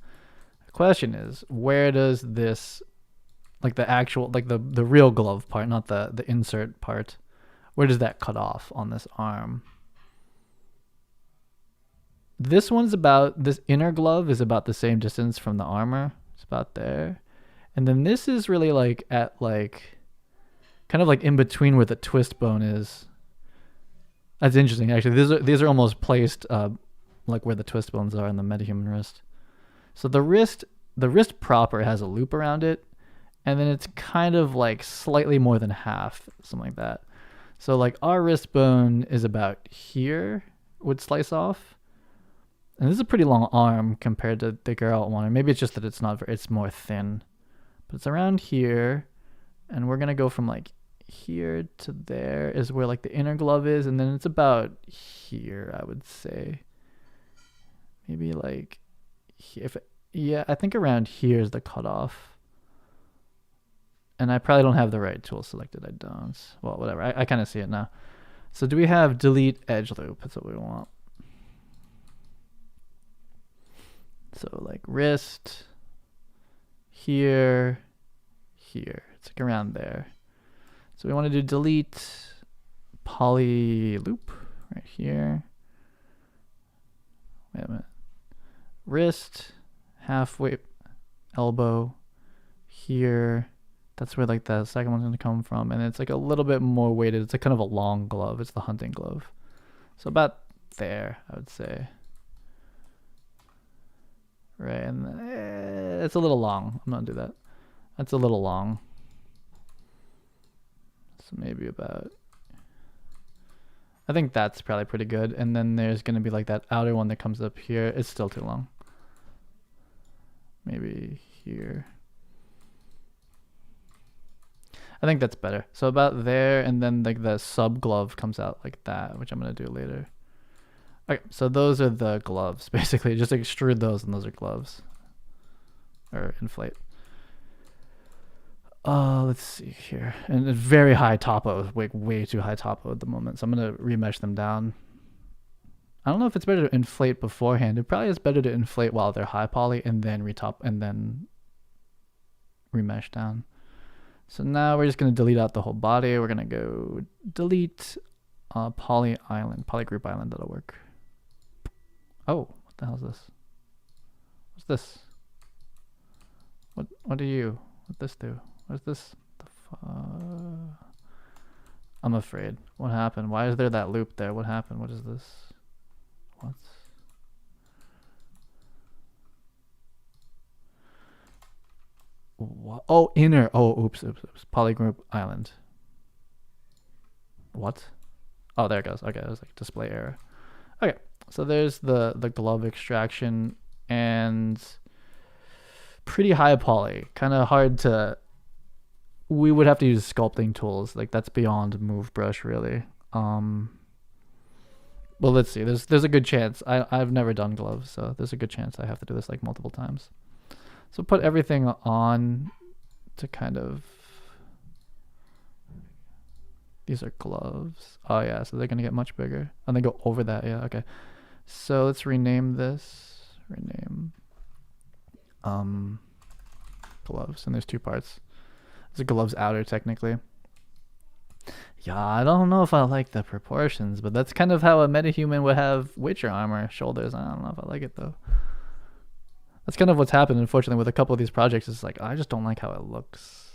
the question is, where does this, like the actual, like the real glove part, not the insert part, where does that cut off on this arm? This inner glove is about the same distance from the armor. It's about there. And then this is really like at like, kind of like in between where the twist bone is. That's interesting, actually. These are almost placed like where the twist bones are in the MetaHuman wrist. So the wrist proper has a loop around it, and then it's kind of like slightly more than half, something like that. So like our wrist bone is about here, would slice off. And this is a pretty long arm compared to the Geralt one. Or maybe it's just that it's more thin. But it's around here. And we're going to go from like here to there is where like the inner glove is. And then it's about here, I would say. Maybe like, yeah, I think around here is the cutoff. And I probably don't have the right tool selected. I don't. Well, whatever. I kind of see it now. So do we have delete edge loop? That's what we want. So like wrist, here. It's like around there. So we want to do delete poly loop right here. Wait a minute. Wrist, halfway, elbow, here. That's where like the second one's going to come from. And it's like a little bit more weighted. It's like kind of a long glove. It's the hunting glove. So about there, I would say. Right, and it's a little long. I'm not gonna do that. That's a little long. So maybe about, I think that's probably pretty good. And then there's going to be like that outer one that comes up here. It's still too long. Maybe here. I think that's better. So about there, and then like the sub glove comes out like that, which I'm going to do later. Okay, so those are the gloves, basically. Just extrude those, and those are gloves. Or inflate. Let's see here. And it's very high topo, way too high topo at the moment. So I'm going to remesh them down. I don't know if it's better to inflate beforehand. It probably is better to inflate while they're high poly and then retop and then remesh down. So now we're just going to delete out the whole body. We're going to go delete poly island, polygroup island. That'll work. Oh, what the hell is this? What's this? What do you? What this do? What's this? I'm afraid. What happened? Why is there that loop there? What happened? What is this? What? What? Oh, inner. Oh, oops. Polygroup island. What? Oh, there it goes. Okay, it was like display error. Okay, so there's the glove extraction and pretty high poly. Kind of hard to. We would have to use sculpting tools. Like that's beyond move brush, really. Well, let's see. There's a good chance. I've never done gloves, so there's a good chance I have to do this like multiple times. So put everything on to kind of. These are gloves. Oh yeah, so they're gonna get much bigger. And they go over that. Yeah, okay. So let's rename this. Rename. Gloves, and there's two parts. There's a gloves outer technically. Yeah, I don't know if I like the proportions, but that's kind of how a MetaHuman would have Witcher armor shoulders. I don't know if I like it though. That's kind of what's happened, unfortunately, with a couple of these projects. It's like, I just don't like how it looks.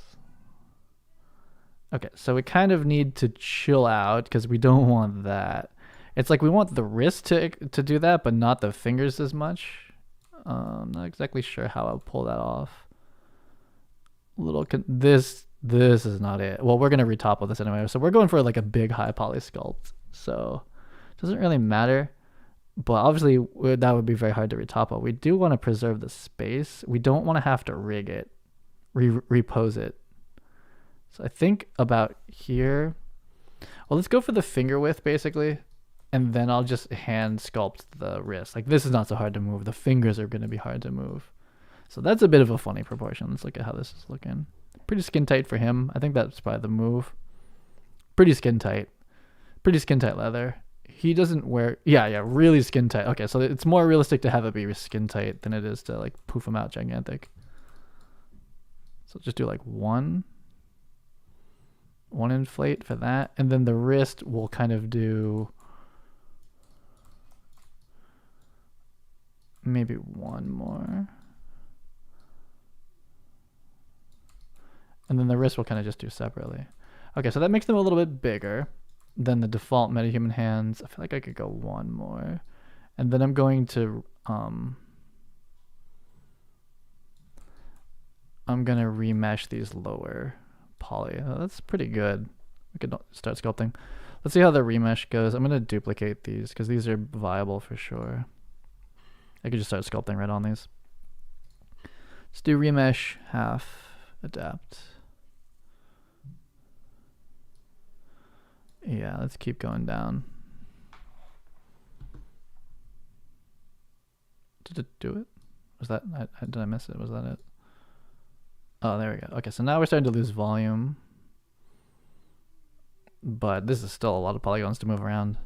Okay, so we kind of need to chill out because we don't want that. It's like we want the wrist to do that, but not the fingers as much. I'm not exactly sure how I'll pull that off. This is not it. Well, we're gonna retopple this anyway, so we're going for like a big high poly sculpt. So it doesn't really matter. But obviously, that would be very hard to retopple. We do want to preserve the space. We don't want to have to rig it, repose it. So I think about here. Well, let's go for the finger width, basically. And then I'll just hand sculpt the wrist. Like, this is not so hard to move. The fingers are going to be hard to move. So that's a bit of a funny proportion. Let's look at how this is looking. Pretty skin tight for him. I think that's probably the move. Pretty skin tight. Pretty skin tight leather. He doesn't wear, yeah, really skin tight. Okay, so it's more realistic to have it be skin tight than it is to like poof him out gigantic. So just do like one inflate for that, and then the wrist will kind of do maybe one more, and then the wrist will kind of just do separately. Okay, so that makes them a little bit bigger than the default MetaHuman hands. I feel like I could go one more. And then I'm going to remesh these lower poly. Oh, that's pretty good. We could start sculpting. Let's see how the remesh goes. I'm going to duplicate these because these are viable for sure. I could just start sculpting right on these. Let's do remesh, half, adapt. Yeah, let's keep going down. Did it do it? Was that, did I miss it? Was that it? Oh, there we go. Okay, so now we're starting to lose volume. But this is still a lot of polygons to move around.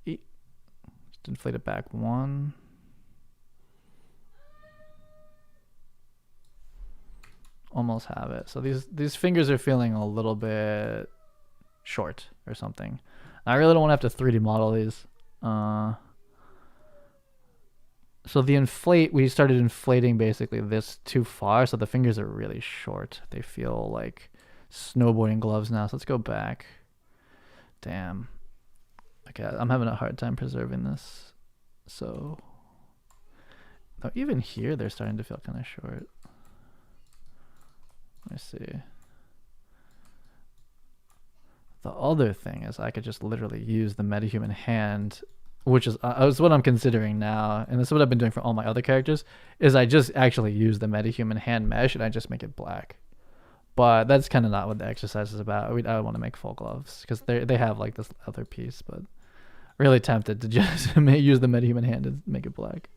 Just inflate it back one. Almost have it. So these fingers are feeling a little bit short or something. I really don't want to have to 3D model these. So the inflate, we started inflating basically this too far, so the fingers are really short. They feel like snowboarding gloves now. So let's go back. Damn. Okay, I'm having a hard time preserving this. So even here they're starting to feel kind of short. Let me see. The other thing is I could just literally use the MetaHuman hand, which is what I'm considering now, and this is what I've been doing for all my other characters, is I just actually use the MetaHuman hand mesh and I just make it black. But that's kind of not what the exercise is about. I want to make full gloves because they have like this other piece, but really tempted to just use the MetaHuman hand and make it black.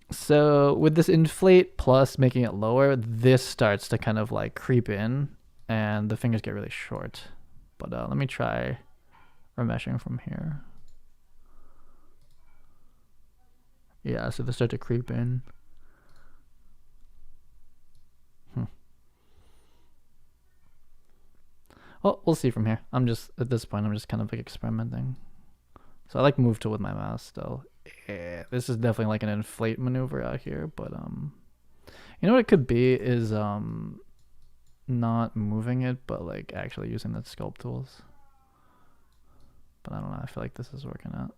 So with this inflate plus making it lower, this starts to kind of like creep in and the fingers get really short. But let me try remeshing from here. Yeah, so they start to creep in. Well, we'll see from here. At this point, I'm just kind of like experimenting. So I like move tool with my mouse still. Yeah, this is definitely like an inflate maneuver out here, but you know what it could be is not moving it, but like actually using the sculpt tools. But I don't know, I feel like this is working out.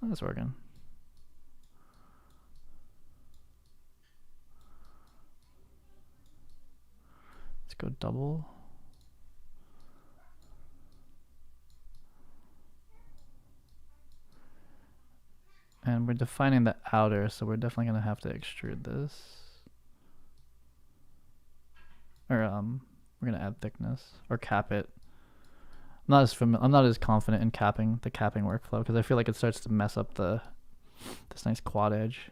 That's working. Let's go double. And we're defining the outer, so we're definitely gonna have to extrude this. Or we're gonna add thickness or cap it. I'm not as confident in capping the capping workflow because I feel like it starts to mess up this nice quad edge.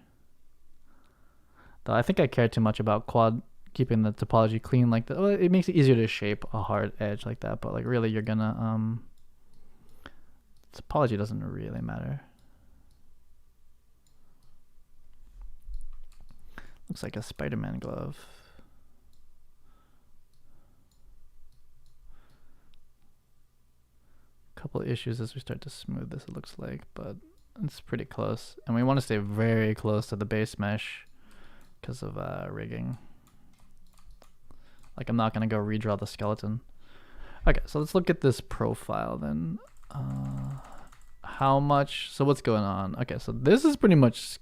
Though I think I care too much about keeping the topology clean like that. Well, it makes it easier to shape a hard edge like that, but like really you're gonna topology doesn't really matter. Looks like a Spider-Man glove. Couple of issues as we start to smooth this, it looks like, but it's pretty close. And we want to stay very close to the base mesh because of rigging. Like I'm not going to go redraw the skeleton. Okay, so let's look at this profile then. How much, so what's going on? Okay, so this is pretty much,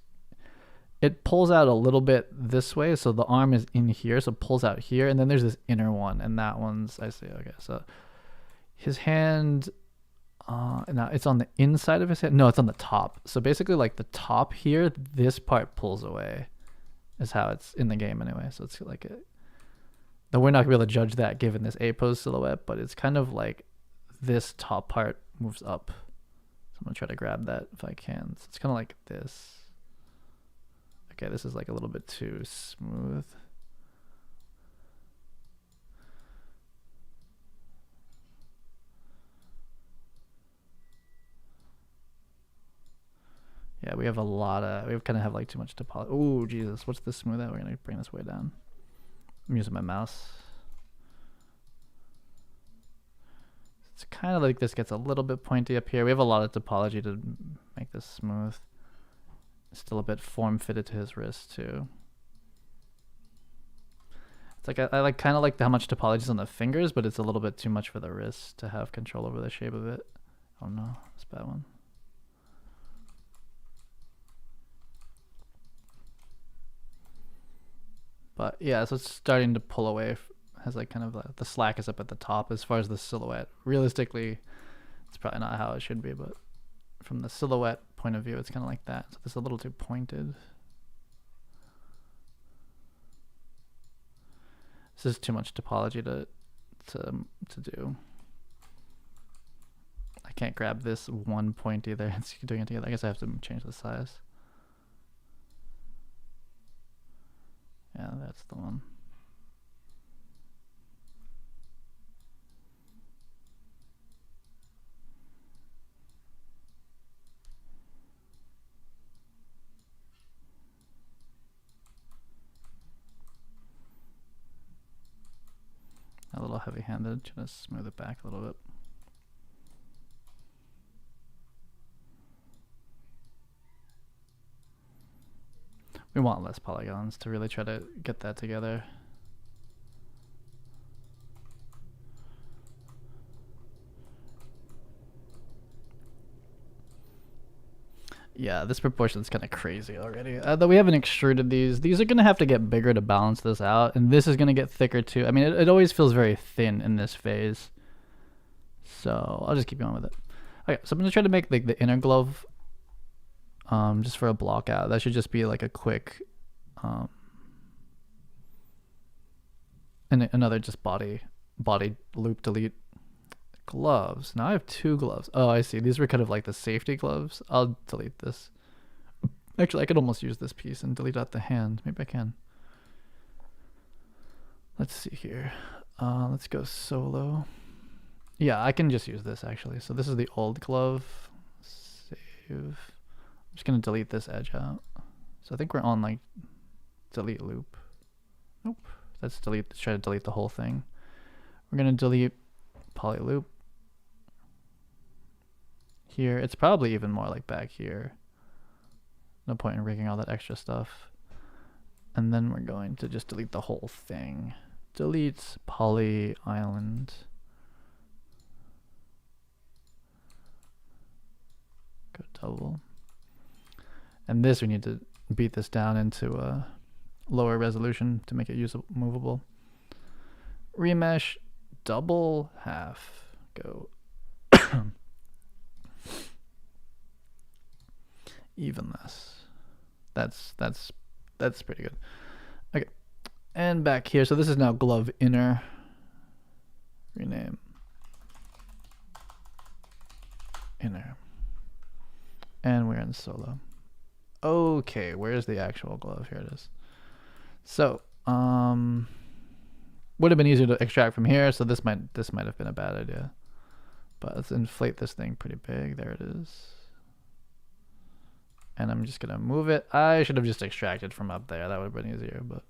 it pulls out a little bit this way, so the arm is in here, so it pulls out here, and then there's this inner one, and that one's, I see, okay, so his hand, now it's on the inside of his hand, no, it's on the top, so basically like the top here, this part pulls away, is how it's in the game anyway, so it's like, though we're not gonna be able to judge that given this A-pose silhouette, but it's kind of like this top part moves up, so I'm gonna try to grab that if I can, so it's kind of like this. Okay, this is like a little bit too smooth. Yeah, we kind of have like too much topology. Oh, Jesus, what's this smooth at? We're gonna bring this way down. I'm using my mouse. It's kind of like this gets a little bit pointy up here. We have a lot of topology to make this smooth. Still a bit form fitted to his wrist too. It's like I like kind of like how much topology is on the fingers, but it's a little bit too much for the wrist to have control over the shape of it. Oh no, that's a bad one. But yeah, so it's starting to pull away. Has like kind of the slack is up at the top as far as the silhouette. Realistically, it's probably not how it should be, but from the silhouette point of view, it's kind of like that. So this is a little too pointed. This is too much topology to do. I can't grab this one pointy there and doing it together. I guess I have to change the size. Yeah, that's the one. A little heavy-handed, trying to smooth it back a little bit. We want less polygons to really try to get that together. Yeah, this proportion is kind of crazy already. Though we haven't extruded these. These are going to have to get bigger to balance this out. And this is going to get thicker too. I mean, it always feels very thin in this phase. So I'll just keep going with it. Okay, so I'm going to try to make the inner glove just for a block out. That should just be like a quick... and another just body loop delete. Gloves. Now I have 2 gloves. Oh, I see. These were kind of like the safety gloves. I'll delete this. Actually, I could almost use this piece and delete out the hand. Maybe I can. Let's see here. Let's go solo. Yeah, I can just use this actually. So this is the old glove. Save. I'm just going to delete this edge out. So I think we're on like delete loop. Nope. Let's delete. Let's try to delete the whole thing. We're going to delete poly loop. Here, it's probably even more like back here. No point in rigging all that extra stuff. And then we're going to just delete the whole thing. Delete poly island. Go double. And this, we need to beat this down into a lower resolution to make it usable, movable. Remesh, double half. Go. Even this. That's pretty good. Okay. And back here, so this is now glove inner. Rename. Inner. And we're in solo. Okay, where's the actual glove? Here it is. So, would have been easier to extract from here, so this might have been a bad idea. But let's inflate this thing pretty big. There it is. And I'm just gonna move it. I should have just extracted from up there. That would have been easier, but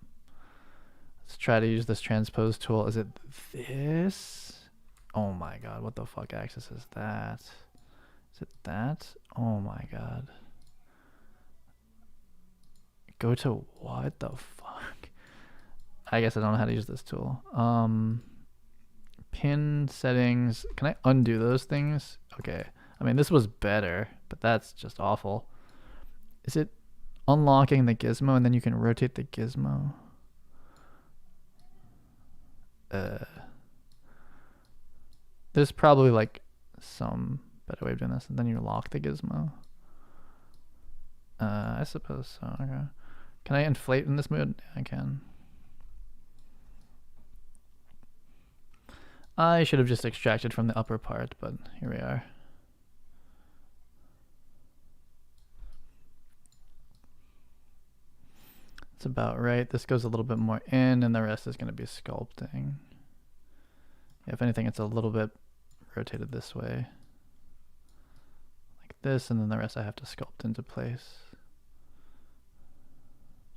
let's try to use this transpose tool. Is it this? Oh my god, what the fuck axis is that? Is it that? Oh my god. Go to what the fuck? I guess I don't know how to use this tool. Pin settings. Can I undo those things? Okay. I mean, this was better, but that's just awful. Is it unlocking the gizmo and then you can rotate the gizmo? There's probably like some better way of doing this. And then you lock the gizmo. I suppose so. Okay. Can I inflate in this mode? Yeah, I can. I should have just extracted from the upper part, but here we are. It's about right. This goes a little bit more in, and the rest is going to be sculpting. Yeah, if anything, it's a little bit rotated this way. Like this, and then the rest I have to sculpt into place.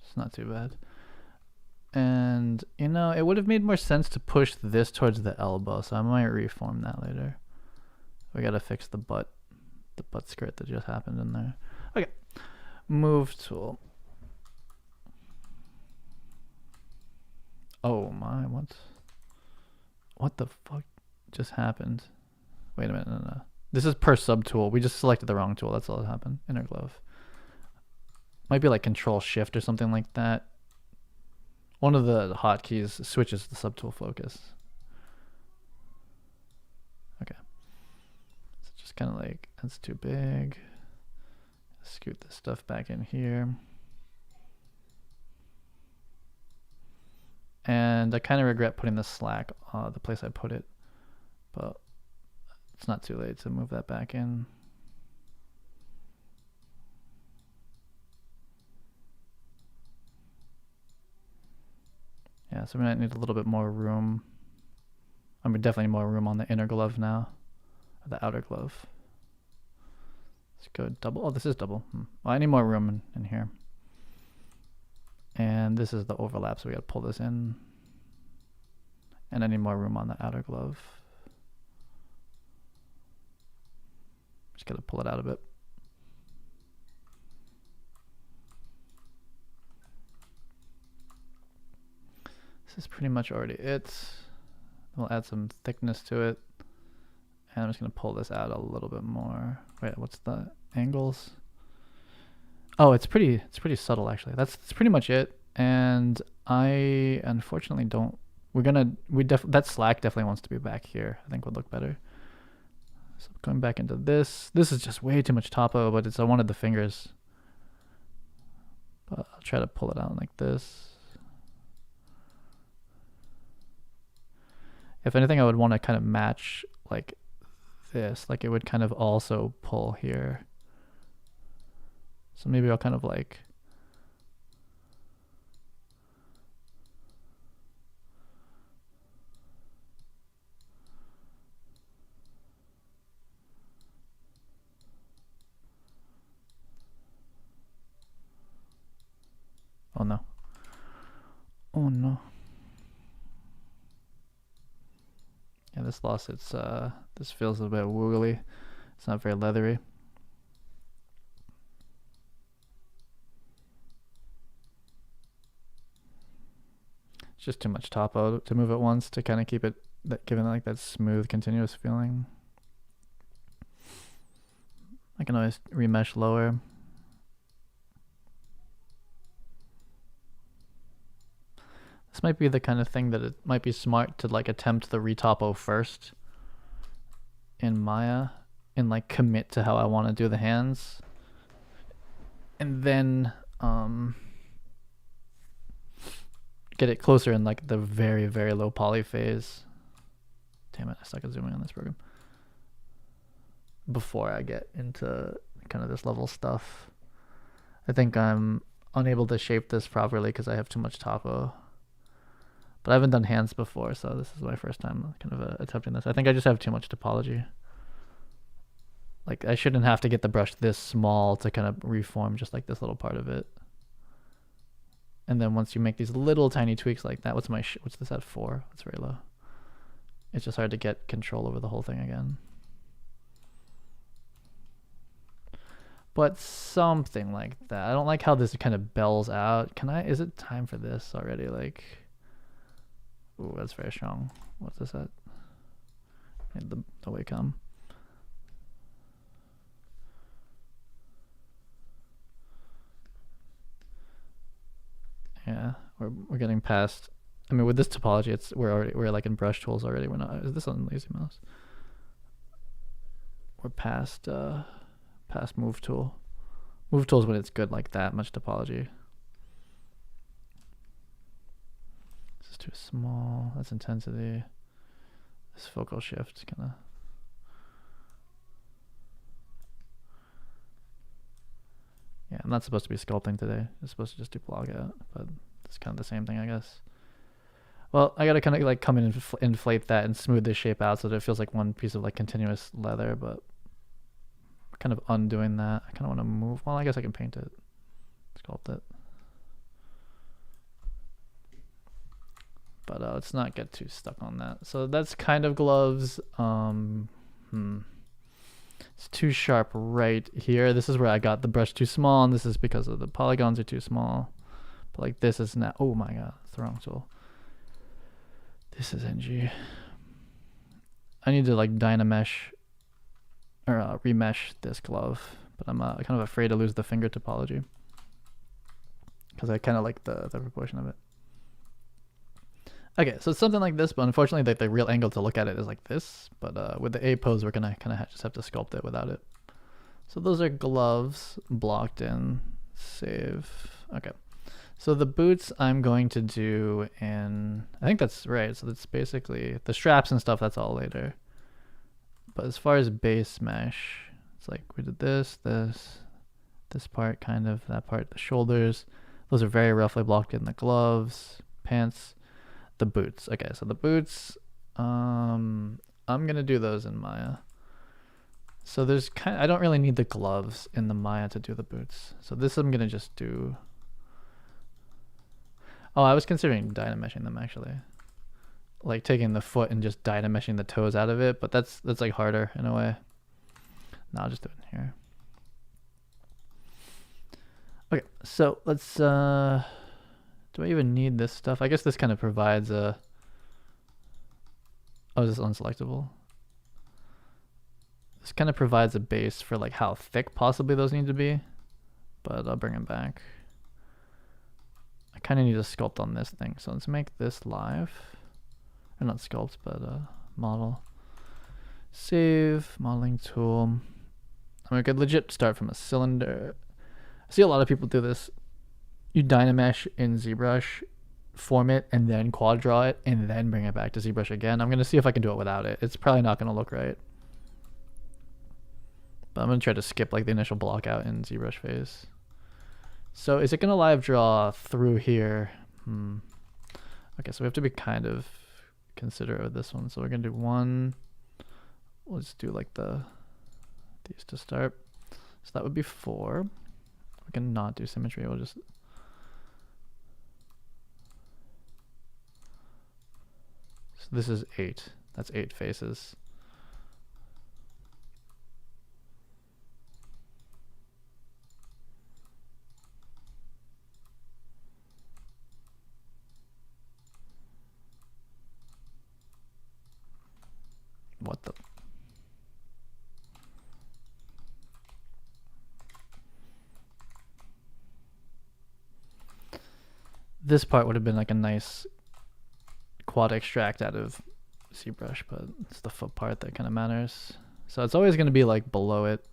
It's not too bad. And, you know, it would have made more sense to push this towards the elbow, so I might reform that later. We got to fix the butt skirt that just happened in there. Okay, move tool. Oh my, what the fuck just happened? Wait a minute, no. This is per subtool. We just selected the wrong tool. That's all that happened. Inner glove. Might be like Control Shift or something like that. One of the hotkeys switches the subtool focus. Okay. So just kind of like, that's too big. Scoot this stuff back in here. And I kind of regret putting the slack the place I put it, but it's not too late to move that back in. Yeah, so we might need a little bit more room. I mean, definitely more room on the inner glove now, or the outer glove. Let's go double. Oh, this is double. Well, I need more room in here. And this is the overlap, so we gotta pull this in. And I need more room on the outer glove. Just gotta pull it out a bit. This is pretty much already it. We'll add some thickness to it. And I'm just gonna pull this out a little bit more. Wait, what's the angles? Oh, it's pretty subtle actually. That's pretty much it. And I unfortunately don't. That slack definitely wants to be back here. I think would look better. So going back into this. This is just way too much topo, but I wanted the fingers. But I'll try to pull it out like this. If anything, I would want to kind of match like this. Like it would kind of also pull here. So maybe I'll kind of like. Oh no. Oh no. Yeah, this loss, this feels a bit woolly. It's not very leathery. It's just too much topo to move at once to kind of keep it, giving it like that smooth, continuous feeling. I can always remesh lower. This might be the kind of thing that it might be smart to like attempt the retopo first in Maya and like commit to how I want to do the hands. And then get it closer in like the very, very low poly phase. Damn it, I suck at zooming on this program. Before I get into kind of this level stuff. I think I'm unable to shape this properly because I have too much topo. But I haven't done hands before, so this is my first time kind of attempting this. I think I just have too much topology. Like I shouldn't have to get the brush this small to kind of reform just like this little part of it. And then once you make these little tiny tweaks like that, what's this at 4? That's very low. It's just hard to get control over the whole thing again. But something like that. I don't like how this kind of bells out. Is it time for this already? Like, ooh, that's very strong. What's this at? The way come. Yeah, we're getting past. I mean, with this topology, we're like in brush tools already. We're not. Is this on Lazy Mouse? We're past move tool. Move tool is when it's good like that much topology. This is too small. That's intensity. This focal shift kind of. Yeah, I'm not supposed to be sculpting today. I'm supposed to just do Blockout, but it's kind of the same thing, I guess. Well, I gotta kind of like come in and inflate that and smooth this shape out so that it feels like one piece of like continuous leather, but kind of undoing that. I kind of want to move. Well, I guess I can paint it, sculpt it. But let's not get too stuck on that. So that's kind of gloves. It's too sharp right here. This is where I got the brush too small, and this is because of the polygons are too small. But like this is not. Oh my god, it's the wrong tool. This is NG. I need to like dynamesh or remesh this glove, but I'm kind of afraid to lose the finger topology because I kind of like the proportion of it. Okay, so it's something like this, but unfortunately the real angle to look at it is like this. But with the A pose, we're gonna kind of just have to sculpt it without it. So those are gloves blocked in. Save. Okay. So the boots I'm going to do in, I think that's right. So that's basically the straps and stuff. That's all later. But as far as base mesh, it's like we did this part, kind of that part, the shoulders. Those are very roughly blocked in. The gloves, pants. The boots. Okay, so the boots, I'm gonna do those in Maya. So there's I don't really need the gloves in the Maya to do the boots. So this I'm gonna just do. Oh, I was considering dynameshing them actually, like taking the foot and just dynameshing the toes out of it, but that's like harder in a way. No, I'll just do it in here. Okay, so let's do I even need this stuff? I guess this kind of provides a... Oh, is this unselectable? This kind of provides a base for like how thick possibly those need to be. but I'll bring him back. I kind of need a sculpt on this thing, so let's make this live. Or not sculpt, but model. Save, modeling tool. And we could legit start from a cylinder. I see a lot of people do this. You Dynamesh in ZBrush, form it, and then quad draw it, and then bring it back to ZBrush again. I'm going to see if I can do it without it. It's probably not going to look right. But I'm going to try to skip like the initial block out in ZBrush phase. So is it going to live draw through here? Okay, so we have to be kind of considerate of this one. So we're going to do one. Let's do like these to start. So that would be 4. We can not do symmetry. We'll just... So this is 8. That's 8 faces. What the... This part would have been like a nice quad extract out of ZBrush, but it's the foot part that kind of matters. So it's always going to be like below it.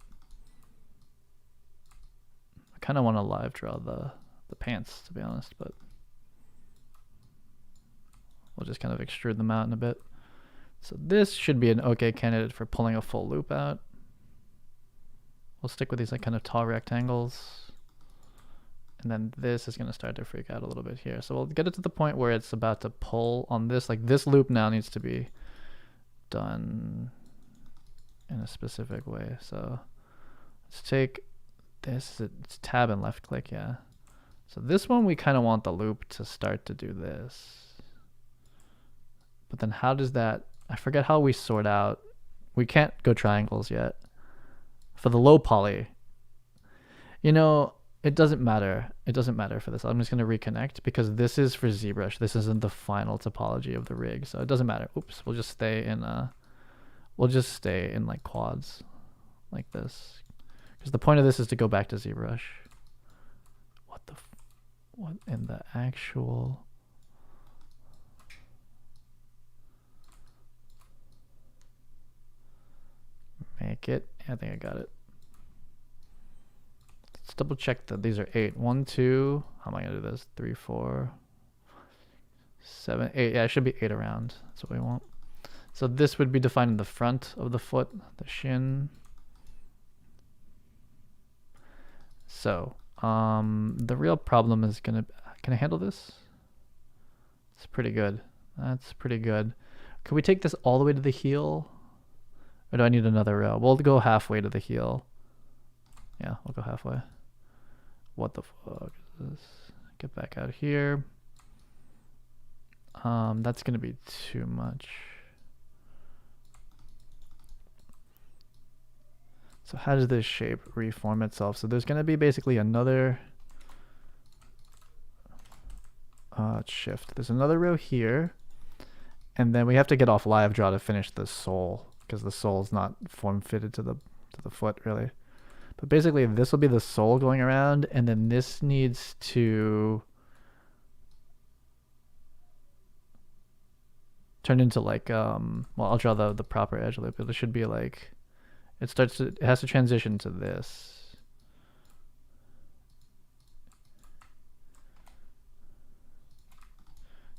I kind of want to live draw the pants, to be honest, but we'll just kind of extrude them out in a bit. So this should be an okay candidate for pulling a full loop out. We'll stick with these like kind of tall rectangles. And then this is going to start to freak out a little bit here. So we'll get it to the point where it's about to pull on this. Like this loop now needs to be done in a specific way. So let's take this. It's tab and left click, yeah. So this one we kind of want the loop to start to do this. But then how does that... I forget how we sort out... We can't go triangles yet. For the low poly, you know... It doesn't matter. It doesn't matter for this. I'm just going to reconnect because this is for ZBrush. This isn't the final topology of the rig, so it doesn't matter. Oops, we'll just stay in like quads like this. Because the point of this is to go back to ZBrush. What in the actual... Make it. I think I got it. Let's double check that these are 8. 1, 2. How am I gonna do this? 3, 4, 7, 8. Yeah, it should be 8 around. That's what we want. So this would be defining the front of the foot, the shin. So the real problem is gonna... Can I handle this? It's pretty good. That's pretty good. Could we take this all the way to the heel? Or do I need another rail? We'll go halfway to the heel. Yeah, we'll go halfway. What the fuck is this? Get back out here. That's gonna be too much. So how does this shape reform itself? So there's gonna be basically another shift. There's another row here, and then we have to get off live draw to finish the sole because the sole is not form fitted to the foot really. But basically this will be the sole going around, and then this needs to turn into like well, I'll draw the proper edge loop, but it should be like it has to transition to this.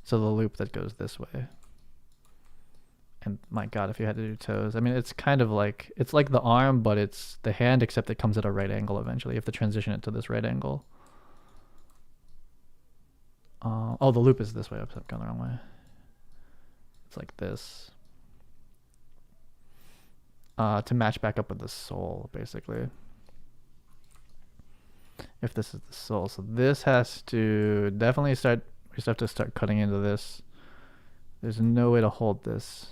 So the loop that goes this way. And my god, if you had to do toes, I mean, it's kind of like, it's like the arm, but it's the hand, except it comes at a right angle eventually. You have to transition it to this right angle. Oh, the loop is this way. I've gone the wrong way. It's like this. To match back up with the sole, basically. If this is the sole. So this has to definitely start, we just have to start cutting into this. There's no way to hold this.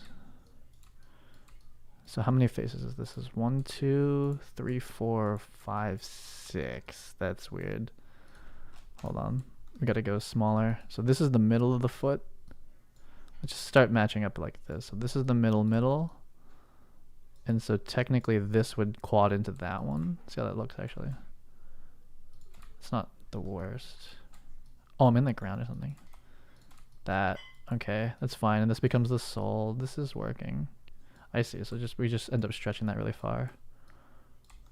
So how many faces is this? Is 1, 2, 3, 4, 5, 6. That's weird. Hold on. We gotta go smaller. So this is the middle of the foot. Let's just start matching up like this. So this is the middle. And so technically this would quad into that one. See how that looks actually. It's not the worst. Oh, I'm in the ground or something. That, okay, that's fine. And this becomes the soul. This is working. I see. So we just end up stretching that really far.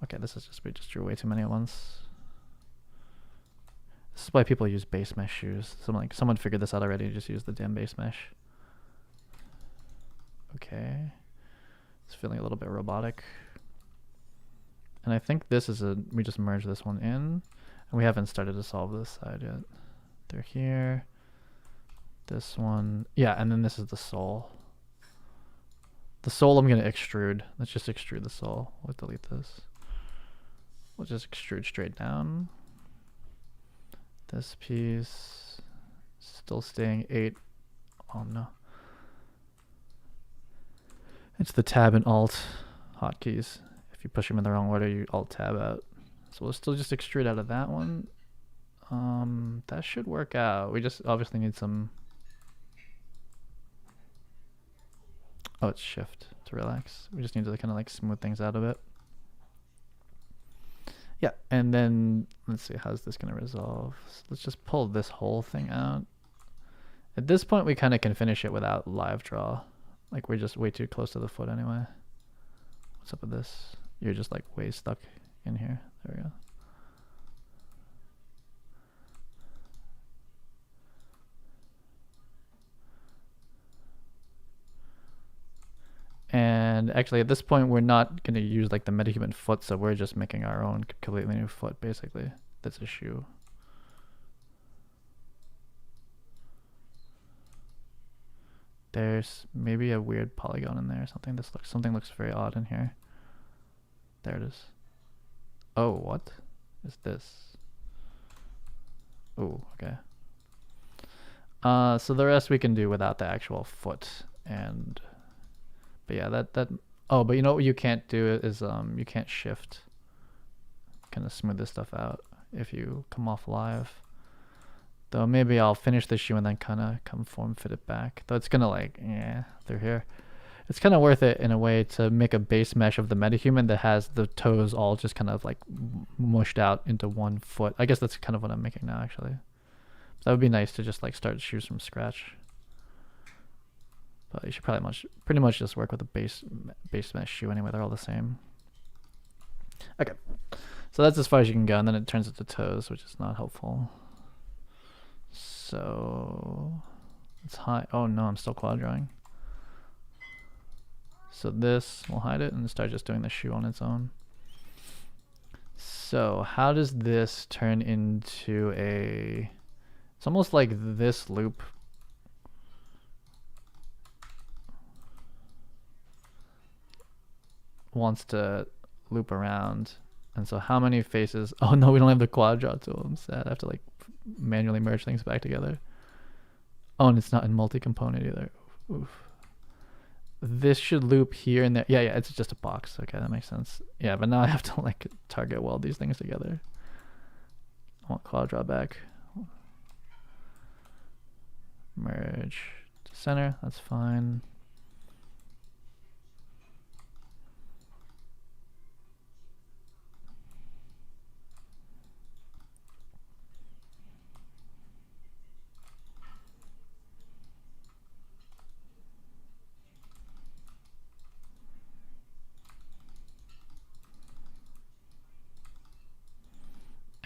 Okay, this is just, we just drew way too many at once. This is why people use base mesh shoes. Someone figured this out already. Just use the damn base mesh. Okay. It's feeling a little bit robotic. And I think this is we just merge this one in. And we haven't started to solve this side yet. They're here. This one. Yeah, and then this is the soul. The soul I'm going to extrude. Let's just extrude the soul. Let's delete this. We'll just extrude straight down. This piece still staying 8. Oh no. It's the tab and alt hotkeys. If you push them in the wrong order, you alt tab out. So we'll still just extrude out of that one. That should work out. We just obviously need some. Oh, it's shift to relax. We just need to kind of like smooth things out a bit. Yeah, and then let's see, how's this going to resolve? So let's just pull this whole thing out. At this point, we kind of can finish it without live draw. Like, we're just way too close to the foot anyway. What's up with this? You're just like way stuck in here. There we go. And actually at this point we're not going to use like the MetaHuman foot, so we're just making our own completely new foot basically. That's a shoe. There's maybe a weird polygon in there or something. Something looks very odd in here. There it is. Oh, what is this? Oh, okay. So the rest we can do without the actual foot. And but yeah, oh, but you know what you can't do is you can't shift, kind of smooth this stuff out if you come off live. Though maybe I'll finish the shoe and then kind of come form fit it back. Though it's gonna like, yeah, they're here. It's kind of worth it in a way to make a base mesh of the MetaHuman that has the toes all just kind of like mushed out into one foot. I guess that's kind of what I'm making now actually. So that would be nice to just like start shoes from scratch. But you should probably pretty much just work with a base mesh shoe anyway. They're all the same. Okay, so that's as far as you can go, and then it turns into toes, which is not helpful. So it's high. Oh no, I'm still quad drawing. So this will hide it and start just doing the shoe on its own. So how does this turn into a? It's almost like this loop. Wants to loop around, and so how many faces? Oh no, we don't have the quad draw tool. I'm sad. I have to like manually merge things back together. Oh, and it's not in multi-component either. Oof. This should loop here and there. Yeah, it's just a box. Okay, that makes sense. Yeah, but now I have to like target weld these things together. I want quad draw back. Merge to center. That's fine.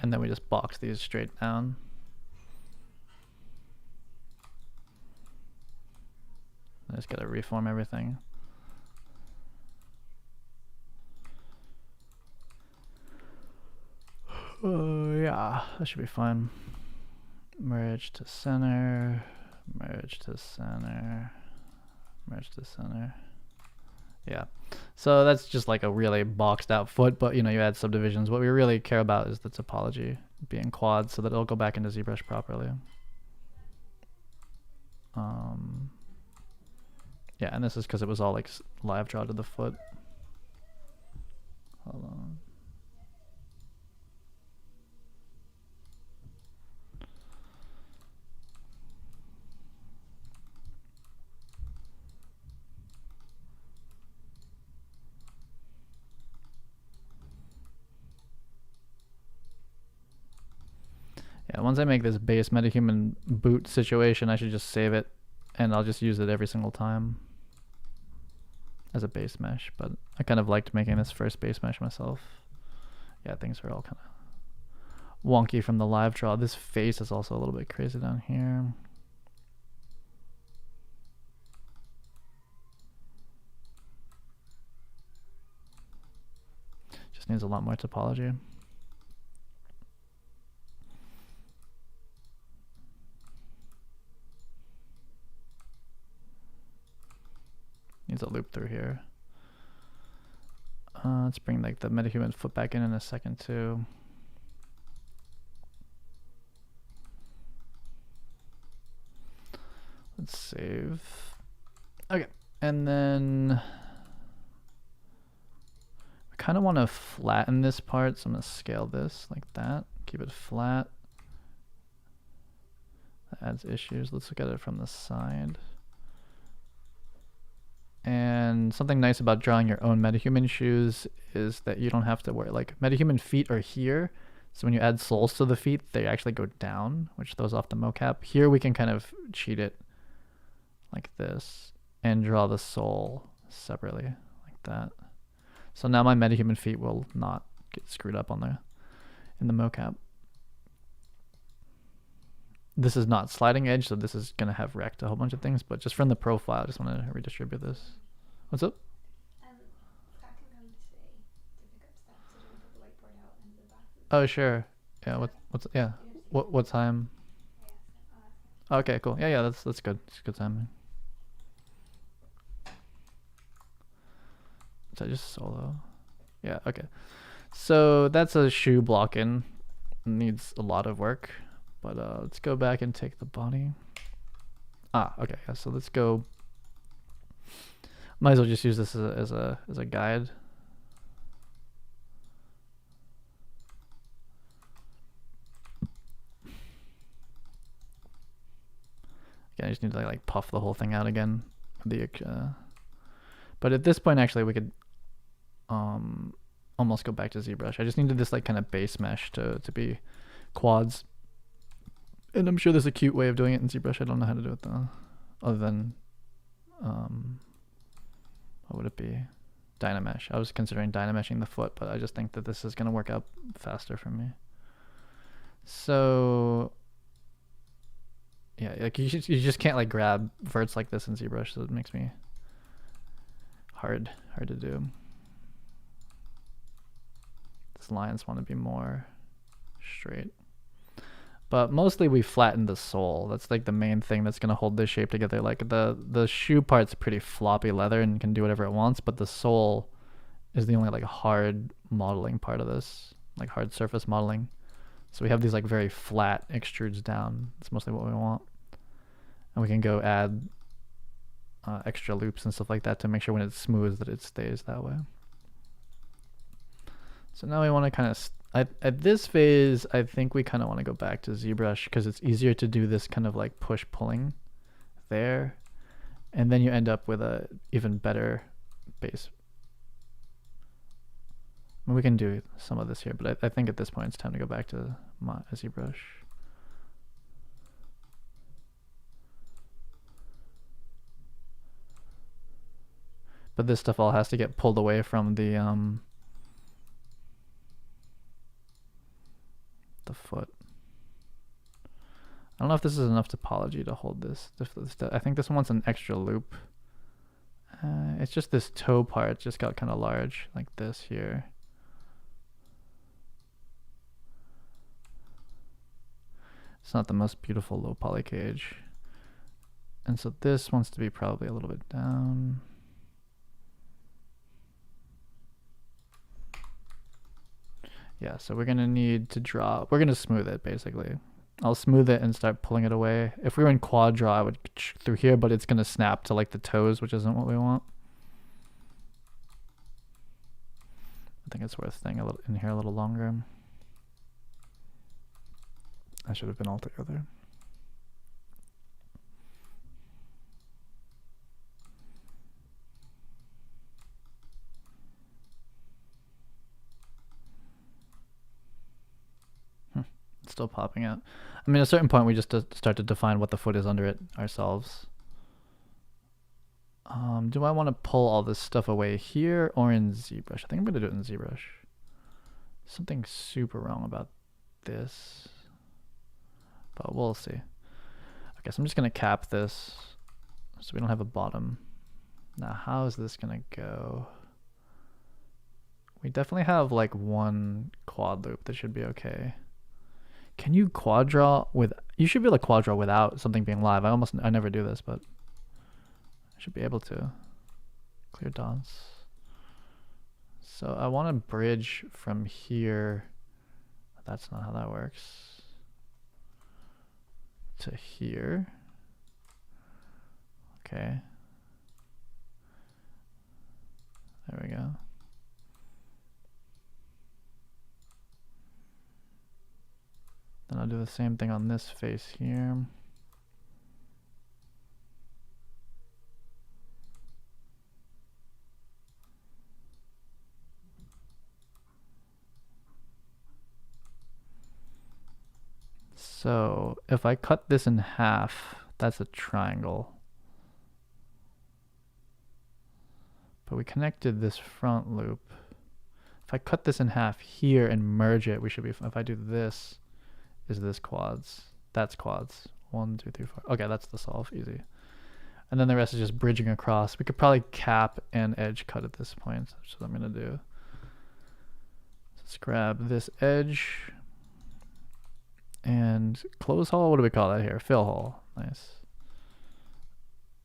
And then we just box these straight down. I just gotta reform everything. Oh yeah, that should be fine. Merge to center, merge to center, merge to center. Yeah, so that's just like a really boxed out foot, but you know, you add subdivisions. What we really care about is the topology being quad so that it'll go back into ZBrush properly. Yeah, and this is because it was all like live draw to the foot. Hold on. Yeah, once I make this base MetaHuman boot situation, I should just save it, and I'll just use it every single time as a base mesh. But I kind of liked making this first base mesh myself. Yeah, things are all kind of wonky from the live draw. This face is also a little bit crazy down here. Just needs a lot more topology. Needs a loop through here. Let's bring like the MetaHuman foot back in a second too. Let's save. Okay, and then I kind of want to flatten this part, so I'm gonna scale this like that. Keep it flat. That adds issues. Let's look at it from the side. And something nice about drawing your own MetaHuman shoes is that you don't have to wear, like, MetaHuman feet are here, so when you add soles to the feet, they actually go down, which throws off the mocap. Here we can kind of cheat it like this and draw the sole separately like that. So now my MetaHuman feet will not get screwed up on in the mocap. This is not sliding edge, so this is going to have wrecked a whole bunch of things, but just from the profile, I just want to redistribute this. What's up? Scott can come today to pick up stuff, so don't put the whiteboard out in the boxes. Oh, sure. Yeah, what time? Okay, cool. Yeah, that's good. It's good timing. Is that just solo? Yeah, okay. So that's a shoe block-in. Needs a lot of work. But let's go back and take the body. Okay, yeah, so let's go. Might as well just use this as a guide. Again, I just need to like puff the whole thing out again. But at this point, actually, we could almost go back to ZBrush. I just needed this like kind of base mesh to be quads. And I'm sure there's a cute way of doing it in ZBrush. I don't know how to do it though, other than what would it be? Dynamesh. I was considering dynameshing the foot, but I just think that this is going to work out faster for me. So yeah, like you just can't like grab verts like this in ZBrush, so it makes me hard to do. These lines want to be more straight. But mostly we flatten the sole. That's like the main thing that's going to hold this shape together. Like the shoe part's pretty floppy leather and can do whatever it wants, but the sole is the only like hard modeling part of this, like hard surface modeling. So we have these like very flat extrudes down. That's mostly what we want. And we can go add extra loops and stuff like that to make sure when it's smooth that it stays that way. So now we want to kind of at this phase, I think we kind of want to go back to ZBrush because it's easier to do this kind of like push pulling there, and then you end up with a even better base. I mean, we can do some of this here, but I think at this point it's time to go back to ZBrush. But this stuff all has to get pulled away from the foot. I don't know if this is enough topology to hold this. I think this one wants an extra loop. It's just this toe part just got kind of large, like this here. It's not the most beautiful low poly cage. And so this wants to be probably a little bit down. Yeah, so we're gonna need to draw, we're gonna smooth it basically. I'll smooth it and start pulling it away. If we were in quad draw, I would through here, but it's gonna snap to like the toes, which isn't what we want. I think it's worth staying in here a little longer. I should have been all together. Let's still popping out. I mean, at a certain point, we just start to define what the foot is under it ourselves. Do I want to pull all this stuff away here or in ZBrush? I think I'm going to do it in ZBrush. Something super wrong about this, but we'll see. Okay, so I'm just going to cap this so we don't have a bottom. Now, how is this going to go? We definitely have like one quad loop that should be okay. Can you quad draw with, you should be able to quad draw without something being live. I never do this, but I should be able to. Clear dots. So I want to bridge from here. That's not how that works. To here. Okay. There we go. Then I'll do the same thing on this face here. So if I cut this in half, that's a triangle. But we connected this front loop. If I cut this in half here and merge it, we should be, if I do this, is this quads? That's quads. 1, 2, 3, 4. Okay, that's the solve, easy. And then the rest is just bridging across. We could probably cap and edge cut at this point. That's what I'm gonna do. Let's grab this edge and close hole. What do we call that here? Fill hole. Nice.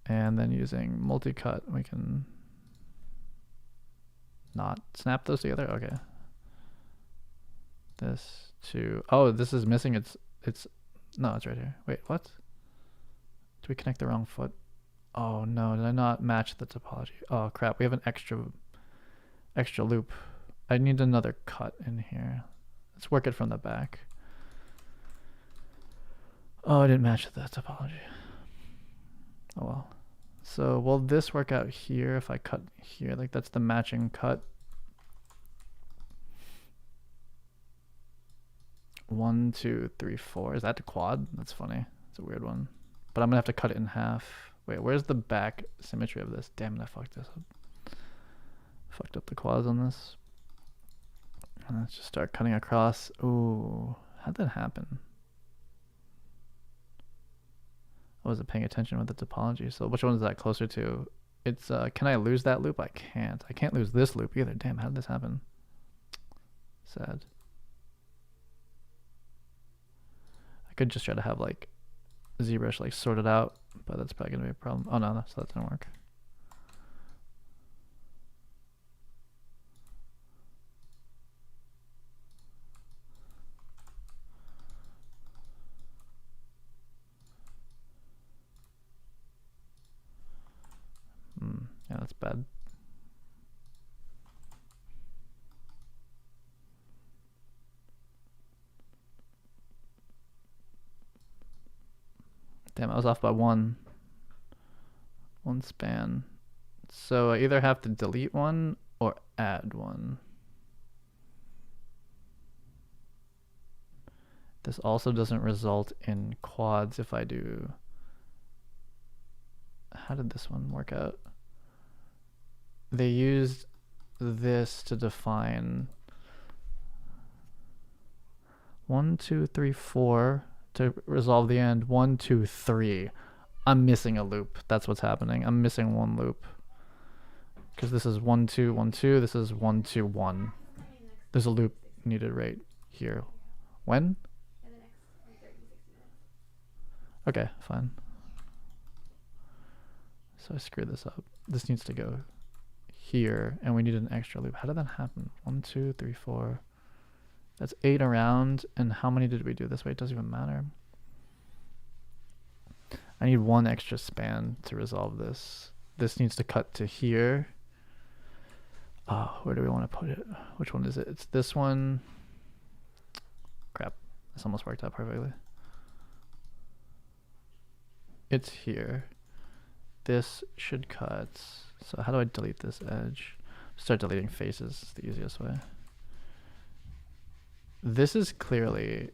And then using multi-cut, we can not snap those together. Okay. This to, oh, this is missing. It's no, it's right here. Wait, what? Did we connect the wrong foot? Oh no, did I not match the topology? Oh crap, we have an extra loop. I need another cut in here. Let's work it from the back. Oh, I didn't match the topology. Oh well. So will this work out here if I cut here? Like that's the matching cut. 1, 2, 3, 4. Is that the quad? That's funny. It's a weird one. But I'm gonna have to cut it in half. Wait, where's the back symmetry of this? Damn it, I fucked this up. Fucked up the quads on this. And let's just start cutting across. Ooh, how'd that happen? I wasn't paying attention with the topology. So which one is that closer to? It's, can I lose that loop? I can't. I can't lose this loop either. Damn, how did this happen? Sad. I could just try to have like ZBrush like sorted out, but that's probably gonna be a problem. Oh no, so that didn't work. Yeah, that's bad. Damn, I was off by one span. So I either have to delete one or add one. This also doesn't result in quads if I do. How did this one work out? They used this to define 1, 2, 3, 4 to resolve the end. 1, 2, 3. I'm missing a loop. That's what's happening. I'm missing one loop because this is 1, 2, 1, 2. This is 1, 2, 1. There's a loop needed right here. When? In the next 30 to 60 minutes. Okay, fine. So I screwed this up. This needs to go here, and we need an extra loop. How did that happen? 1, 2, 3, 4. That's 8 around. And how many did we do this way? It doesn't even matter. I need one extra span to resolve this. This needs to cut to here. Where do we want to put it? Which one is it? It's this one. Crap. This almost worked out perfectly. It's here. This should cut. So how do I delete this edge? Start deleting faces. It's the easiest way. This is clearly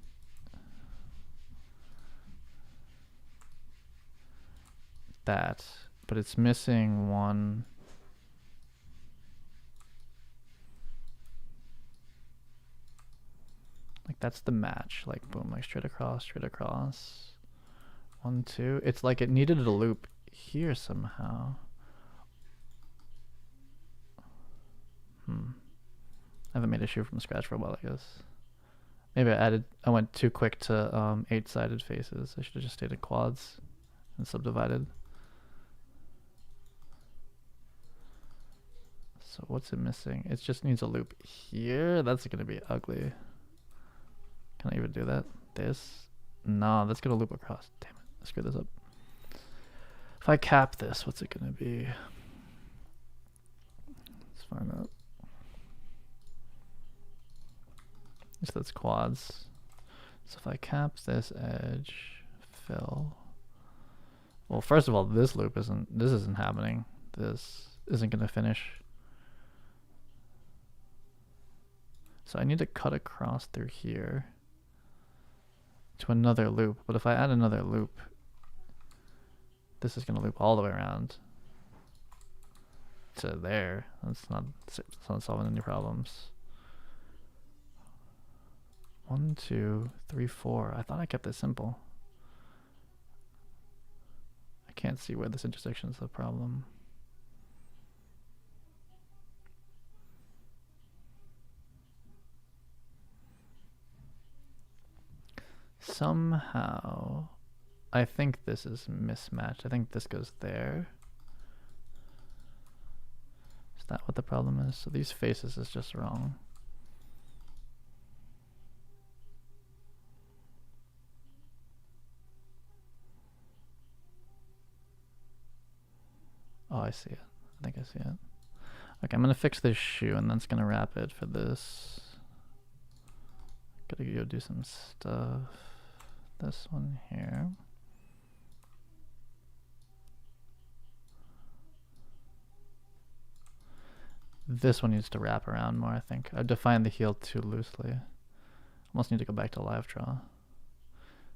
that, but it's missing one. Like that's the match, like boom, like straight across. 1, 2. It's like it needed a loop here somehow. I haven't made a shoe from scratch for a while, I guess. Maybe I went too quick to 8-sided faces. I should have just stayed at quads and subdivided. So what's it missing? It just needs a loop here. That's gonna be ugly. Can I even do that? This? No, that's gonna loop across. Damn it, I screwed this up. If I cap this, what's it gonna be? Let's find out. So that's quads. So if I cap this edge, fill. Well, first of all, this isn't happening. This isn't gonna finish. So I need to cut across through here to another loop. But if I add another loop, this is gonna loop all the way around to there. That's not solving any problems. 1, 2, 3, 4. I thought I kept it simple. I can't see where this intersection is the problem. Somehow, I think this is mismatched. I think this goes there. Is that what the problem is? So these faces is just wrong. Oh, I see it. I think I see it. Okay, I'm gonna fix this shoe and then it's gonna wrap it for this. Gotta go do some stuff. This one here. This one needs to wrap around more, I think. I defined the heel too loosely. Almost need to go back to live draw.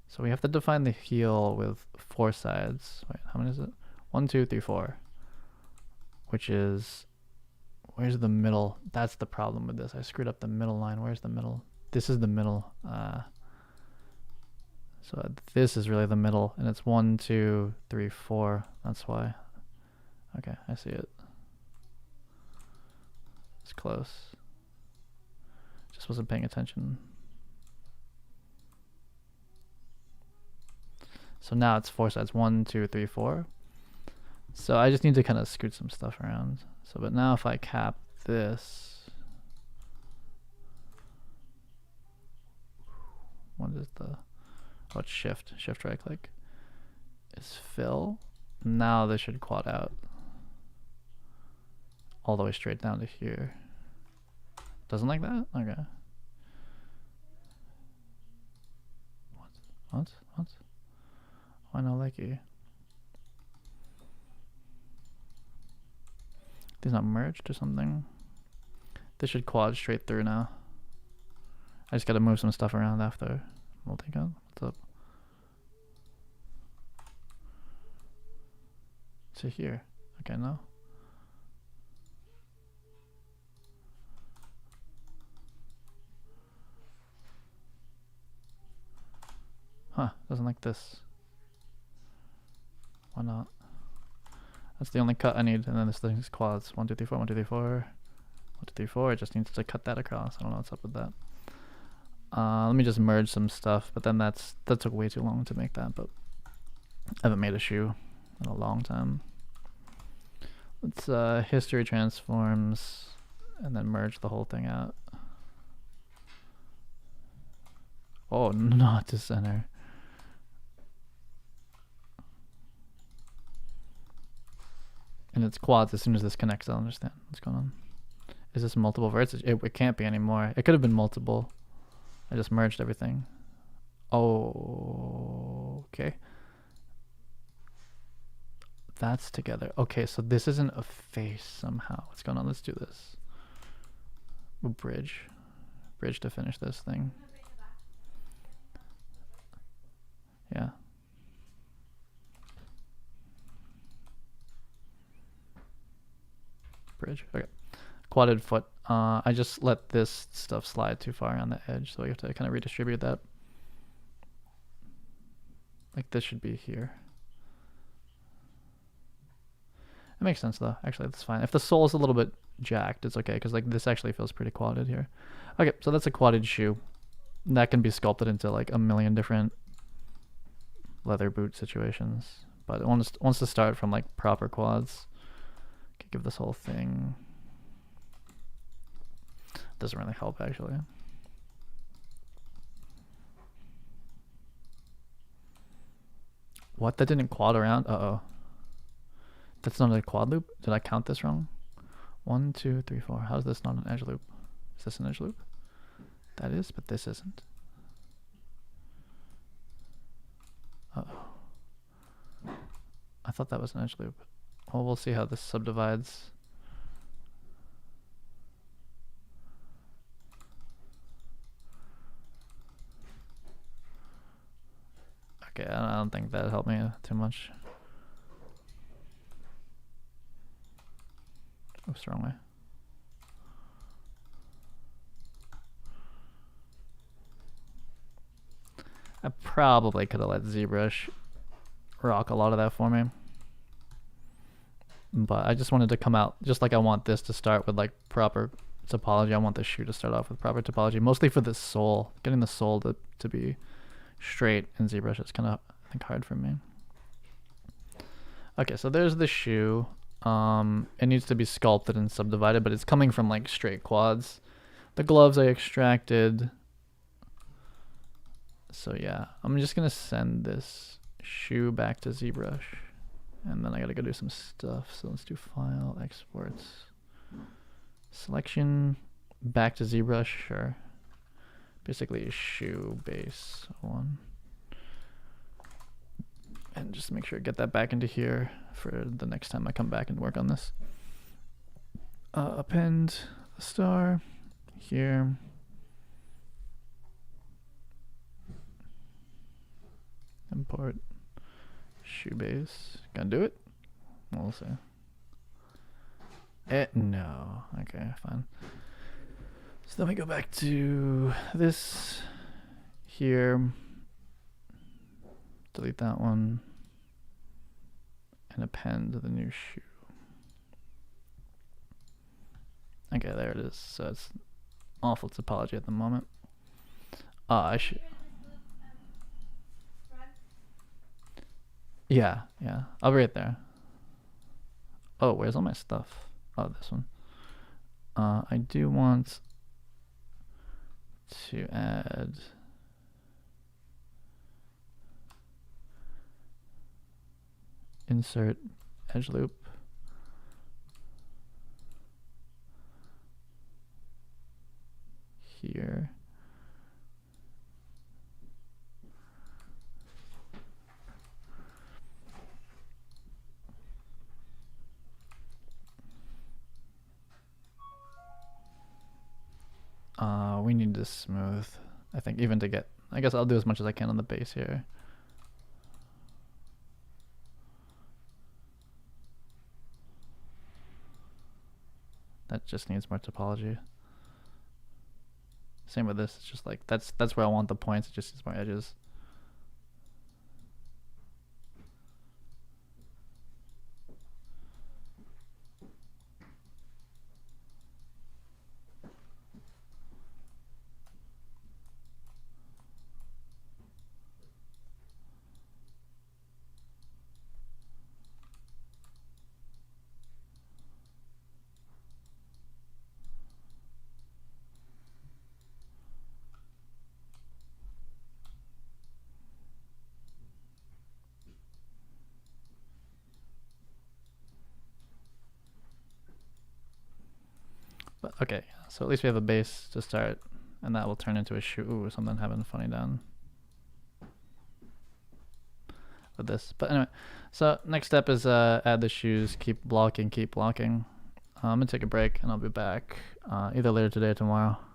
So we have to define the heel with 4 sides. Wait, how many is it? 1, 2, 3, 4. Which is, where's the middle? That's the problem with this. I screwed up the middle line. Where's the middle? This is the middle. So this is really the middle, and it's 1, 2, 3, 4. That's why. Okay, I see it. It's close. Just wasn't paying attention. So now it's 4 sides. 1, 2, 3, 4. So I just need to kind of scoot some stuff around. So, but now if I cap this, what is the, oh, it's shift right click, is fill. Now this should quad out all the way straight down to here. Doesn't like that? Okay. What? Why not like you? These not merged or something? This should quad straight through now. I just gotta move some stuff around after multi-cut. What's up? To here. Okay, no. Huh, doesn't like this. Why not? That's the only cut I need, and then this thing's quads. 1, 2, 3, 4, 1, 2, 3, 4. 1, 2, 3, 4. It just needs to cut that across. I don't know what's up with that. Let me just merge some stuff, but then that took way too long to make that, but I haven't made a shoe in a long time. Let's history transforms and then merge the whole thing out. Oh, not to center. And it's quads. As soon as this connects, I'll understand what's going on. Is this multiple verts? It can't be anymore. It could have been multiple. I just merged everything. Oh, okay. That's together. Okay, so this isn't a face somehow. What's going on? Let's do this. We'll bridge to finish this thing. Yeah. bridge. Okay. Quadded foot. I just let this stuff slide too far on the edge, so I have to kind of redistribute that. Like this should be here. It makes sense though. Actually, that's fine. If the sole is a little bit jacked, it's okay because like this actually feels pretty quadded here. Okay, so that's a quadded shoe. That can be sculpted into like a million different leather boot situations, but it wants to start from like proper quads. Could give this whole thing. Doesn't really help actually. What? That didn't quad around? Uh-oh. That's not a quad loop? Did I count this wrong? 1, 2, 3, 4. How is this not an edge loop? Is this an edge loop? That is, but this isn't. Uh-oh. I thought that was an edge loop. Well, we'll see how this subdivides. Okay, I don't think that helped me too much. Oops, wrong way. I probably could have let ZBrush rock a lot of that for me. But I just wanted to come out, just like I want this to start with like proper topology. I want this shoe to start off with proper topology, mostly for the sole. Getting the sole to be straight in ZBrush is kind of, I think, hard for me. Okay, so there's the shoe. It needs to be sculpted and subdivided, but it's coming from like straight quads. The gloves I extracted. So yeah, I'm just gonna send this shoe back to ZBrush, and then I gotta go do some stuff. So let's do file, exports, selection, back to ZBrush, sure. Basically a shoe base one. And just make sure to get that back into here for the next time I come back and work on this. Append the star here. Import shoe base. Gonna do it? We'll see. No. Okay, fine. So then we go back to this here. Delete that one. And append the new shoe. Okay, there it is. So it's awful topology at the moment. I should. Yeah. I'll be right there. Oh, where's all my stuff? Oh, this one. I do want to add insert edge loop here. We need to smooth, I think, even to get, I guess I'll do as much as I can on the base here. That just needs more topology. Same with this, it's just like, that's where I want the points, it just needs more edges. But okay, so at least we have a base to start, and that will turn into a shoe. Ooh, something having funny down with this. But anyway, so next step is add the shoes, keep blocking. I'm gonna take a break, and I'll be back either later today or tomorrow.